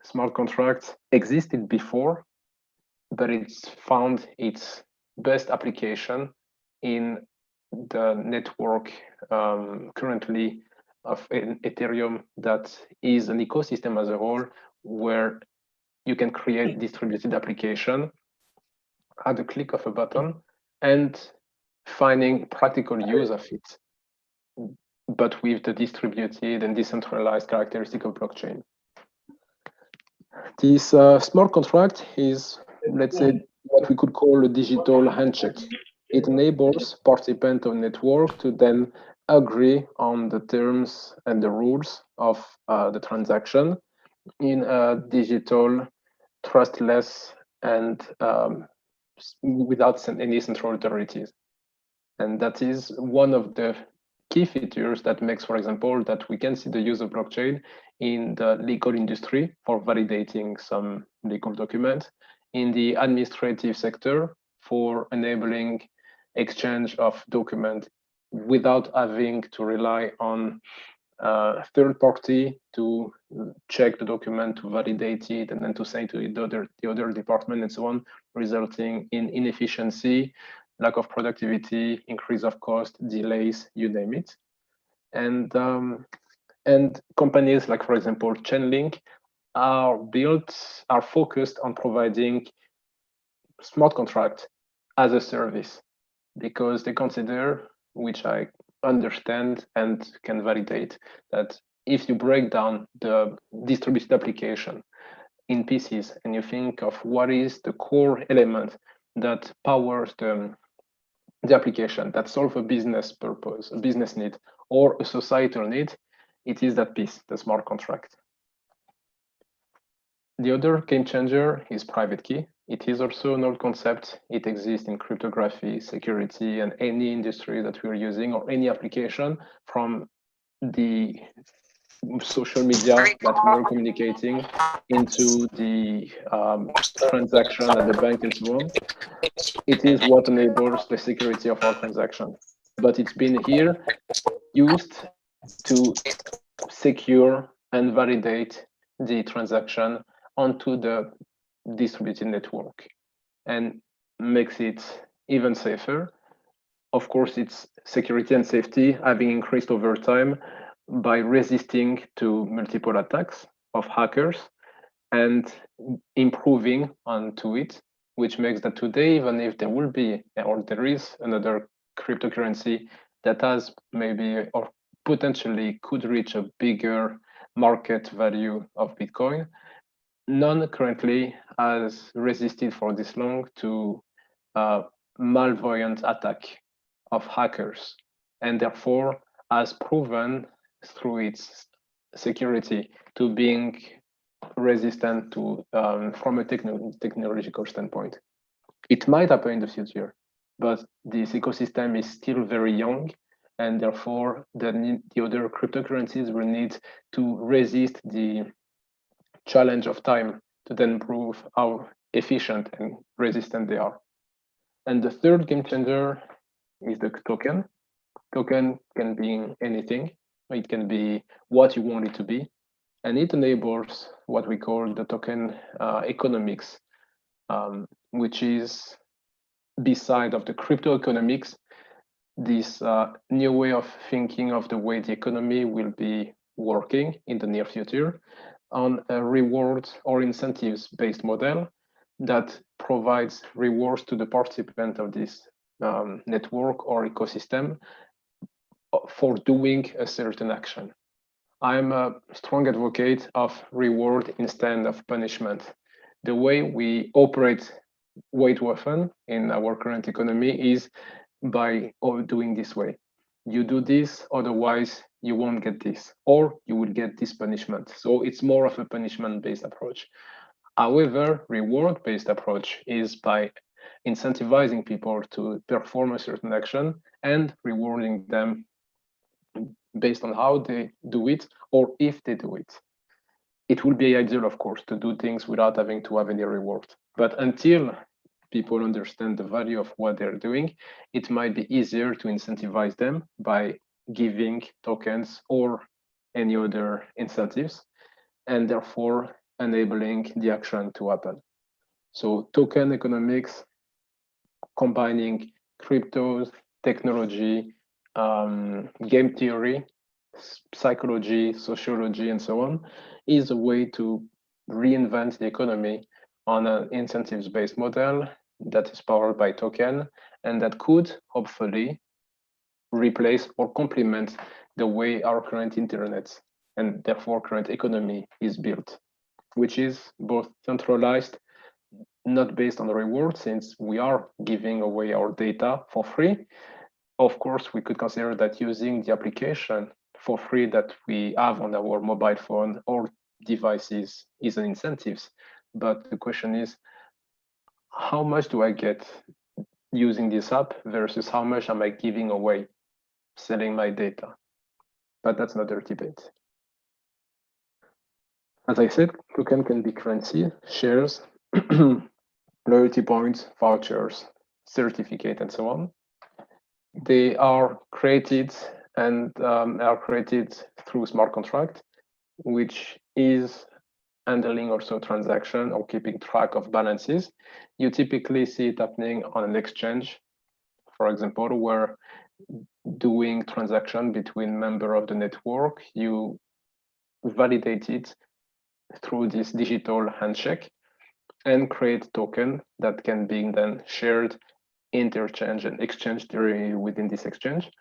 Smart contracts existed before, but it's found its best application in the network currently of Ethereum, that is an ecosystem as a whole where you can create distributed application at the click of a button and finding practical use of it, but with the distributed and decentralized characteristic of blockchain. This smart contract is, let's say, what we could call a digital handshake. It enables participants of network to then agree on the terms and the rules of the transaction in a digital, trustless, and without any central authorities. And that is one of the key features that makes, for example, that we can see the use of blockchain in the legal industry for validating some legal documents, in the administrative sector for enabling exchange of documents without having to rely on third party to check the document, to validate it, and then to send to the other department and so on, resulting in inefficiency, lack of productivity, increase of cost, delays, you name it. And companies like, for example, Chainlink are focused on providing smart contract as a service, because they consider, which I understand and can validate, that if you break down the distributed application in pieces and you think of what is the core element that powers the application, that solve a business purpose, a business need, or a societal need, it is that piece, the smart contract. The other game changer is private key. It is also an old concept. It exists in cryptography, security, and any industry that we're using, or any application, from the social media that we're communicating into the transaction at the bank and so on. It is what enables the security of our transaction. But it's been here used to secure and validate the transaction onto the distributed network and makes it even safer. Of course, its security and safety having increased over time by resisting to multiple attacks of hackers and improving onto it which makes that today, even if there will be or there is another cryptocurrency that has maybe or potentially could reach a bigger market value of Bitcoin, none currently has resisted for this long to malveillant attack of hackers, and therefore has proven through its security to being resistant to from a technological standpoint. It might happen in the future, but this ecosystem is still very young, and therefore the other cryptocurrencies will need to resist the challenge of time to then prove how efficient and resistant they are. And the third game changer is the token. Token can be anything. It can be what you want it to be. And it enables what we call the token economics, which is beside of the crypto economics, this new way of thinking of the way the economy will be working in the near future on a reward or incentives based model that provides rewards to the participant of this network or ecosystem for doing a certain action. I'm a strong advocate of reward instead of punishment. The way we operate way too often in our current economy is by doing this way. You do this, otherwise you won't get this, or you will get this punishment. So it's more of a punishment-based approach. However, reward-based approach is by incentivizing people to perform a certain action and rewarding them based on how they do it or if they do it. It would be ideal, of course, to do things without having to have any reward. But until people understand the value of what they're doing, it might be easier to incentivize them by giving tokens or any other incentives, and therefore enabling the action to happen. So token economics, combining cryptos, technology, game theory, psychology, sociology, and so on, is a way to reinvent the economy on an incentives-based model that is powered by token, and that could hopefully replace or complement the way our current internet and therefore current economy is built, which is both centralized, not based on the reward, since we are giving away our data for free. Of course, we could consider that using the application for free that we have on our mobile phone or devices is an incentive. But the question is, how much do I get using this app versus how much am I giving away selling my data? But that's another debate. As I said, token can be currency, shares, loyalty points, vouchers, certificate, and so on. They are created and are created through smart contract, which is handling also transaction or keeping track of balances. You typically see it happening on an exchange, for example, where doing transaction between member of the network, you validate it through this digital handshake and create token that can be then shared, interchange, and exchanged within this exchange.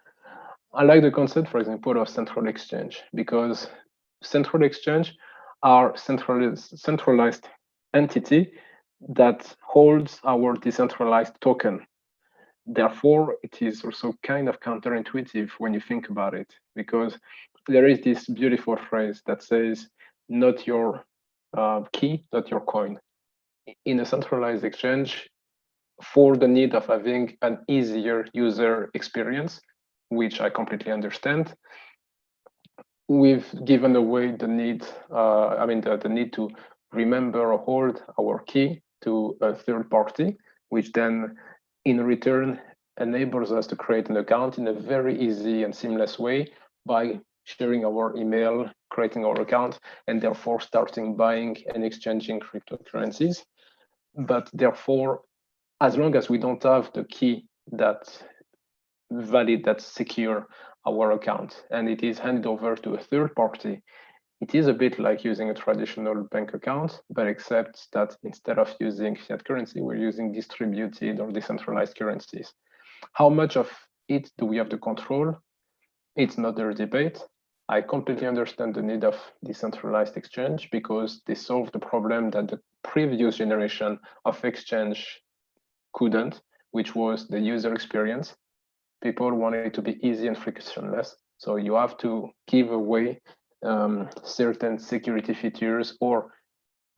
I like the concept, for example, of central exchange, because central exchange are centralized entity that holds our decentralized token. Therefore, it is also kind of counterintuitive when you think about it, because there is this beautiful phrase that says, not your key, not your coin. In a centralized exchange, for the need of having an easier user experience, which I completely understand, we've given away the need, the need to remember or hold our key to a third party, which then in return enables us to create an account in a very easy and seamless way by sharing our email, creating our account, and therefore starting buying and exchanging cryptocurrencies. But therefore, as long as we don't have the key that valid, that secure our account, and it is handed over to a third party, It is a bit like using a traditional bank account, but except that instead of using fiat currency, we're using distributed or decentralized currencies. How much of it do we have to control? It's another debate. I completely understand the need of decentralized exchange because they solve the problem that the previous generation of exchange couldn't, which was the user experience. People want it to be easy and frictionless. So you have to give away certain security features or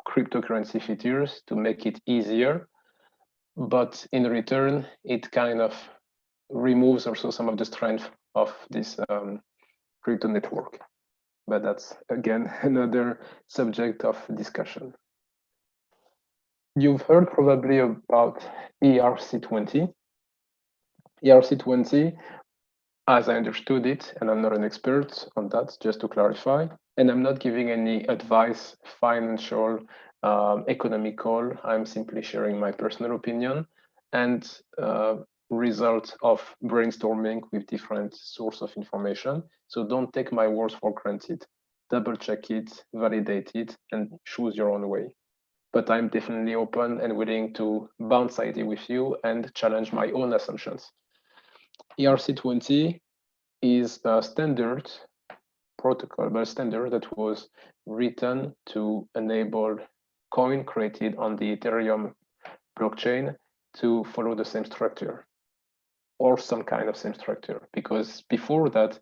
cryptocurrency features to make it easier. But in return, it kind of removes also some of the strength of this crypto network. But that's, again, another subject of discussion. You've heard probably about ERC20. ERC20, as I understood it, and I'm not an expert on that, just to clarify, and I'm not giving any advice, financial, economical, I'm simply sharing my personal opinion and result of brainstorming with different sources of information. So don't take my words for granted. Double check it, validate it, and choose your own way. But I'm definitely open and willing to bounce ideas with you and challenge my own assumptions. ERC20 is a standard protocol, but a standard that was written to enable coin created on the Ethereum blockchain to follow the same structure or some kind of same structure, because before that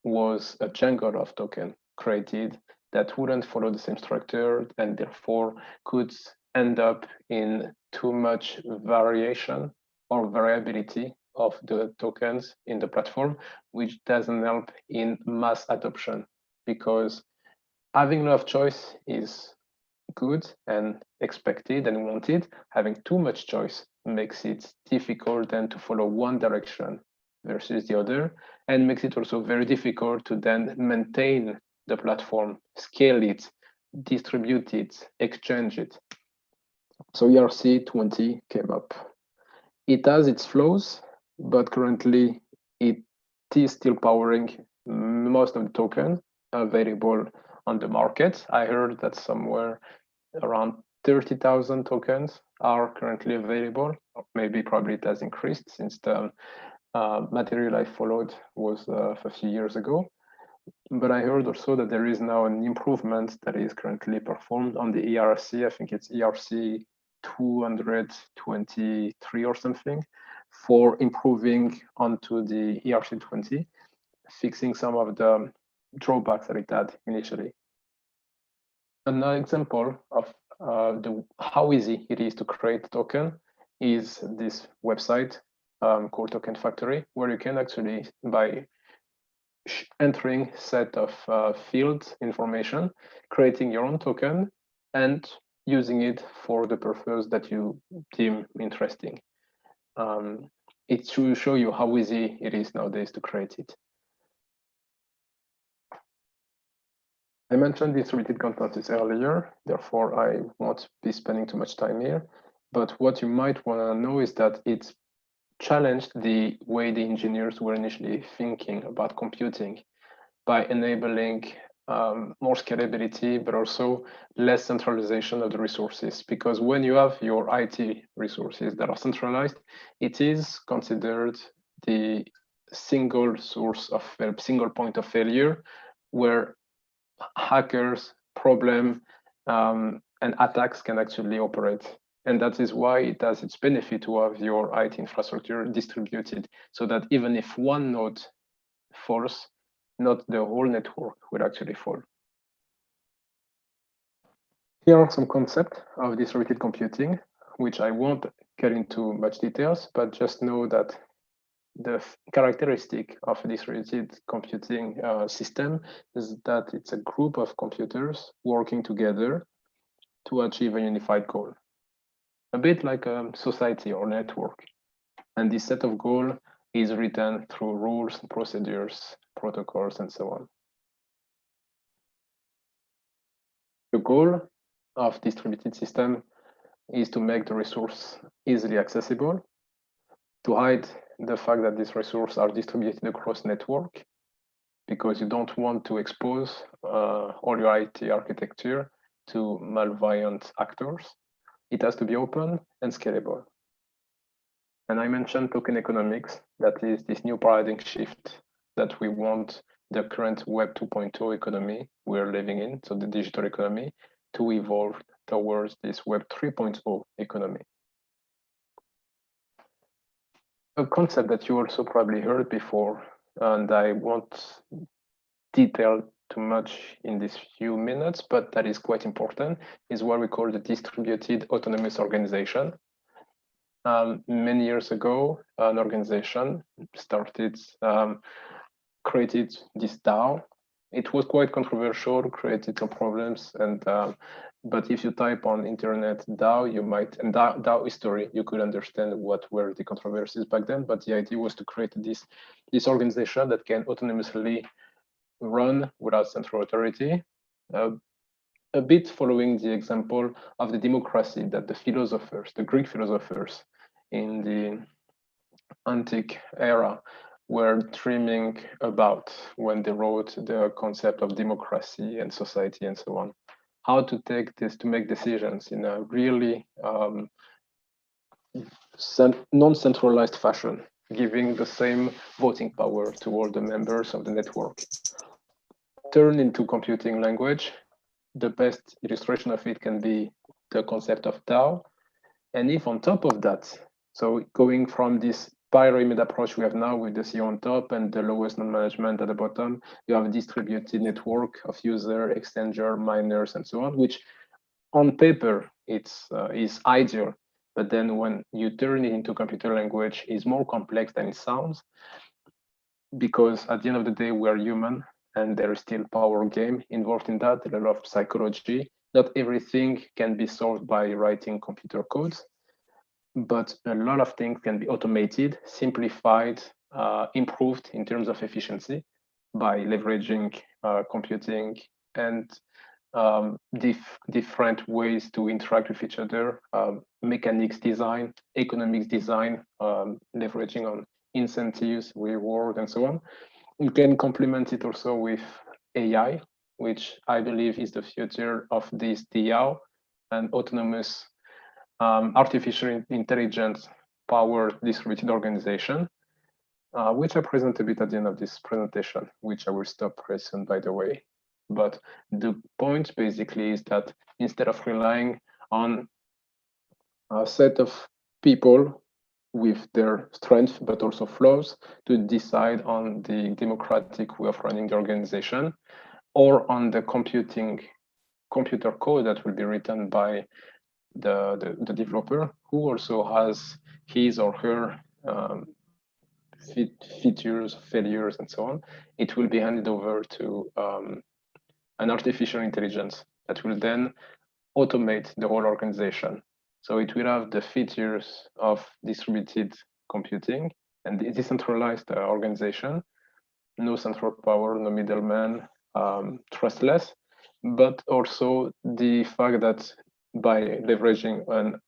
was a jungle of token created that wouldn't follow the same structure and therefore could end up in too much variation or variability of the tokens in the platform, which doesn't help in mass adoption, because having a lot of choice is good and expected and wanted. Having too much choice makes it difficult then to follow one direction versus the other, and makes it also very difficult to then maintain the platform, scale it, distribute it, exchange it. So ERC20 came up. It has its flaws, but currently it is still powering most of the tokens available on the market. I heard that somewhere around 30,000 tokens are currently available. Maybe probably it has increased since the material I followed was a few years ago. But I heard also that there is now an improvement that is currently performed on the ERC. I think it's ERC 223 or something, for improving onto the ERC20, fixing some of the drawbacks that it had initially. Another example of how easy it is to create a token is this website called Token Factory, where you can actually, by entering set of field information, creating your own token and using it for the purpose that you deem interesting. It should show you how easy it is nowadays to create it. I mentioned distributed consensus earlier, therefore I won't be spending too much time here. But what you might want to know is that it's challenged the way the engineers were initially thinking about computing by enabling more scalability, but also less centralization of the resources. Because when you have your IT resources that are centralized, it is considered the single source of single point of failure, where hackers, problem, and attacks can actually operate. And that is why it has its benefit to have your IT infrastructure distributed, so that even if one node falls, not the whole network will actually fall. Here are some concepts of distributed computing, which I won't get into much details, but just know that the characteristic of a distributed computing system is that it's a group of computers working together to achieve a unified goal, a bit like a society or network. And this set of goals is written through rules, procedures, protocols, and so on. The goal of distributed system is to make the resource easily accessible, to hide the fact that these resources are distributed across network, because you don't want to expose all your IT architecture to malveillant actors. It has to be open and scalable. And I mentioned token economics, that is this new paradigm shift that we want the current Web 2.0 economy we're living in, so the digital economy, to evolve towards this Web 3.0 economy. A concept that you also probably heard before, and I won't detail too much in these few minutes, but that is quite important, is what we call the distributed autonomous organization. Many years ago, an organization started, created this DAO. It was quite controversial, created some problems, and but if you type on internet DAO, you might, and DAO history, you could understand what were the controversies back then. But the idea was to create this organization that can autonomously run without central authority, a bit following the example of the democracy that the philosophers, the Greek philosophers in the antique era, were dreaming about when they wrote the concept of democracy and society and so on. How to take this to make decisions in a really non-centralized fashion, giving the same voting power to all the members of the network. Turn into computing language, the best illustration of it can be the concept of DAO. And if on top of that, so going from this pyramid approach we have now with the CEO on top and the lowest non-management at the bottom, you have a distributed network of user, exchanger, miners, and so on, which on paper is ideal. But then when you turn it into computer language, it's more complex than it sounds, because at the end of the day, we're human and there is still power game involved in that, a lot of psychology. Not everything can be solved by writing computer codes, but a lot of things can be automated, simplified, improved in terms of efficiency by leveraging computing and different ways to interact with each other, mechanics design, economics design, leveraging on incentives, reward, and so on. You can complement it also with AI, which I believe is the future of this DAO, and autonomous artificial intelligence powered distributed organization, which I present a bit at the end of this presentation, which I will stop very soon, by the way. But the point basically is that instead of relying on a set of people with their strengths but also flaws to decide on the democratic way of running the organization, or on the computer code that will be written by the developer, who also has his or her features, failures, and so on. It will be handed over to an artificial intelligence that will then automate the whole organization. So it will have the features of distributed computing and the decentralized organization, no central power, no middleman, trustless, but also the fact that by leveraging an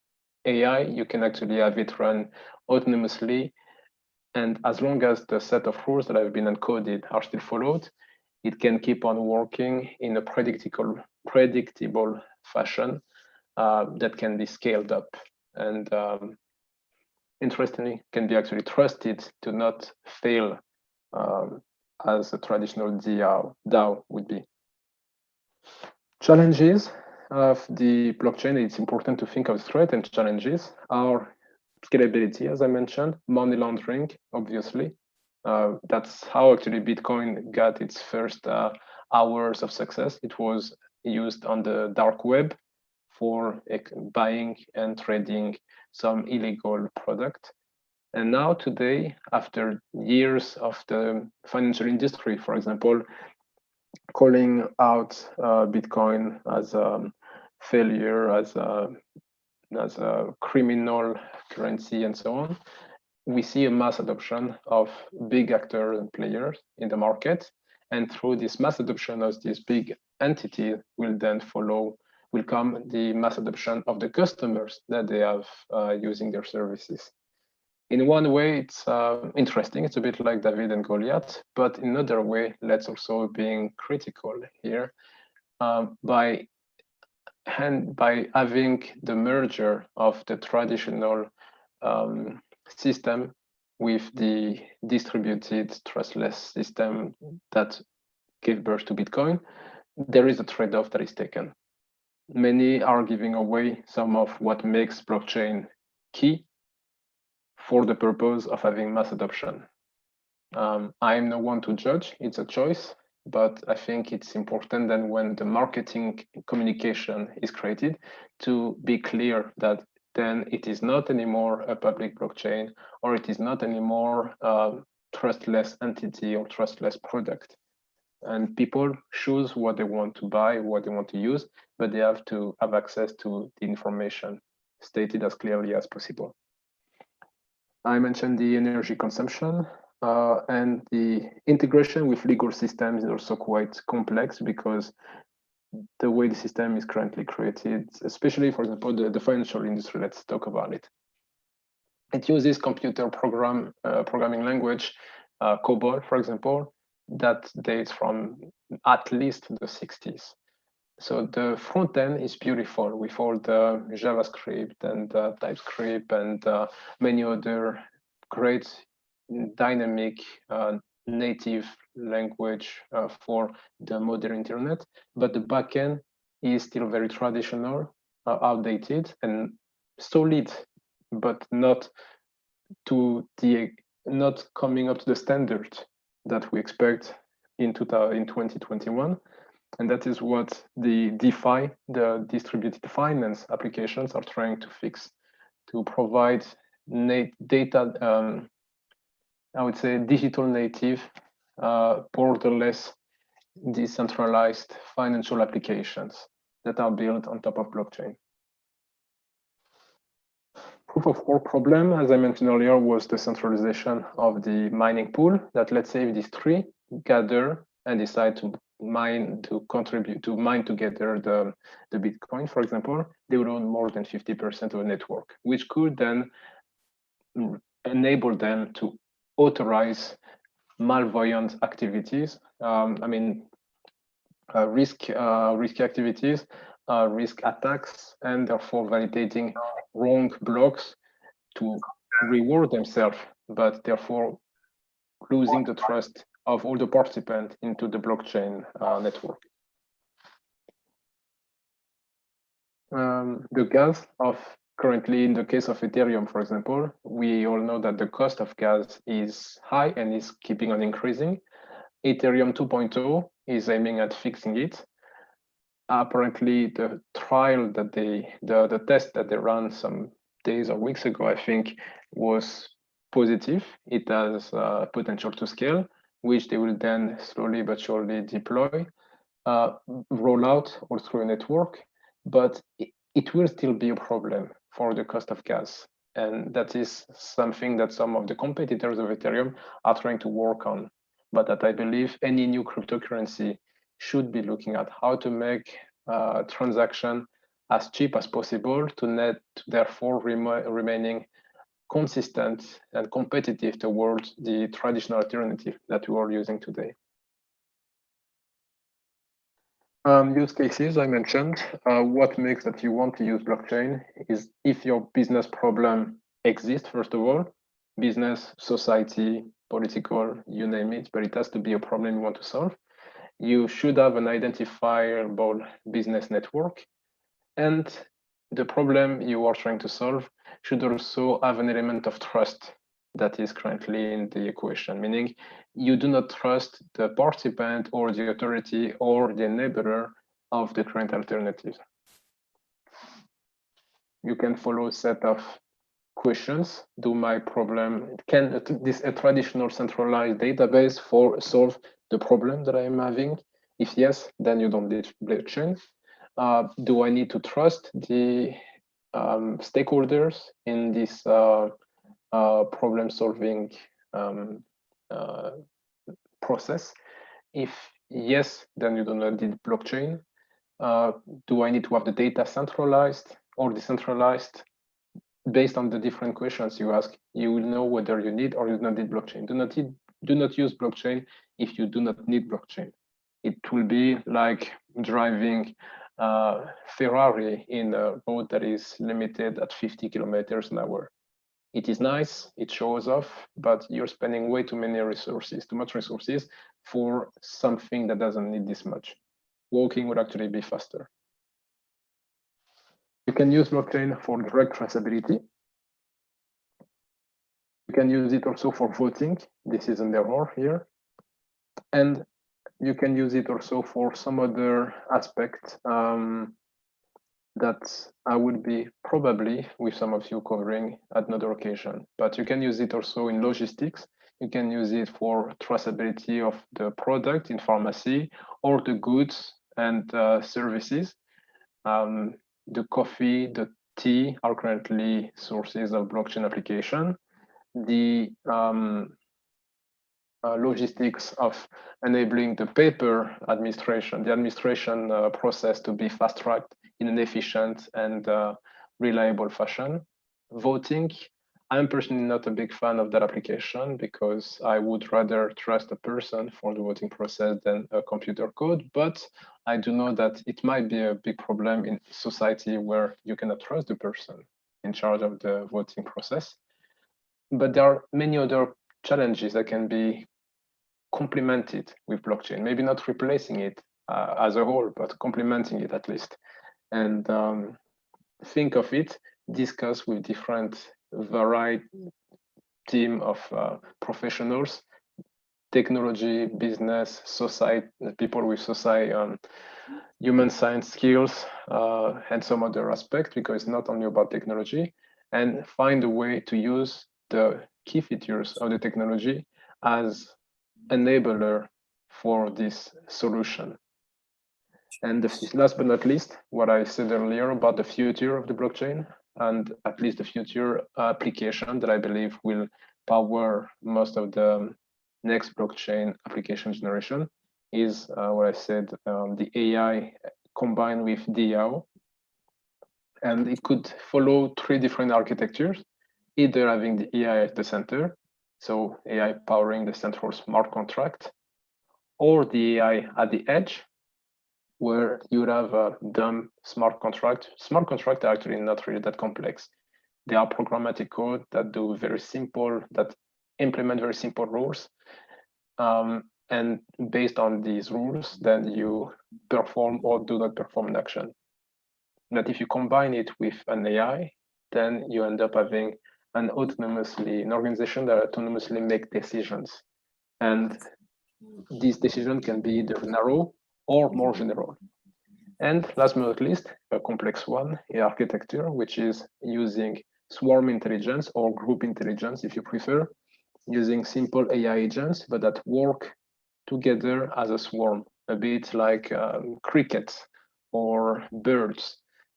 AI, you can actually have it run autonomously. And as long as the set of rules that have been encoded are still followed, it can keep on working in a predictable fashion that can be scaled up. And interestingly, can be actually trusted to not fail as a traditional DAO would be. Challenges of the blockchain, it's important to think of threat and challenges are scalability, as I mentioned, money laundering, obviously. That's how actually Bitcoin got its first hours of success. It was used on the dark web for buying and trading some illegal product. And now today, after years of the financial industry, for example, calling out Bitcoin as a failure, as a criminal currency, and so on, we see a mass adoption of big actors and players in the market. And through this mass adoption of this big entity will come the mass adoption of the customers that they have using their services. in one way, it's interesting. It's a bit like David and Goliath, but in another way, let's also being critical here by having the merger of the traditional system with the distributed trustless system that gave birth to Bitcoin, there is a trade-off that is taken. Many are giving away some of what makes blockchain key for the purpose of having mass adoption. I'm no one to judge, it's a choice, but I think it's important that when the marketing communication is created to be clear that then it is not anymore a public blockchain, or it is not anymore a trustless entity or trustless product. And people choose what they want to buy, what they want to use, but they have to have access to the information stated as clearly as possible. I mentioned the energy consumption and the integration with legal systems is also quite complex because the way the system is currently created, especially, for example, the financial industry, let's talk about it. It uses computer programming language, COBOL, for example, that dates from at least the 60s. So the front end is beautiful with all the JavaScript and TypeScript and many other great dynamic native language for the modern internet, but the backend is still very traditional, outdated, and solid, but not coming up to the standard that we expect in 2021. And that is what the DeFi, the distributed finance applications, are trying to fix, to provide data, I would say digital native, borderless, decentralized financial applications that are built on top of blockchain. Proof of work problem, as I mentioned earlier, was the centralization of the mining pool. That let's say if these three gather and decide to mine, to contribute, to mine together the Bitcoin, for example, they would own more than 50% of the network, which could then enable them to authorize malveillant activities. Risky activities, risk attacks, and therefore validating wrong blocks to reward themselves, but therefore losing the trust of all the participants into the blockchain network. The gas of currently, in the case of Ethereum, for example, we all know that the cost of gas is high and is keeping on increasing. Ethereum 2.0 is aiming at fixing it. Apparently, the trial that the test that they ran some days or weeks ago, I think, was positive. It has potential to scale, which they will then slowly but surely deploy, roll out all through a network, but it will still be a problem for the cost of gas. And that is something that some of the competitors of Ethereum are trying to work on. But that I believe any new cryptocurrency should be looking at how to make transaction as cheap as possible to therefore remaining consistent and competitive towards the traditional alternative that we are using today. Use cases I mentioned. What makes that you want to use blockchain is if your business problem exists, first of all, business, society, political, you name it, but it has to be a problem you want to solve. You should have an identifiable business network, and the problem you are trying to solve should also have an element of trust that is currently in the equation, meaning you do not trust the participant or the authority or the enabler of the current alternative. You can follow a set of questions. Can a traditional centralized database solve the problem that I am having? If yes, then you don't need blockchain. Do I need to trust the stakeholders in this problem-solving process? If yes, then you do not need blockchain. Do I need to have the data centralized or decentralized? based on the different questions you ask, you will know whether you need or you don't need blockchain. Do not use blockchain if you do not need blockchain. It will be like driving Ferrari in a road that is limited at 50 kilometers an hour. It is nice, it shows off, but you're spending way too many resources, too much resources for something that doesn't need this much. Walking would actually be faster. You can use blockchain for direct traceability. You can use it also for voting. This is an error here. And you can use it also for some other aspect that I would be probably with some of you covering at another occasion. But you can use it also in logistics. You can use it for traceability of the product in pharmacy or the goods and services. The coffee, the tea are currently sources of blockchain application. The logistics of enabling the paper administration, the administration process to be fast-tracked in an efficient and reliable fashion. Voting, I'm personally not a big fan of that application because I would rather trust a person for the voting process than a computer code, but I do know that it might be a big problem in society where you cannot trust the person in charge of the voting process. But there are many other challenges that can be complemented with blockchain, maybe not replacing it as a whole, but complementing it at least. And think of it, discuss with different varied team of professionals, technology, business, society, people with society, human science skills, and some other aspect, because it's not only about technology, and find a way to use the key features of the technology as enabler for this solution. And last but not least, what I said earlier about the future of the blockchain, and at least the future application that I believe will power most of the next blockchain application generation is what I said, the AI combined with DAO. And it could follow 3 different architectures, either having the AI at the center, so AI powering the central smart contract, or the AI at the edge, where you would have a dumb smart contract. Smart contracts are actually not really that complex. They are programmatic code that do very simple, that implement very simple rules. And based on these rules, then you perform or do not perform an action. But if you combine it with an AI, then you end up having an organization that autonomously make decisions. And these decisions can be either narrow or more general. And last but not least, a complex one, architecture, which is using swarm intelligence or group intelligence, if you prefer, using simple AI agents, but that work together as a swarm, a bit like crickets or birds,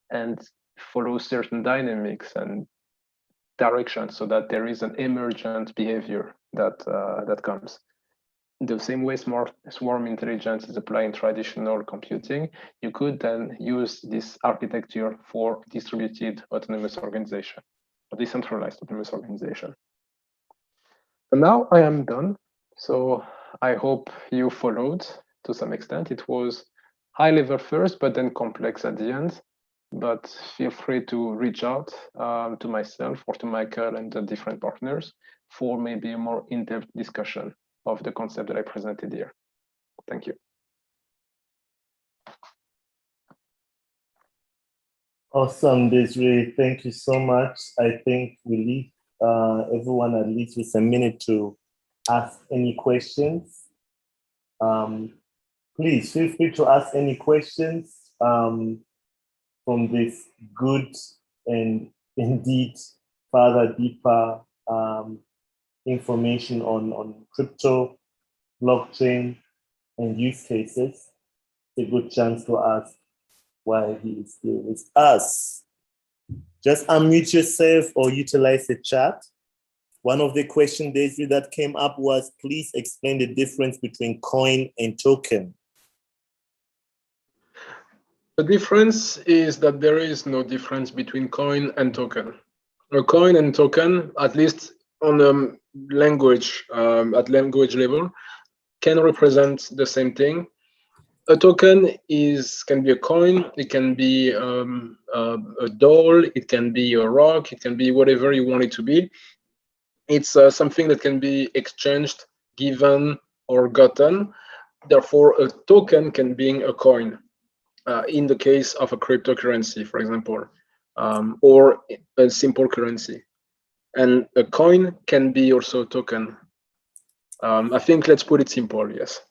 and follow certain dynamics and directions so that there is an emergent behavior that comes. The same way swarm intelligence is applied in traditional computing, you could then use this architecture for distributed autonomous organization, or decentralized autonomous organization. And now I am done. So I hope you followed to some extent. It was high level first, but then complex at the end. But feel free to reach out to myself or to Michael and the different partners for maybe a more in-depth discussion of the concept that I presented here. Thank you. Awesome, Desiree. Thank you so much. I think we leave everyone at least with a minute to ask any questions. Please feel free to ask any questions from this good and indeed further deeper information on crypto, blockchain, and use cases. It's a good chance to ask why he is here with us. Just unmute yourself or utilize the chat. One of the questions, Daisy, that came up was, please explain the difference between coin and token. The difference is that there is no difference between coin and token. A coin and token, at least on language at language level, can represent the same thing. A token can be a coin, it can be a doll, it can be a rock, it can be whatever you want it to be. It's something that can be exchanged, given, or gotten. Therefore, a token can be a coin in the case of a cryptocurrency, for example, or a simple currency. And a coin can be also a token. I think let's put it simple, yes.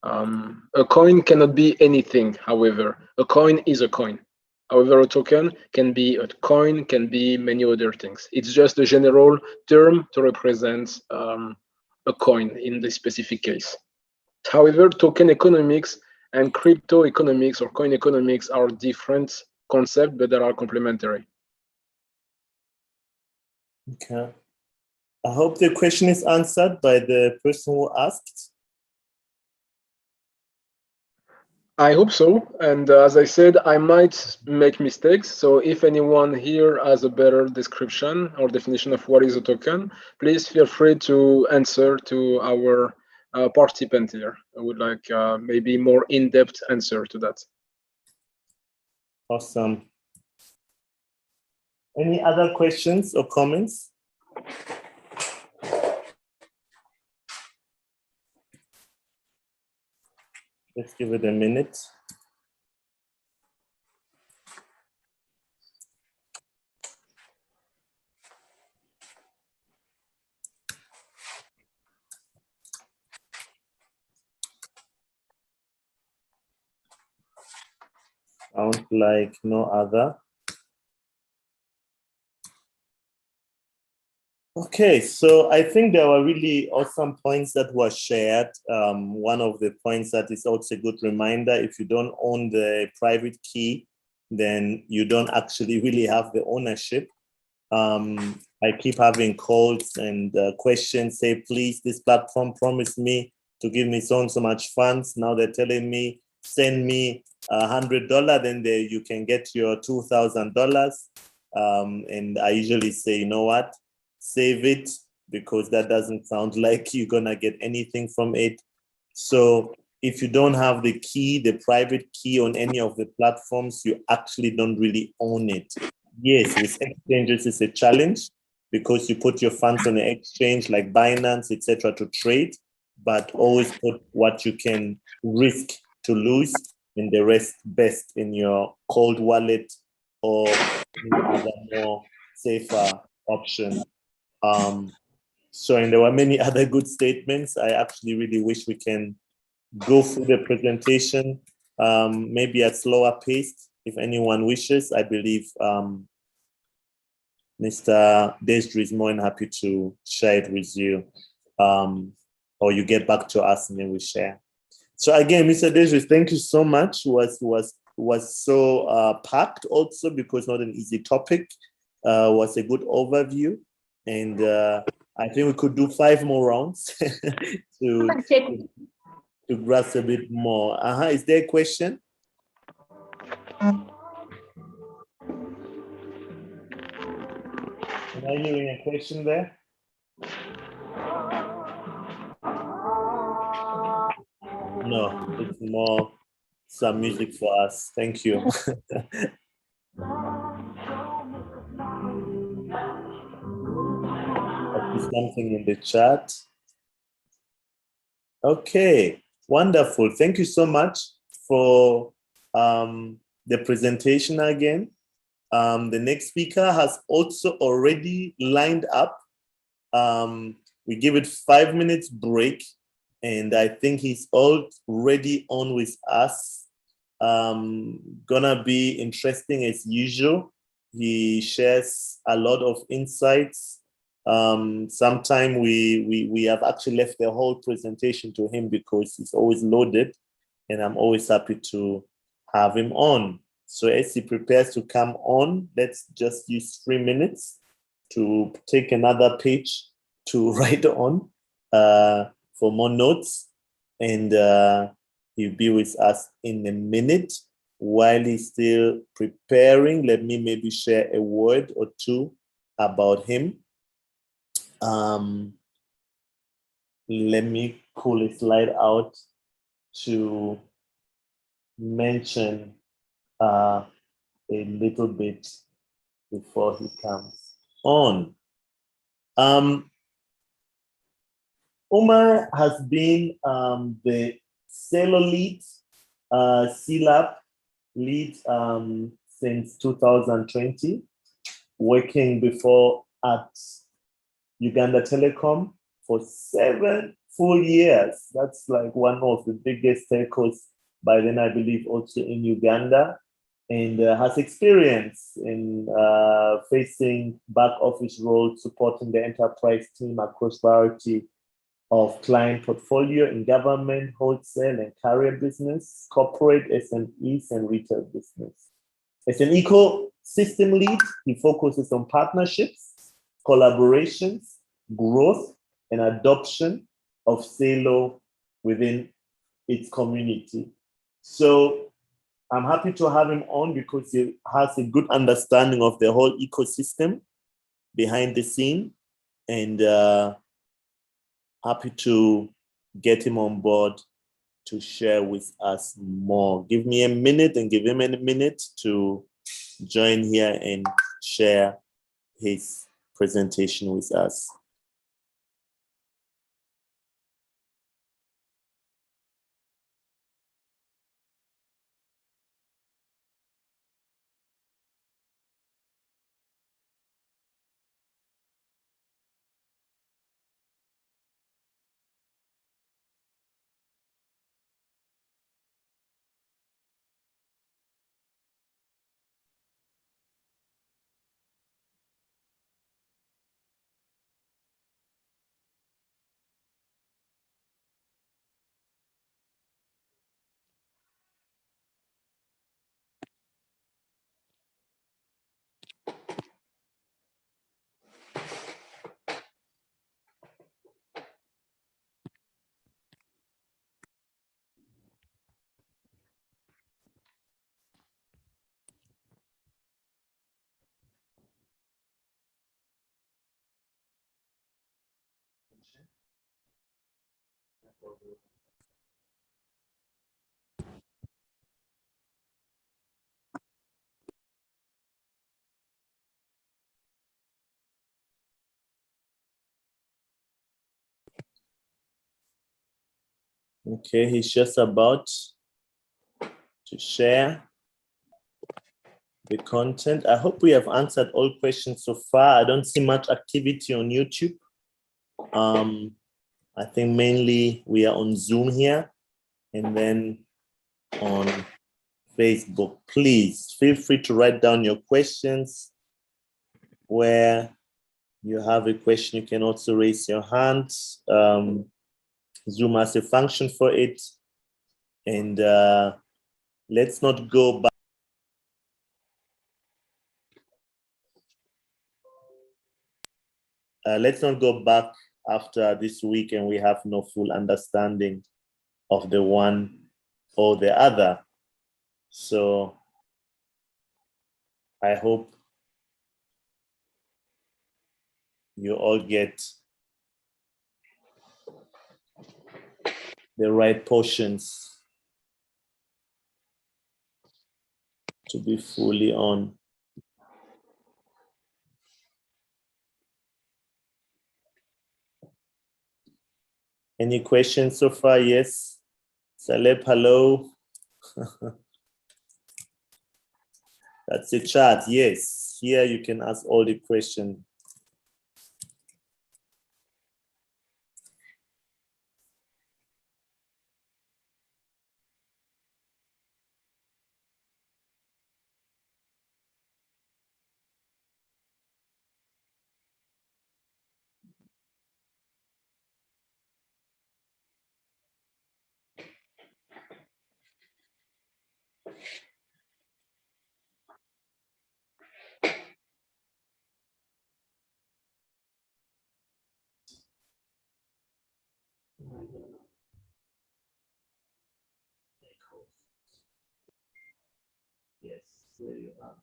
A coin cannot be anything, however. A coin is a coin. However, a token can be a coin, can be many other things. It's just a general term to represent a coin in this specific case. However, token economics and crypto economics or coin economics are different concepts, but they are complementary. Okay. I hope the question is answered by the person who asked. I hope so. And as I said, I might make mistakes. So if anyone here has a better description or definition of what is a token, please feel free to answer to our participant here. I would like maybe more in-depth answer to that. Awesome. Any other questions or comments? Let's give it a minute. Sounds like no other. Okay, so I think there were really awesome points that were shared. One of the points that is also a good reminder, if you don't own the private key, then you don't actually really have the ownership. I keep having calls and questions, say, please, this platform promised me to give me so and so much funds. Now they're telling me, send me $100, then you can get your $2,000. And I usually say, you know what? Save it, because that doesn't sound like you're gonna get anything from it. So if you don't have the key, the private key on any of the platforms, you actually don't really own it. Yes, with exchanges it's a challenge because you put your funds on an exchange like Binance, etc., to trade, but always put what you can risk to lose, and the rest best in your cold wallet or any other more safer option. And there were many other good statements. I actually really wish we can go through the presentation, maybe at slower pace, if anyone wishes. I believe Mr. Desri is more than happy to share it with you, or you get back to us and then we share. So again, Mr. Desri, thank you so much. Was so packed also, because not an easy topic. Was a good overview. And I think we could do 5 more rounds to grasp a bit more. Is there a question? Am I hearing a question there? No, it's more some music for us. Thank you. Something in the chat. Okay, wonderful. Thank you so much for the presentation again. The next speaker has also already lined up. We give it 5 minutes break, and I think he's already on with us. Gonna be interesting as usual. He shares a lot of insights. Sometime we have actually left the whole presentation to him because he's always loaded, and I'm always happy to have him on. So as he prepares to come on, let's just use 3 minutes to take another page to write on for more notes, and he'll be with us in a minute. While he's still preparing, let me maybe share a word or two about him. Let me pull a slide out to mention a little bit before he comes on. Omar has been the Sailor lead, CLAP lead since 2020, working before at Uganda Telecom for 7 full years. That's like one of the biggest telcos by then, I believe, also in Uganda, and has experience in facing back office roles, supporting the enterprise team across variety of client portfolio in government, wholesale and carrier business, corporate, SMEs, and retail business. As an ecosystem lead, he focuses on partnerships, collaborations, growth, and adoption of Salo within its community. So I'm happy to have him on because he has a good understanding of the whole ecosystem behind the scene, and happy to get him on board to share with us more. Give me a minute and give him a minute to join here and share his presentation with us. Okay, he's just about to share the content. I hope we have answered all questions so far. I don't see much activity on YouTube. I think mainly we are on Zoom here and then on Facebook. Please feel free to write down your questions. Where you have a question, you can also raise your hand. Zoom has a function for it. And let's not go back. Let's not go back after this week and we have no full understanding of the one or the other. So I hope you all get the right portions to be fully on. Any questions so far? Yes. Saleb, hello. That's the chat. Yes. Here you can ask all the questions. Yes, there you are.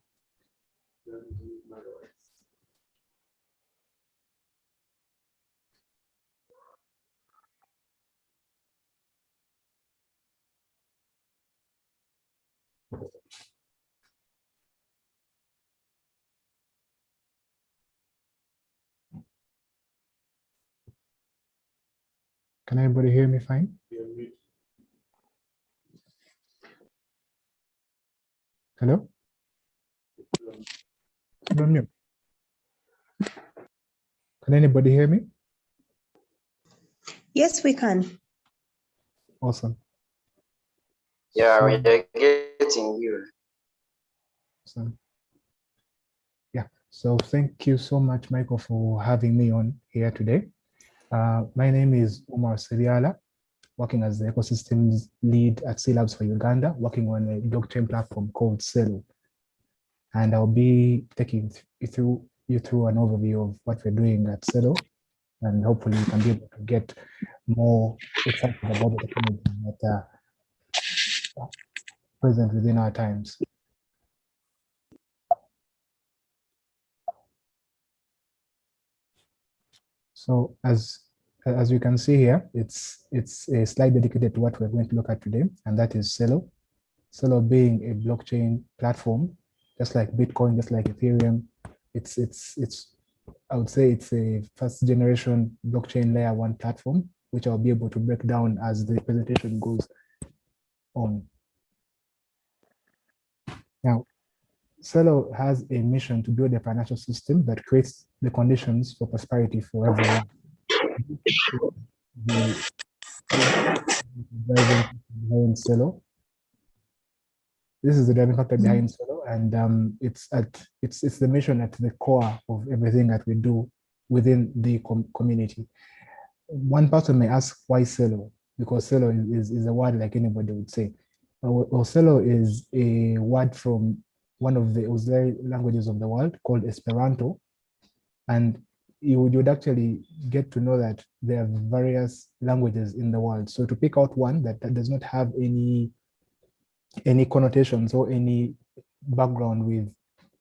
Can anybody hear me fine? Hello? You're on mute. Can anybody hear me? Yes, we can. Awesome. Yeah, So, we are getting you. awesome. Yeah, so thank you so much, Michael, for having me on here today. My name is Omar Siriala, working as the ecosystems lead at C Labs for Uganda, working on a blockchain platform called Celo. And I'll be taking you through an overview of what we're doing at Celo, and hopefully you can be able to get more excited about the technology that are present within our times. So as you can see here, it's a slide dedicated to what we're going to look at today, and that is Celo. Celo being a blockchain platform, just like Bitcoin, just like Ethereum. It's I would say it's a first generation blockchain layer 1 platform, which I'll be able to break down as the presentation goes on. Now, Celo has a mission to build a financial system that creates the conditions for prosperity for everyone. The driving behind Celo. This is the driving factor behind Celo, and it's the mission at the core of everything that we do within the community. One person may ask, why Celo? Because Celo is a word like anybody would say. Well, Celo is a word from one of the auxiliary languages of the world called Esperanto. And you would actually get to know that there are various languages in the world. So to pick out one that does not have any connotations or any background with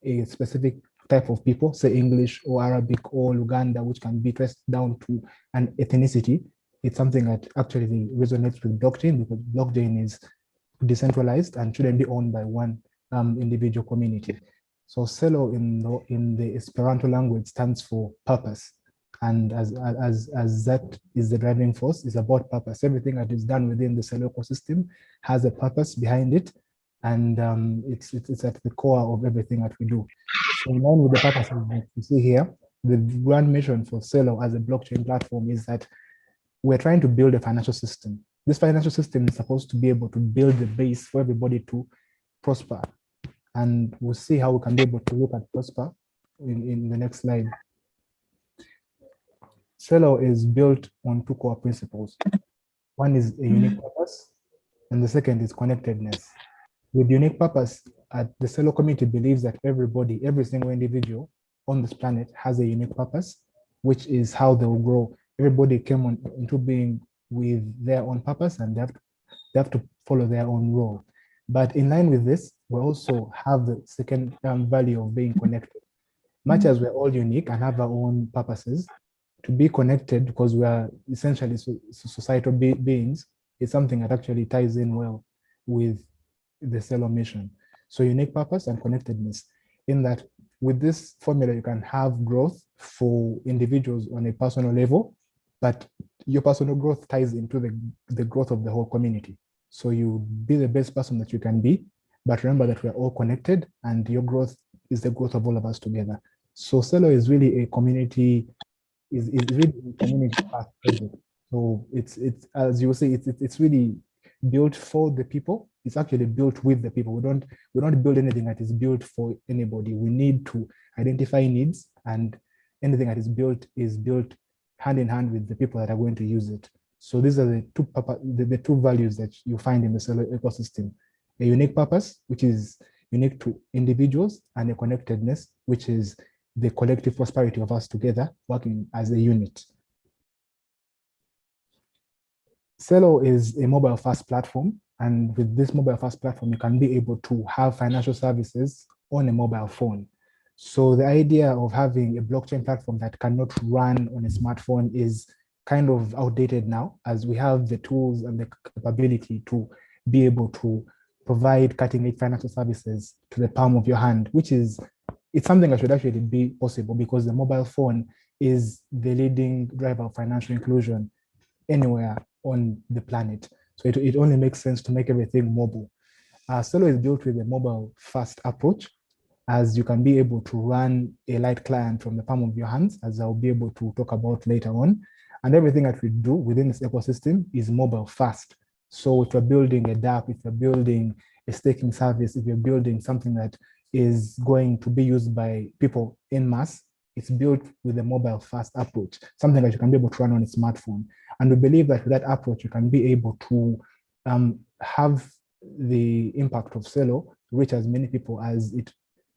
a specific type of people, say English or Arabic or Luganda, which can be traced down to an ethnicity, it's something that actually resonates with blockchain, because blockchain is decentralized and shouldn't be owned by one individual community. So Celo in the Esperanto language stands for purpose. And as that is the driving force, is about purpose. Everything that is done within the Celo ecosystem has a purpose behind it. And it's at the core of everything that we do. So in line with the purpose that you see here, the grand mission for Celo as a blockchain platform is that we're trying to build a financial system. This financial system is supposed to be able to build the base for everybody to prosper. And we'll see how we can be able to look at prosper in the next slide. Celo is built on 2 core principles. One is a unique purpose, and the second is connectedness. With unique purpose, the Celo community believes that every single individual on this planet has a unique purpose, which is how they will grow. Everybody came into being with their own purpose, and they have to follow their own role. But in line with this, we also have the second value of being connected. Much as we're all unique and have our own purposes, to be connected, because we are essentially societal beings, is something that actually ties in well with the Celo mission. So unique purpose and connectedness, in that with this formula, you can have growth for individuals on a personal level, but your personal growth ties into the growth of the whole community. So you be the best person that you can be, but remember that we're all connected, and your growth is the growth of all of us together. So Celo is really a community, is really a community path project. So it's as you say, it's really built for the people. It's actually built with the people. We don't build anything that is built for anybody. We need to identify needs, and anything that is built hand in hand with the people that are going to use it. So these are the two values that you find in the Celo ecosystem: a unique purpose, which is unique to individuals, and a connectedness, which is the collective prosperity of us together working as a unit. Celo is a mobile first platform, and with this mobile first platform, you can be able to have financial services on a mobile phone. So the idea of having a blockchain platform that cannot run on a smartphone is kind of outdated now, as we have the tools and the capability to be able to provide cutting-edge financial services to the palm of your hand, it's something that should actually be possible, because the mobile phone is the leading driver of financial inclusion anywhere on the planet. So it only makes sense to make everything mobile. Celo is built with a mobile first approach, as you can be able to run a light client from the palm of your hands, as I'll be able to talk about later on. And everything that we do within this ecosystem is mobile first. So if you're building a DApp, if you're building a staking service, if you're building something that is going to be used by people in mass, it's built with a mobile first approach, something that you can be able to run on a smartphone. And we believe that with that approach, you can be able to have the impact of Celo reach as many people as it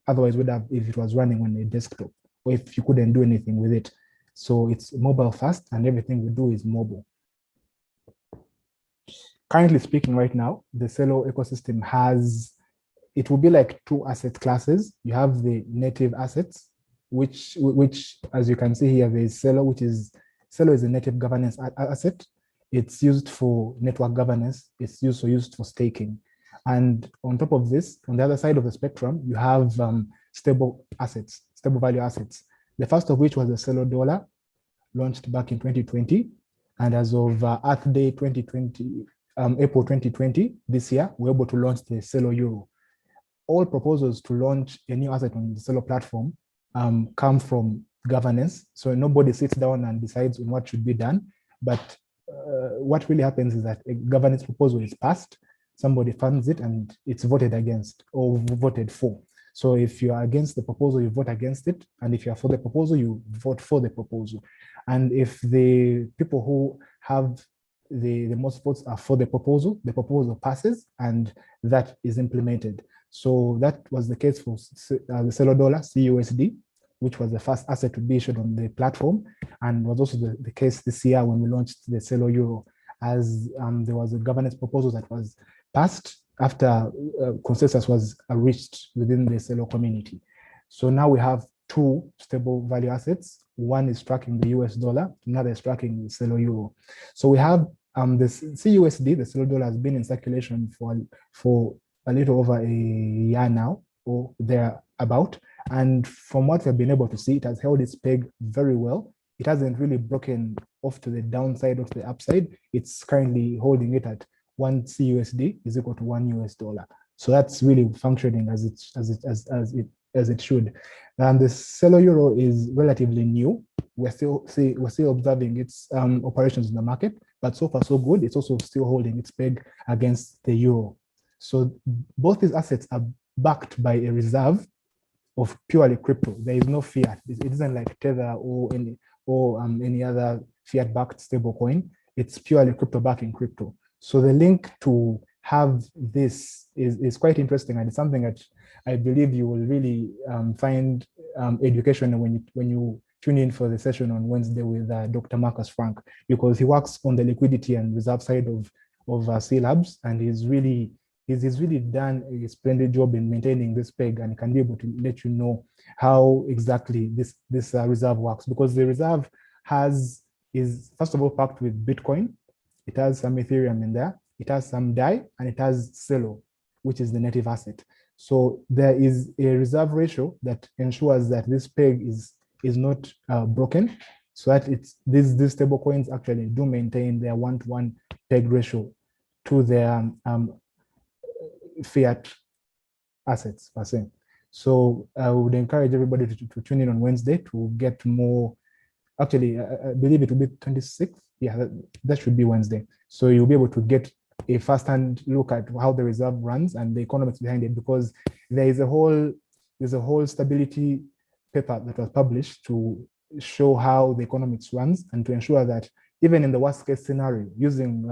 otherwise would have if it was running on a desktop or if you couldn't do anything with it. So it's mobile first and everything we do is mobile. Currently speaking right now, the Celo ecosystem has, it will be like two asset classes. You have the native assets, which as you can see here, there's Celo is a native governance asset. It's used for network governance. It's used for staking. And on top of this, on the other side of the spectrum, you have stable assets, stable value assets. The first of which was the Celo dollar, launched back in 2020. And as of Earth Day 2020, April 2020, this year, we're able to launch the Celo euro. All proposals to launch a new asset on the Celo platform come from governance. So nobody sits down and decides on what should be done. But what really happens is that a governance proposal is passed, somebody funds it, and it's voted against or voted for. So if you are against the proposal, you vote against it. And if you are for the proposal, you vote for the proposal. And if the people who have the most votes are for the proposal passes and that is implemented. So that was the case for the Celo dollar, CUSD, which was the first asset to be issued on the platform, and was also the case this year when we launched the Celo euro, as there was a governance proposal that was passed after consensus was reached within the Celo community. So now we have two stable value assets. One is tracking the US dollar, another is tracking the Celo euro. So we have the CUSD, the Celo dollar, has been in circulation for a little over a year now, or thereabout. And from what we've been able to see, it has held its peg very well. It hasn't really broken off to the downside of the upside. It's currently holding it at 1 CUSD is equal to $1 US. So that's really functioning as it should. And the Celo euro is relatively new. We're still observing its operations in the market, but so far so good. It's also still holding its peg against the euro. So both these assets are backed by a reserve of purely crypto. There is no fiat. It isn't like Tether or any other fiat-backed stablecoin. It's purely crypto backing crypto. So the link to have this is quite interesting, and it's something that I believe you will really find educational when you tune in for the session on Wednesday with Dr. Marcus Frank, because he works on the liquidity and reserve side of C Labs, and he's really done a splendid job in maintaining this peg, and can be able to let you know how exactly this reserve works, because the reserve is first of all packed with Bitcoin. It has some Ethereum in there. It has some DAI, and it has Celo, which is the native asset. So there is a reserve ratio that ensures that this peg is not broken, so that these stable coins actually do maintain their 1-to-1 peg ratio to their fiat assets per se. So I would encourage everybody to tune in on Wednesday to get more. Actually, I believe it will be 26th. Yeah, that should be Wednesday. So you'll be able to get a first-hand look at how the reserve runs and the economics behind it, because there's a whole stability paper that was published to show how the economics runs and to ensure that even in the worst-case scenario, using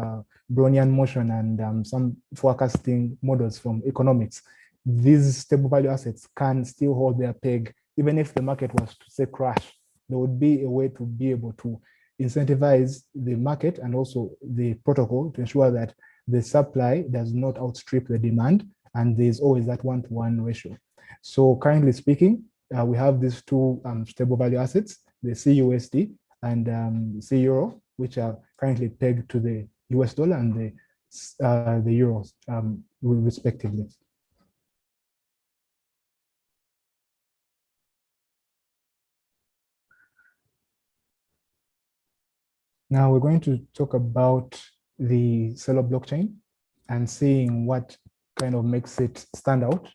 Brownian motion and some forecasting models from economics, these stable value assets can still hold their peg, even if the market was to say crash. There would be a way to be able to incentivize the market and also the protocol to ensure that the supply does not outstrip the demand, and there's always that 1-to-1 ratio. So currently speaking, we have these two stable value assets, the CUSD and C euro, which are currently pegged to the US dollar and the euros respectively. Now we're going to talk about the Celo blockchain and seeing what kind of makes it stand out.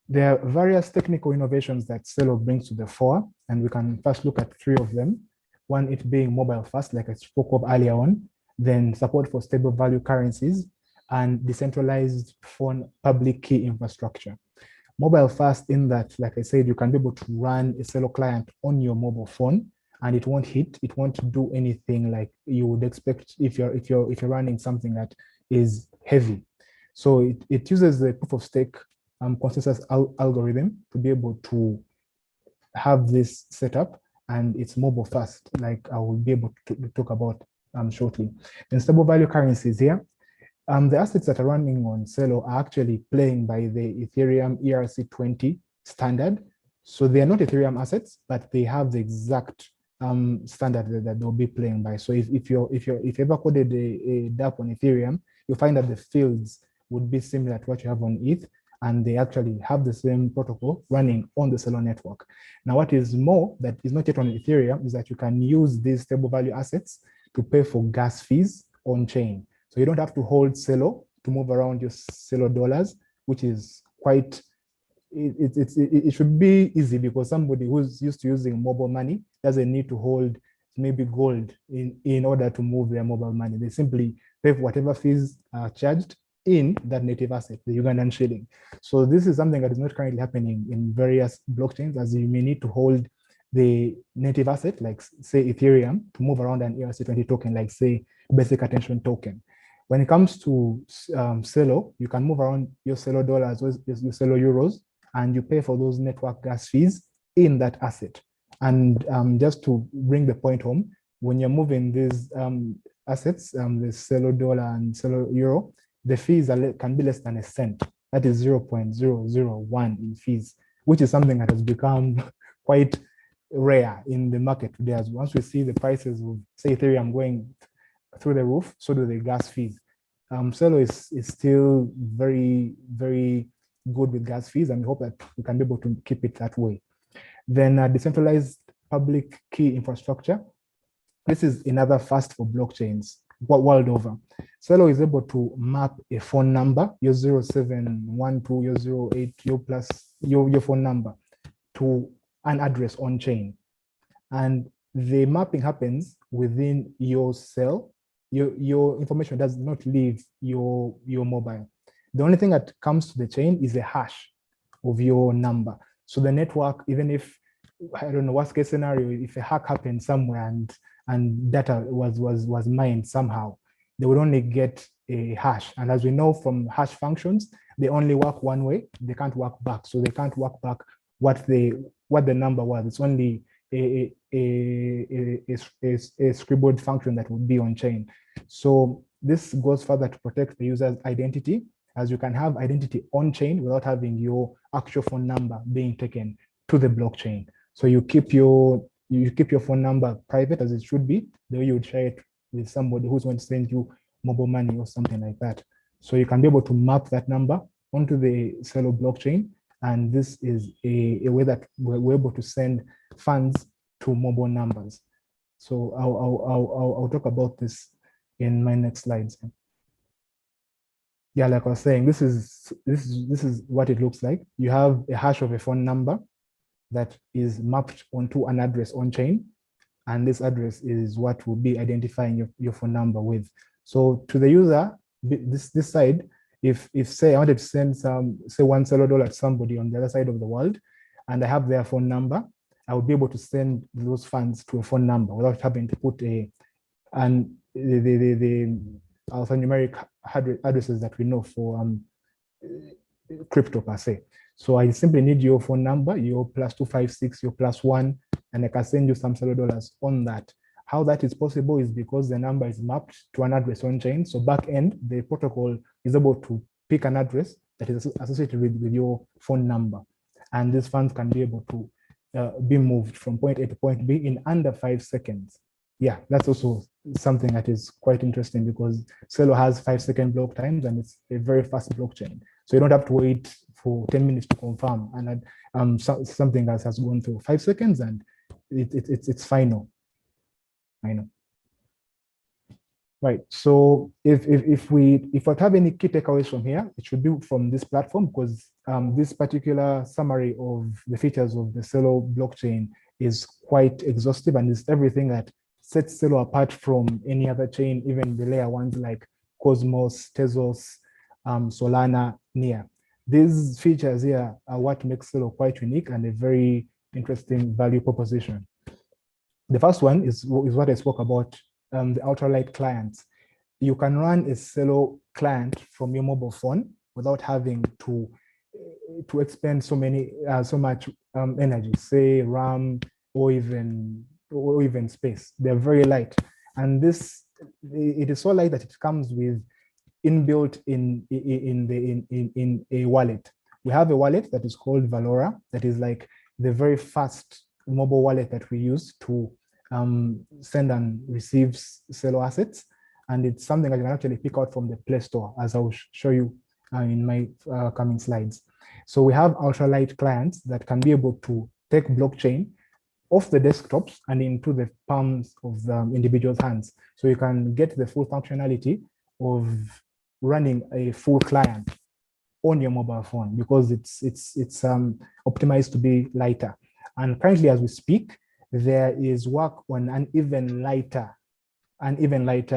There are various technical innovations that Celo brings to the fore, and we can first look at three of them. One, it being mobile first, like I spoke of earlier on, then support for stable value currencies, and decentralized phone public key infrastructure. Mobile first in that, like I said, you can be able to run a Celo client on your mobile phone, and it won't do anything like you would expect if you're running something that is heavy. So it uses the proof of stake consensus algorithm to be able to have this setup, and it's mobile first, like I will be able to talk about shortly. And stable value currencies here. The assets that are running on Celo are actually playing by the Ethereum ERC20 standard. So they are not Ethereum assets, but they have the exact standard that they'll be playing by. So if you ever coded a dApp on Ethereum, you'll find that the fields would be similar to what you have on ETH, and they actually have the same protocol running on the Celo network. Now, what is more that is not yet on Ethereum is that you can use these stable value assets to pay for gas fees on chain. So you don't have to hold Celo to move around your Celo dollars, which is quite, it should be easy because somebody who's used to using mobile money doesn't need to hold maybe gold in order to move their mobile money. They simply pay for whatever fees are charged in that native asset, the Ugandan shilling. So this is something that is not currently happening in various blockchains, as you may need to hold the native asset, like say Ethereum, to move around an ERC20 token, like say basic attention token. When it comes to Celo, you can move around your Celo dollars, your Celo euros, and you pay for those network gas fees in that asset. And just to bring the point home, when you're moving these assets, the Celo dollar and Celo euro, the fees can be less than a cent. That is 0.001 in fees, which is something that has become quite rare in the market today. As once we see the prices of, say, Ethereum going through the roof, so do the gas fees. Celo is still very, very good with gas fees, and we hope that we can be able to keep it that way. Then decentralized public key infrastructure. This is another first for blockchains world over. Celo is able to map a phone number, your 0712, your 08, your plus, your phone number, to an address on chain. And the mapping happens within your cell. Your information does not leave your mobile. The only thing that comes to the chain is a hash of your number. So the network, even if, I don't know, worst case scenario, if a hack happened somewhere and data was mined somehow, they would only get a hash. And as we know from hash functions, they only work one way. They can't work back. So they can't work back what the number was. It's only a scribbled function that would be on chain. So this goes further to protect the user's identity, as you can have identity on chain without having your actual phone number being taken to the blockchain. So you keep your phone number private as it should be, the way you would share it with somebody who's going to send you mobile money or something like that. So you can be able to map that number onto the Celo blockchain, and this is a way that we're able to send funds to mobile numbers. So I'll talk about this in my next slides. Yeah, like I was saying, this is what it looks like. You have a hash of a phone number that is mapped onto an address on chain, and this address is what will be identifying your phone number with. So to the user, this side, if say I wanted to send say $1 Celo to somebody on the other side of the world, and I have their phone number, I would be able to send those funds to a phone number without having to put the alphanumeric addresses that we know for crypto per se. So I simply need your phone number, your +256, your +1, and I can send you some Celo on that. How that is possible is because the number is mapped to an address on chain. So back end, the protocol is able to pick an address that is associated with your phone number. And these funds can be able to be moved from point A to point B in under 5 seconds. Yeah, that's also something that is quite interesting because Celo has 5-second block times and it's a very fast blockchain. So you don't have to wait for 10 minutes to confirm. And something that has gone through 5 seconds and it's final. I know. Right. So if we have any key takeaways from here, it should be from this platform, because this particular summary of the features of the Celo blockchain is quite exhaustive, and is everything that sets Celo apart from any other chain, even the layer ones like Cosmos, Tezos, Solana, Nia. These features here are what makes Celo quite unique and a very interesting value proposition. The first one is what I spoke about, the ultralight clients. You can run a Celo client from your mobile phone without having to expend so much energy, say RAM or even space. They're very light, and it is so light that it comes with inbuilt in a wallet. We have a wallet that is called Valora, that is like the very fast mobile wallet that we use to send and receive Celo assets. And it's something I can actually pick out from the Play Store, as I will show you in my coming slides. So we have ultralight clients that can be able to take blockchain off the desktops and into the palms of the individual's hands. So you can get the full functionality of running a full client on your mobile phone, because it's optimized to be lighter. And currently, as we speak, there is work on an even lighter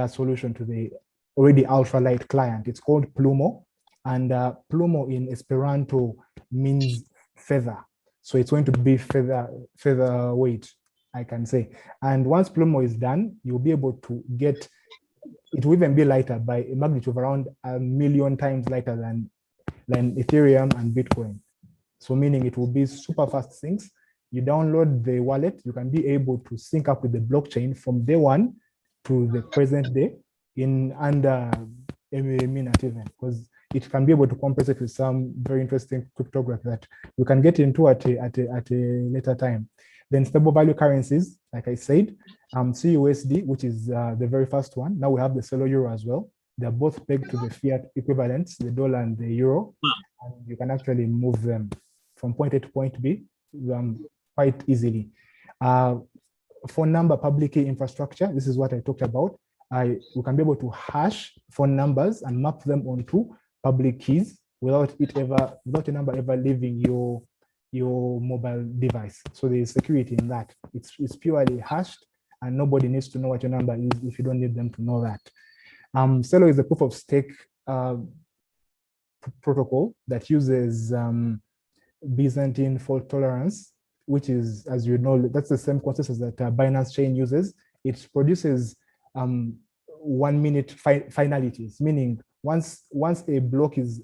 solution to the already ultralight client. It's called Plumo, and Plumo in Esperanto means feather. So it's going to be feather weight, I can say. And once Plumo is done, you'll be able to get, it will even be lighter by a magnitude of around 1 million times lighter than Ethereum and Bitcoin. So meaning it will be super fast things. You download the wallet, you can be able to sync up with the blockchain from day one to the present day in under a minute even, because it can be able to compress it with some very interesting cryptography that we can get into at a later time. Then stable value currencies, like I said, CUSD, which is the very first one. Now we have the Celo Euro as well. They're both pegged to the fiat equivalents, the dollar and the euro, and you can actually move them from point A to point B quite easily. Phone number public key infrastructure, this is what I talked about. We can be able to hash phone numbers and map them onto public keys without a number ever leaving your mobile device. So there is security in that. It's purely hashed, and nobody needs to know what your number is if you don't need them to know that. Celo is a proof of stake protocol that uses Byzantine fault tolerance, which is, as you know, that's the same consensus that Binance Chain uses. It produces 1 minute finalities, meaning once a block is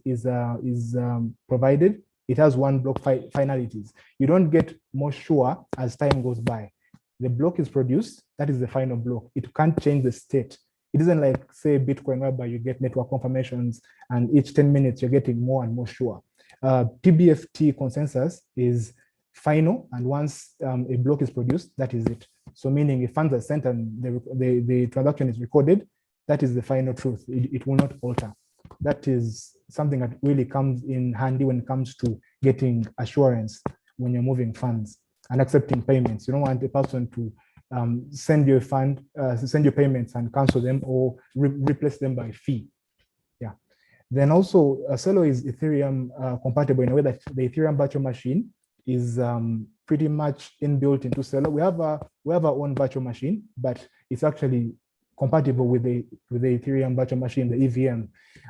provided, it has 1 block finalities. You don't get more sure as time goes by. The block is produced, that is the final block. It can't change the state. It isn't like, say, Bitcoin, whereby you get network confirmations and each 10 minutes you're getting more and more sure. PBFT consensus is final, and once a block is produced, that is it. So meaning if funds are sent and the transaction is recorded, that is the final truth. It will not alter. That is something that really comes in handy when it comes to getting assurance when you're moving funds and accepting payments. You don't want a person to send you a fund, send you payments and cancel them or replace them by fee. Yeah. Then also Celo is Ethereum compatible in a way that the Ethereum virtual machine is pretty much inbuilt into Celo. We have our own virtual machine, but it's actually compatible with the Ethereum virtual machine, the EVM.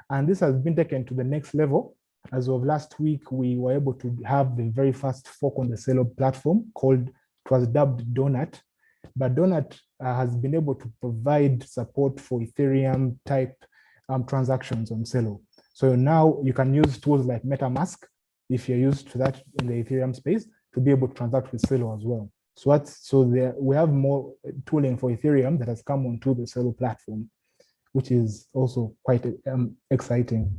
And this has been taken to the next level. As of last week, we were able to have the very first fork on the Celo platform it was dubbed Donut. But Donut has been able to provide support for Ethereum type transactions on Celo. So now you can use tools like MetaMask, if you're used to that in the Ethereum space, to be able to transact with Celo as well. So we have more tooling for Ethereum that has come onto the Celo platform, which is also quite exciting.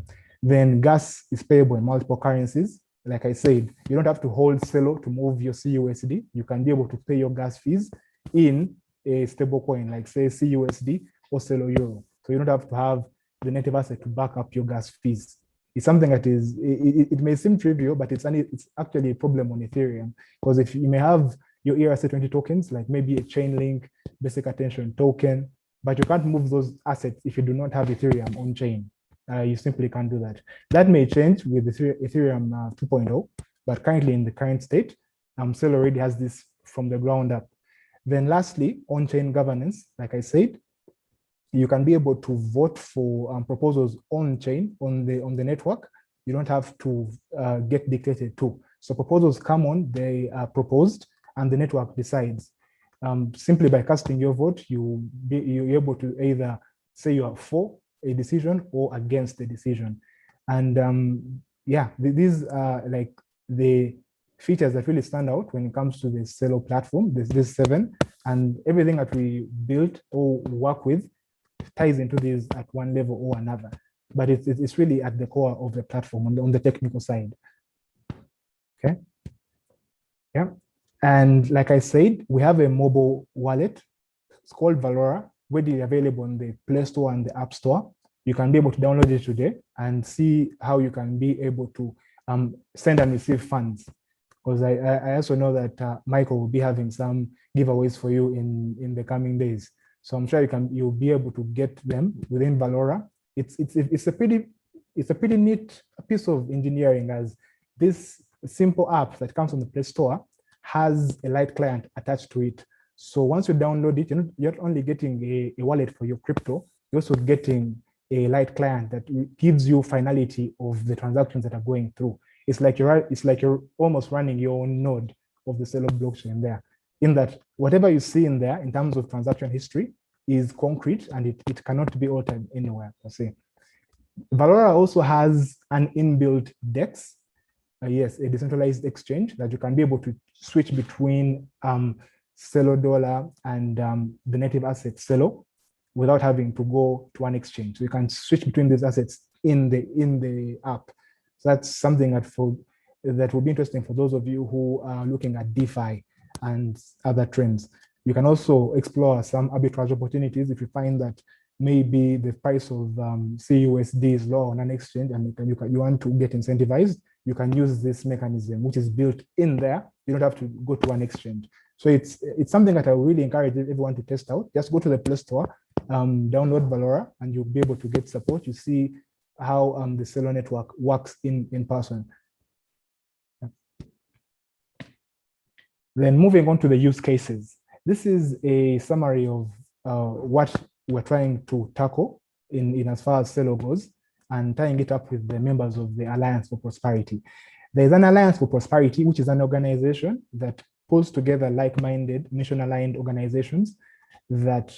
Then gas is payable in multiple currencies. Like I said, you don't have to hold Celo to move your CUSD. You can be able to pay your gas fees in a stable coin, like say CUSD or Celo Euro. So you don't have to have the native asset to back up your gas fees. It's something that is, it may seem trivial, but it's actually a problem on Ethereum, because if you may have your ERC20 tokens, like maybe a Chainlink basic attention token, but you can't move those assets if you do not have Ethereum on chain. You simply can't do that. That may change with Ethereum 2.0, but currently in the current state, Celo already has this from the ground up. Then lastly, on-chain governance, like I said, you can be able to vote for proposals on-chain, on the network. You don't have to get dictated to. So proposals come on, they are proposed, and the network decides. Simply by casting your vote, you're able to either say you are for a decision or against the decision. And yeah, these are like the features that really stand out when it comes to the Celo platform. There's 7, and everything that we built or work with ties into these at one level or another. But it's really at the core of the platform on the technical side. Okay. Yeah. And like I said, we have a mobile wallet. It's called Valora, readily available on the Play Store and the App Store. You can be able to download it today and see how you can be able to send and receive funds. Because I also know that Michael will be having some giveaways for you in the coming days. So I'm sure you'll be able to get them within Valora. It's a pretty neat piece of engineering, as this simple app that comes from the Play Store has a light client attached to it. So once you download it, you're not only getting a wallet for your crypto, you're also getting a light client that gives you finality of the transactions that are going through. It's like you're almost running your own node of the Celo blockchain there, in that whatever you see in there in terms of transaction history is concrete, and it cannot be altered anywhere per se. Valora also has an inbuilt DEX, yes, a decentralized exchange that you can be able to switch between Celo Dollar and the native asset Celo without having to go to an exchange. So you can switch between these assets in the app. So that's something that will be interesting for those of you who are looking at DeFi and other trends. You can also explore some arbitrage opportunities if you find that maybe the price of CUSD is low on an exchange and you want to get incentivized. You can use this mechanism, which is built in there. You don't have to go to an exchange. So it's something that I really encourage everyone to test out. Just go to the Play Store, download Valora, and you'll be able to get support. You see how the Celo network works in person. Then moving on to the use cases. This is a summary of what we're trying to tackle in as far as Celo goes, and tying it up with the members of the Alliance for Prosperity. There's an Alliance for Prosperity, which is an organization that pulls together like-minded, mission-aligned organizations that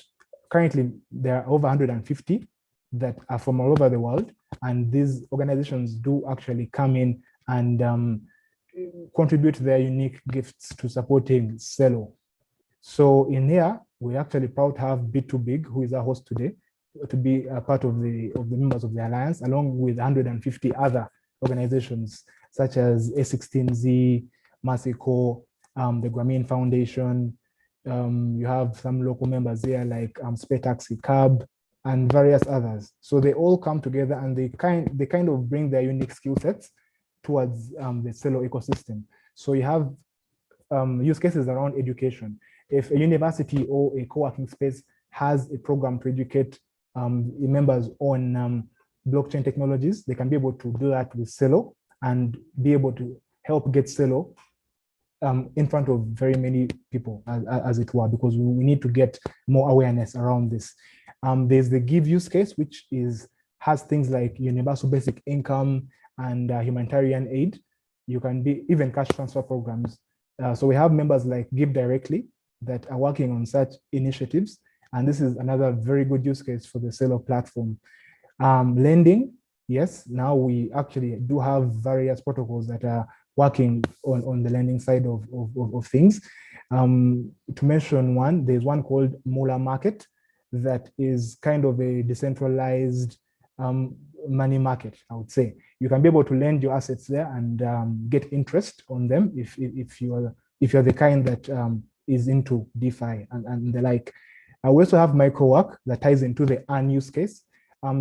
currently there are over 150 that are from all over the world. And these organizations do actually come in and contribute their unique gifts to supporting Celo. So in here, we're actually proud to have B2Big, who is our host today, to be a part of the members of the Alliance, along with 150 other organizations, such as A16Z, Masico, the Grameen Foundation. You have some local members here like Spare Taxi Cab and various others. So they all come together and they kind of bring their unique skill sets towards the Celo ecosystem. So you have use cases around education. If a university or a co-working space has a program to educate members on blockchain technologies, they can be able to do that with Celo and be able to help get Celo in front of very many people, as it were, because we need to get more awareness around this. There's the Give use case, which has things like universal basic income and humanitarian aid. You can be even cash transfer programs. So we have members like Give Directly that are working on such initiatives. And this is another very good use case for the Celo platform. Lending, yes, now we actually do have various protocols that are working on the lending side of things. To mention one, there's one called Mula Market that is kind of a decentralized money market, I would say. You can be able to lend your assets there and get interest on them if you're the kind that is into DeFi and the like. We also have microwork that ties into the earn use case.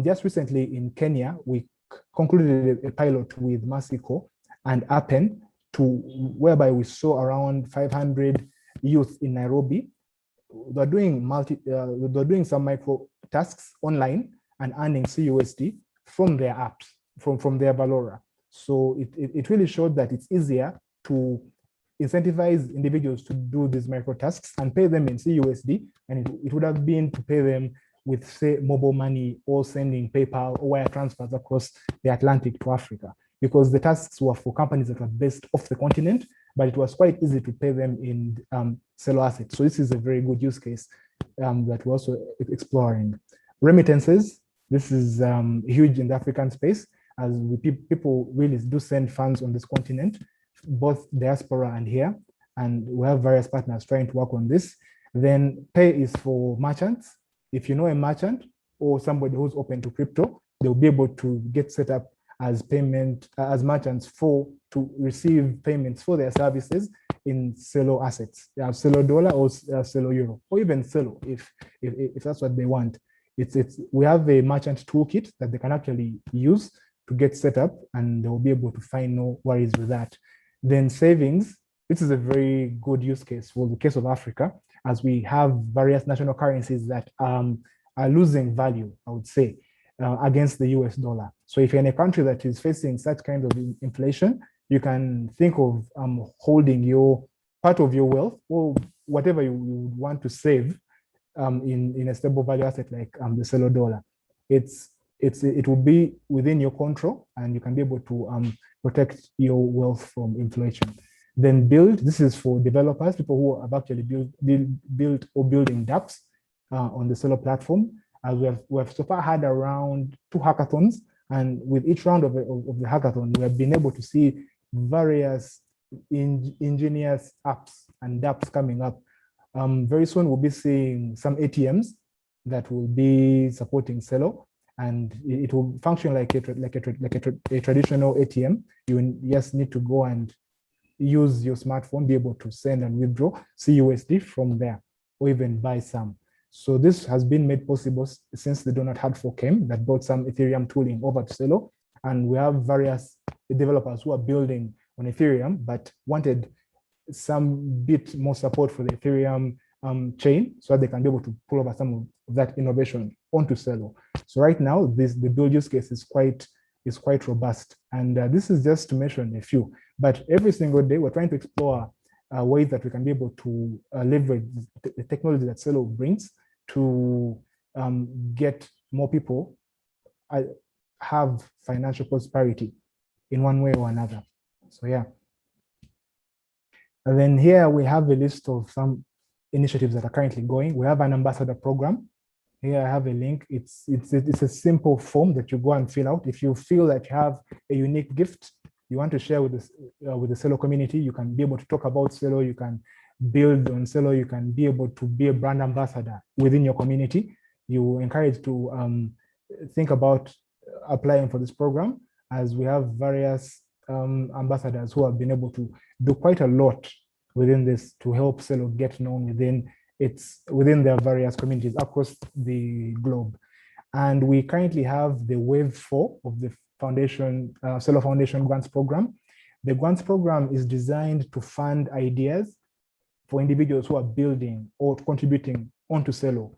Just recently in Kenya, we concluded a pilot with Masico and whereby we saw around 500 youth in Nairobi they're doing some micro tasks online and earning CUSD from their apps, from their Valora. So it really showed that it's easier to incentivize individuals to do these micro tasks and pay them in CUSD, and it would have been to pay them with, say, mobile money or sending PayPal or wire transfers across the Atlantic to Africa, because the tasks were for companies that were based off the continent, but it was quite easy to pay them in Celo assets. So this is a very good use case that we're also exploring. Remittances, this is huge in the African space, as people really do send funds on this continent, both diaspora and here, and we have various partners trying to work on this. Then pay is for merchants. If you know a merchant or somebody who's open to crypto, they'll be able to get set up as merchants to receive payments for their services in Celo assets, Celo dollar or Celo euro, or even Celo if that's what they want. We have a merchant toolkit that they can actually use to get set up, and they'll be able to find no worries with that. Then savings, this is a very good use case for the case of Africa, as we have various national currencies that are losing value, I would say, against the US dollar. So if you're in a country that is facing such kind of inflation, you can think of holding your part of your wealth or whatever you want to save in a stable value asset like the Celo dollar. It will be within your control, and you can be able to protect your wealth from inflation. Then build, this is for developers, people who have actually built or building dApps on the Celo platform. We have so far had around 2 hackathons, and with each round of the hackathon, we have been able to see various ingenious apps and dApps coming up. Very soon, we'll be seeing some ATMs that will be supporting Celo, and it will function like a traditional ATM. You just need to go and use your smartphone, be able to send and withdraw CUSD from there, or even buy some. So this has been made possible since the Donut Hard Fork came, that brought some Ethereum tooling over to Celo, and we have various developers who are building on Ethereum but wanted some bit more support for the Ethereum chain, so that they can be able to pull over some of that innovation onto Celo. So right now, the build use case is quite robust, and this is just to mention a few. But every single day, we're trying to explore ways that we can be able to leverage the technology that Celo brings to get more people have financial prosperity in one way or another. So yeah. And then here we have a list of some initiatives that are currently going. We have an ambassador program. Here I have a link. It's a simple form that you go and fill out. If you feel that you have a unique gift you want to share with the Celo community, you can be able to talk about Celo, you can build on Celo, you can be able to be a brand ambassador within your community. You encourage to think about applying for this program, as we have various ambassadors who have been able to do quite a lot within this to help Celo get known within their various communities across the globe. And we currently have the wave 4 of the foundation, Celo Foundation Grants Program. The grants program is designed to fund ideas for individuals who are building or contributing onto Celo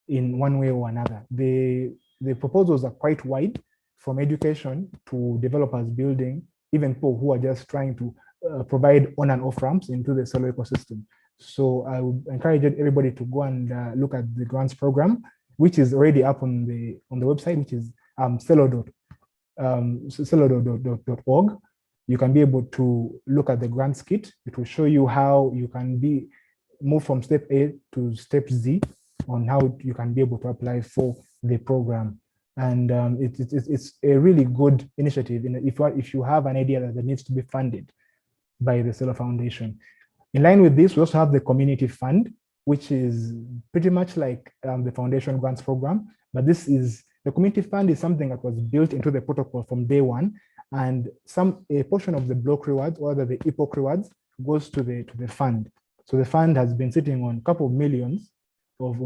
in one way or another. The proposals are quite wide, from education to developers building, even people who are just trying to provide on and off ramps into the Celo ecosystem. So I would encourage everybody to go and look at the grants program, which is already up on the website, which is celo.org. You can be able to look at the grants kit. It will show you how you can move from step A to step Z on how you can be able to apply for the program. And it's a really good initiative if you have an idea that needs to be funded by the Celo Foundation. In line with this, we also have the community fund, which is pretty much like the foundation grants program, but the community fund is something that was built into the protocol from day one, and a portion of the block rewards, or the epoch rewards, goes to the fund. So the fund has been sitting on a couple of millions of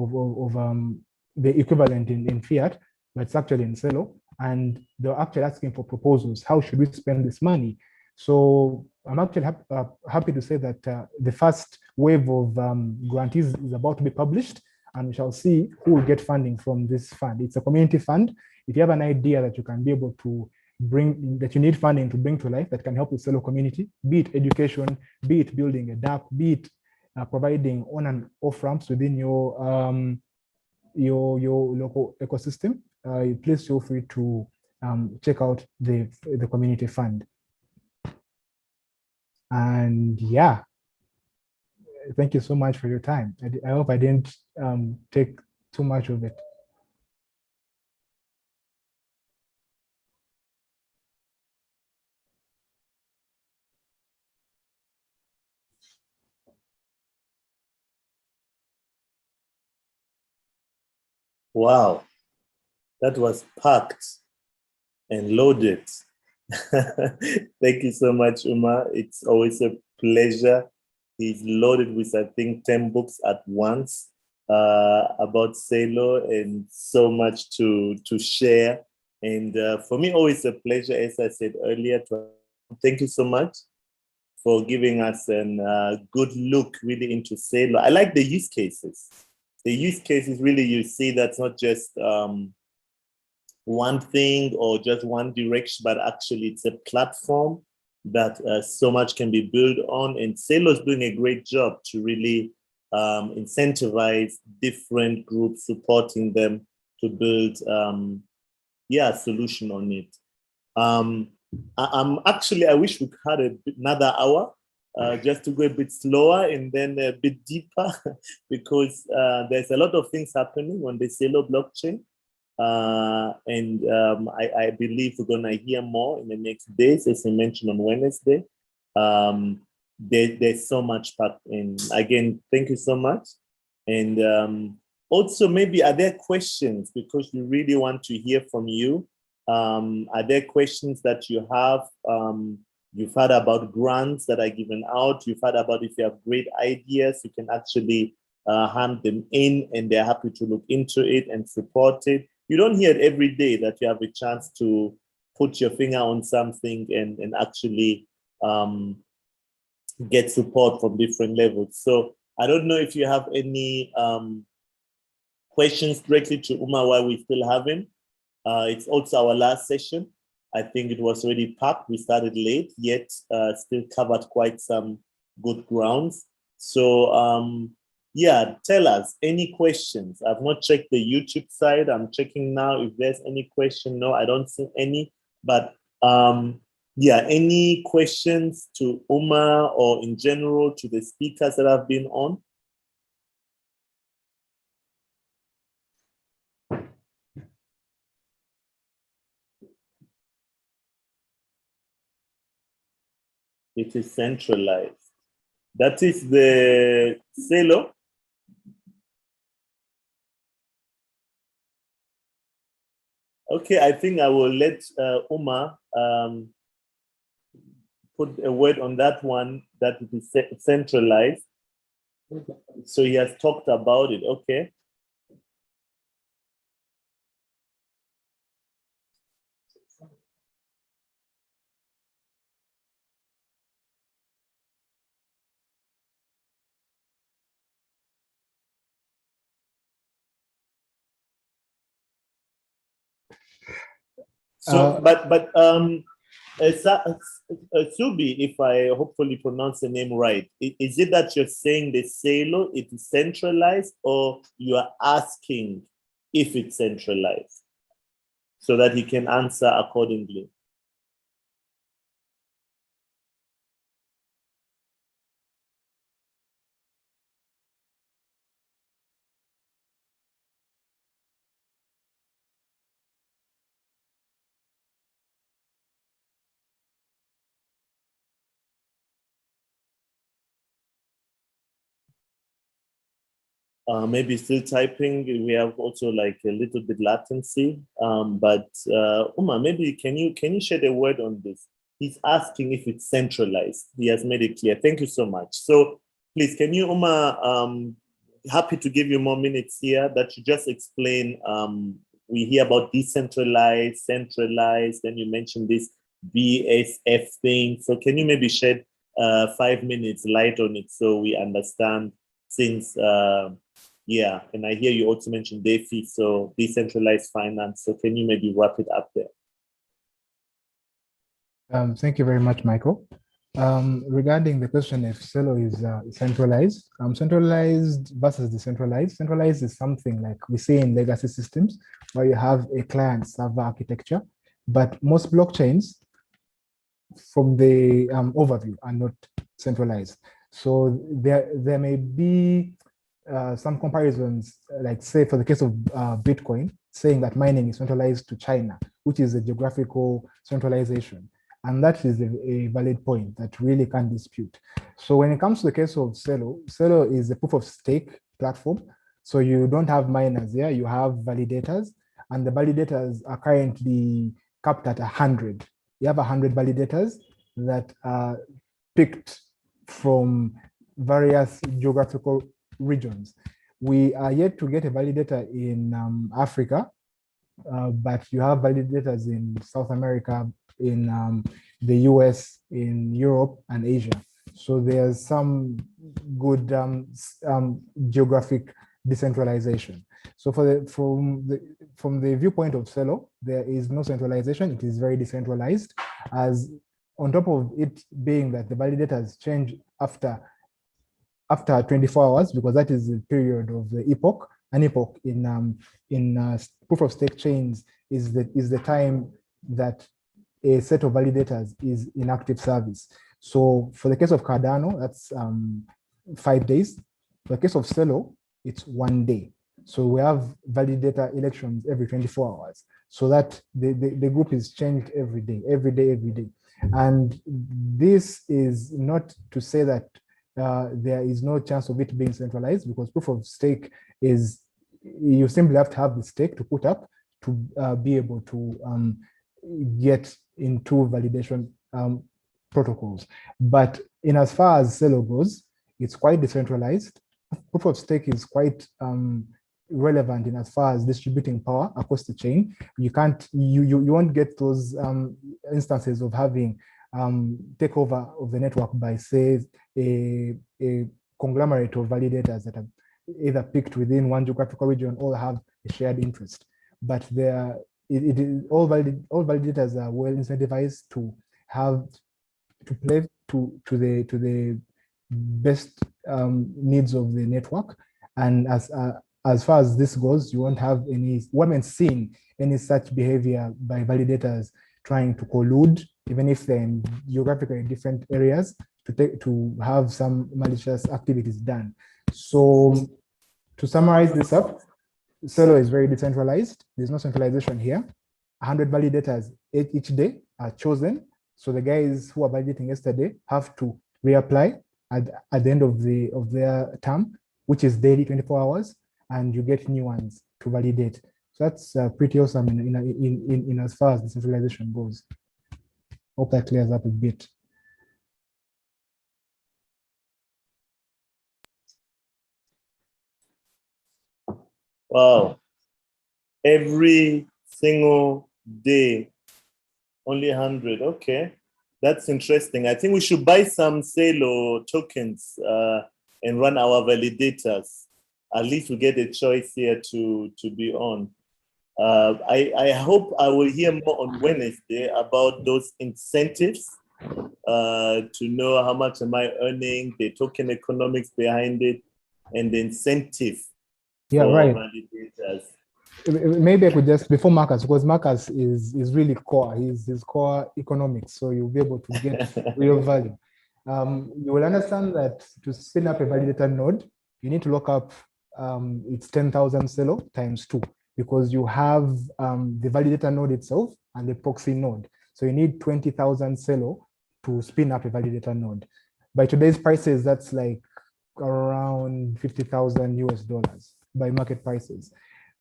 the equivalent in fiat, but it's actually in Celo, and they're actually asking for proposals. How should we spend this money? So I'm actually happy to say that the first wave of grantees is about to be published, and we shall see who will get funding from this fund. It's a community fund. If you have an idea that you can be able to bring, that you need funding to bring to life that can help the Celo community, be it education, be it building a DApp, be it providing on and off ramps within your local ecosystem, please feel free to check out the community fund. And yeah, thank you so much for your time. I hope I didn't take too much of it. Wow, that was packed and loaded. Thank you so much, Umar. It's always a pleasure. He's loaded with, I think, 10 books at once about Celo, and so much to share. And for me, always a pleasure, as I said earlier. Thank you so much for giving us a good look really into Celo. I like the use cases. The use cases really, you see that's not just one thing or just one direction, but actually it's a platform that so much can be built on. And Celo is doing a great job to really incentivize different groups, supporting them to build a solution on it. I wish we had another hour just to go a bit slower and then a bit deeper because there's a lot of things happening on the Celo blockchain. I believe we're gonna hear more in the next days, as I mentioned on Wednesday. There's so much packed in. Again, thank you so much. And also, maybe are there questions, because we really want to hear from you? Are there questions that you have? You've heard about grants that are given out. You've heard about if you have great ideas, you can actually hand them in, and they're happy to look into it and support it. You don't hear it every day that you have a chance to put your finger on something and actually get support from different levels. So I don't know if you have any questions directly to Umar while we still have him. It's also our last session. I think it was already packed. We started late, yet still covered quite some good grounds. So yeah, tell us any questions. I've not checked the YouTube side. I'm checking now if there's any question. No, I don't see any. But yeah, any questions to Umar or in general to the speakers that have been on? It is centralized. That is the Celo. Okay, I think I will let Umar put a word on that one, that it is centralized. So he has talked about it, okay. So, Subi, if I hopefully pronounce the name right, is it that you're saying the Celo, it is centralized, or you are asking if it's centralized so that he can answer accordingly? Maybe still typing. We have also like a little bit latency. But Umar, maybe can you shed a word on this? He's asking if it's centralized. He has made it clear. Thank you so much. So please, can you, Umar, happy to give you more minutes here that you just explain. We hear about decentralized, centralized, then you mentioned this BSF thing. So can you maybe shed 5 minutes light on it so we understand things. Yeah, and I hear you also mentioned DeFi, so decentralized finance. So can you maybe wrap it up there? Thank you very much, Michael. Regarding the question if Celo is centralized, centralized versus decentralized. Centralized is something like we see in legacy systems where you have a client server architecture, but most blockchains from the overview are not centralized. So there may be some comparisons, like say for the case of Bitcoin, saying that mining is centralized to China, which is a geographical centralization. And that is a valid point that really can't dispute. So when it comes to the case of Celo, Celo is a proof of stake platform. So you don't have miners there, you have validators, and the validators are currently capped at 100. You have 100 validators that are picked from various geographical regions. We are yet to get a validator in Africa, but you have validators in South America, in the US, in Europe and Asia. So there's some good geographic decentralization. So from the viewpoint of Celo, there is no centralization. It is very decentralized, as on top of it being that the validators change after 24 hours, because that is the period of the epoch. An epoch in proof of stake chains is the time that a set of validators is in active service. So for the case of Cardano, that's 5 days. For the case of Celo, it's 1 day. So we have validator elections every 24 hours. So that the group is changed every day. And this is not to say that there is no chance of it being centralized, because proof of stake is, you simply have to have the stake to put up to be able to get into validation protocols. But in as far as Celo goes, it's quite decentralized. Proof of stake is quite relevant in as far as distributing power across the chain. You won't get those instances of having takeover of the network by, say, a conglomerate of validators that are either picked within one geographical region or have a shared interest. But all validators are well incentivized to play to the best needs of the network. And as far as this goes, we haven't seen any such behavior by validators trying to collude, even if they're in geographically different areas, to have some malicious activities done. So to summarize this up, Celo is very decentralized. There's no centralization here. 100 validators each day are chosen. So the guys who are validating yesterday have to reapply at the end of their term, which is daily, 24 hours, and you get new ones to validate. So that's pretty awesome in as far as decentralization goes. Hope that clears up a bit. Wow. Every single day, only 100. Okay. That's interesting. I think we should buy some Celo tokens and run our validators. At least we get a choice here to be on. I hope I will hear more on Wednesday about those incentives to know how much am I earning, the token economics behind it, and the incentive for validators. Maybe I could just, before Marcus, because Marcus is really core. He's core economics, so you'll be able to get real value. You will understand that to spin up a validator node, you need to look up it's 10,000 Celo times 2, because you have the validator node itself and the proxy node. So you need 20,000 Celo to spin up a validator node. By today's prices, that's like around 50,000 US dollars by market prices.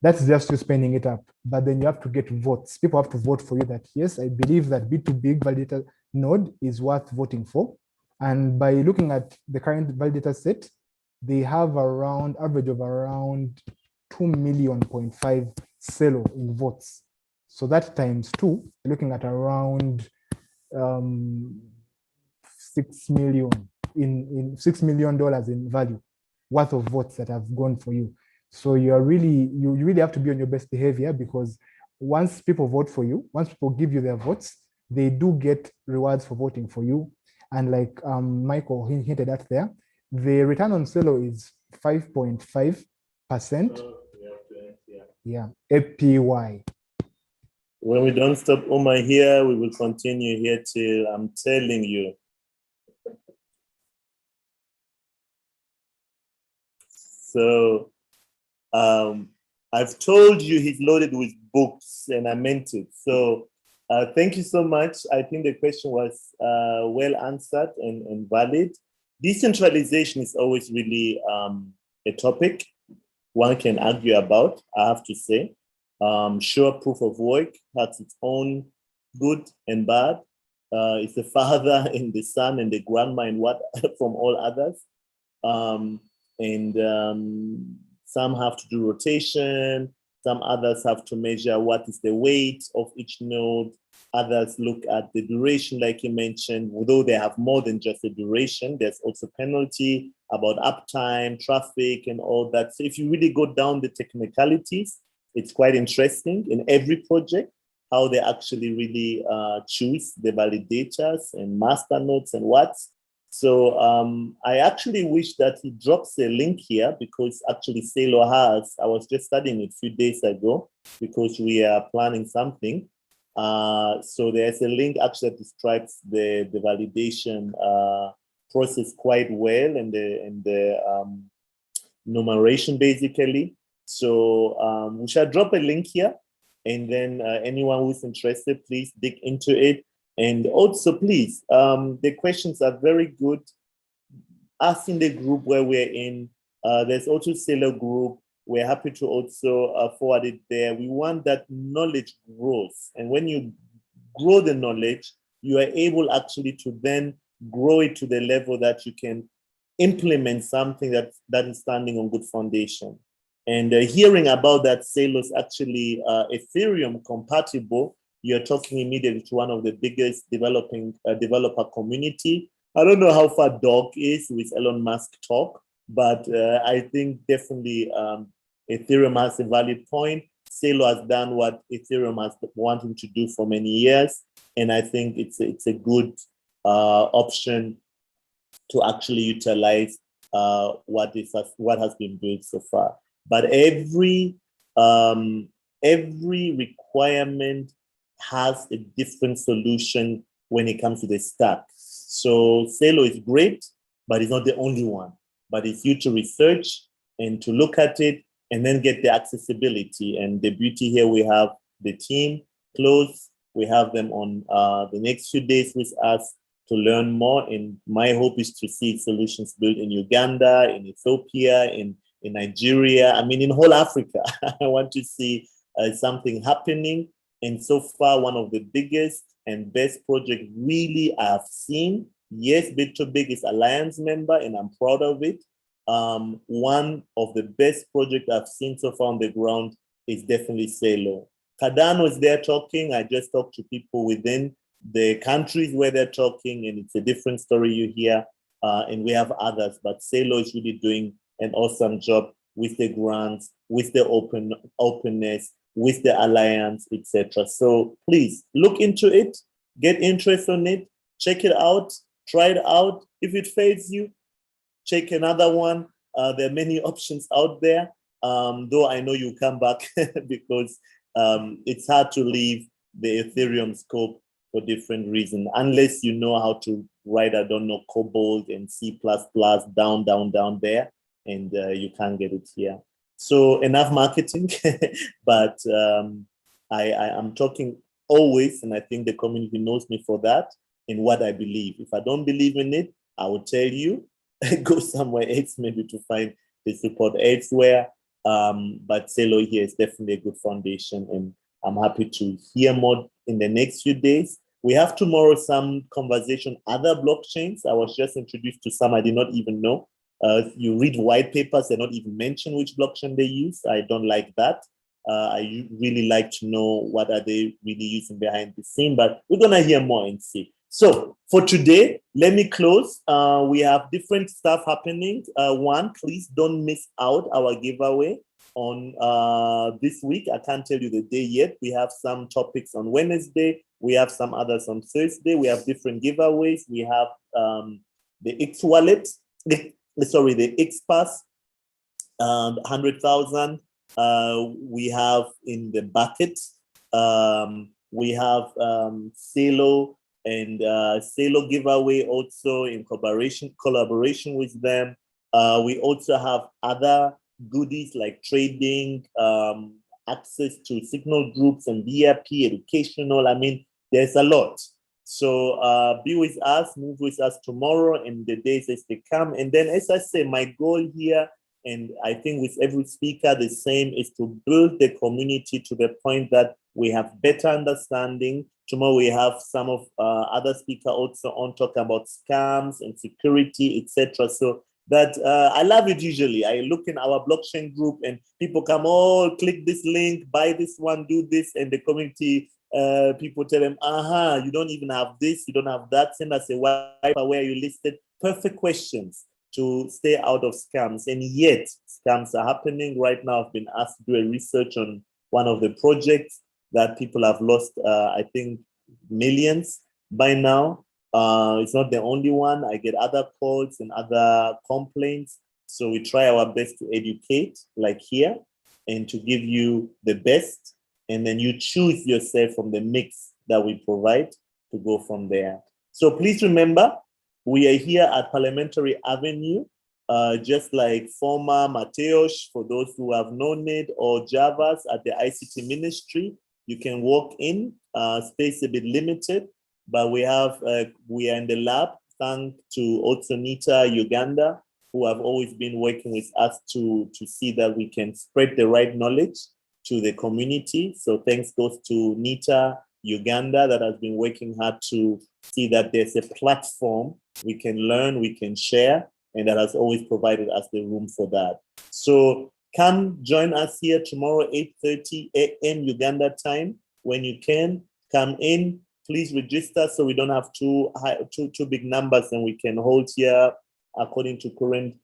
That's just you spending it up. But then you have to get votes. People have to vote for you that, yes, I believe that B2Big validator node is worth voting for. And by looking at the current validator set, they have average of around 2.5 million Celo in votes. So that times 2, you're looking at around $6 million in value worth of votes that have gone for you. So you really have to be on your best behavior, because once people vote for you, once people give you their votes, they do get rewards for voting for you. And like Michael hinted at there, the return on Celo is 5.5%. Yeah, APY. When we don't stop Omar here, we will continue here till, I'm telling you. So I've told you he's loaded with books, and I meant it. So thank you so much. I think the question was well answered and valid. Decentralization is always really a topic one can argue about, I have to say. Sure, proof of work has its own good and bad. It's the father and the son and the grandma and what from all others. Some have to do rotation. Some others have to measure what is the weight of each node. Others look at the duration, like you mentioned. Although they have more than just the duration, there's also penalty about uptime, traffic, and all that. So if you really go down the technicalities, it's quite interesting in every project, how they actually really choose the validators and master nodes and what. So I actually wish that he drops a link here, because actually Celo has, I was just studying it a few days ago because we are planning something. So there's a link actually that describes the validation process quite well, and the numeration basically. So we shall drop a link here, and then anyone who's interested, please dig into it. And also, please, the questions are very good. Us in the group where we're in, there's also Celo group. We're happy to also forward it there. We want that knowledge grows. And when you grow the knowledge, you are able actually to then grow it to the level that you can implement something that is standing on good foundation. And hearing about that Celo is actually Ethereum compatible, you're talking immediately to one of the biggest developer community. I don't know how far Doc is with Elon Musk talk, but I think definitely Ethereum has a valid point. Celo has done what Ethereum has wanted to do for many years, and I think it's a good option to actually utilize what has been built so far. But every requirement has a different solution when it comes to the stack. So Celo is great, but it's not the only one. But it's you to research and to look at it and then get the accessibility. And the beauty here, we have the team close. We have them on the next few days with us to learn more. And my hope is to see solutions built in Uganda, in Ethiopia, in Nigeria, I mean, in whole Africa. I want to see something happening. And so far, one of the biggest and best projects really I've seen. Yes, Bit2Big is Alliance member, and I'm proud of it. One of the best projects I've seen so far on the ground is definitely Celo. Cardano is there talking. I just talked to people within the countries where they're talking, and it's a different story you hear. And we have others, but Celo is really doing an awesome job with the grants, with the openness, with the alliance, etc. So please look into it, get interest on it, check it out, try it out. If it fails you, check another one. There are many options out there, though I know you come back because it's hard to leave the Ethereum scope for different reasons, unless you know how to write, I don't know, Cobalt and C++, down there, and you can't get it here. So enough marketing, but I'm talking always, and I think the community knows me for that, in what I believe. If I don't believe in it, I will tell you, go somewhere else, maybe to find the support elsewhere. But Celo here is definitely a good foundation, and I'm happy to hear more in the next few days. We have tomorrow some conversation, other blockchains. I was just introduced to some I did not even know. You read white papers, they not even mention which blockchain they use. I don't like that. I really like to know what are they really using behind the scene, but we're gonna hear more and see. So for today, let me close. We have different stuff happening. One, please don't miss out our giveaway on this week. I can't tell you the day yet. We have some topics on Wednesday. We have some others on Thursday. We have different giveaways. We have the X wallet, the X pass, 100,000. We have in the bucket. We have Salo and Salo giveaway also in collaboration with them. We also have other goodies like trading, access to signal groups and VIP, educational. I mean, there's a lot. So be with us, move with us tomorrow and the days as they come. And then, as I say, my goal here, and I think with every speaker, the same, is to build the community to the point that we have better understanding. Tomorrow we have some of other speakers also on talking about scams and security, etc. So that I love it usually. I look in our blockchain group and people come, oh, click this link, buy this one, do this, and the community people tell them, you don't even have this, you don't have that. Send us a wipe, where are you listed? Perfect questions to stay out of scams. And yet scams are happening right now. I've been asked to do a research on one of the projects that people have lost, I think, millions by now. It's not the only one. I get other calls and other complaints. So we try our best to educate, like here, and to give you the best. And then you choose yourself from the mix that we provide to go from there. So please remember, we are here at Parliamentary Avenue, just like former Mateos, for those who have known it, or Javas at the ICT Ministry. You can walk in, space a bit limited, but we are in the lab, thanks to also Nita Uganda, who have always been working with us to see that we can spread the right knowledge to the community. So thanks goes to Nita Uganda that has been working hard to see that there's a platform we can learn, we can share, and that has always provided us the room for that. So come join us here tomorrow, 8:30 a.m. Uganda time. When you can, come in. Please register so we don't have too big numbers and we can hold here according to current.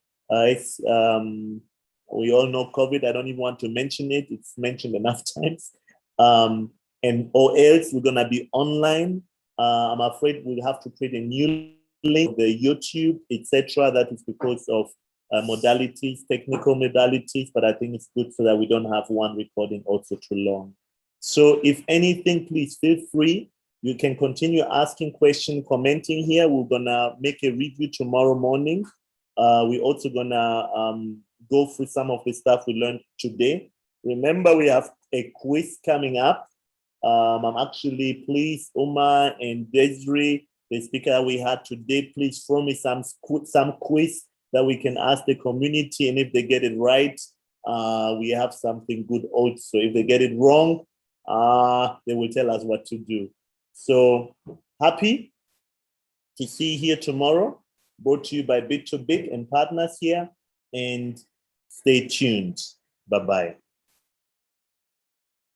We all know COVID. I don't even want to mention it. It's mentioned enough times. Or else we're gonna be online. I'm afraid we'll have to create a new link, the YouTube, etc. That is because of modalities, technical modalities, but I think it's good so that we don't have one recording also too long. So if anything, please feel free. You can continue asking questions, commenting here. We're gonna make a review tomorrow morning. We're also gonna go through some of the stuff we learned today. Remember, we have a quiz coming up. I'm actually pleased, Omar and Desiree, the speaker that we had today, please throw me some quiz that we can ask the community, and if they get it right, we have something good also. If they get it wrong, they will tell us what to do. So happy to see you here tomorrow, brought to you by Bit2Bit and partners here, and stay tuned. Bye-bye.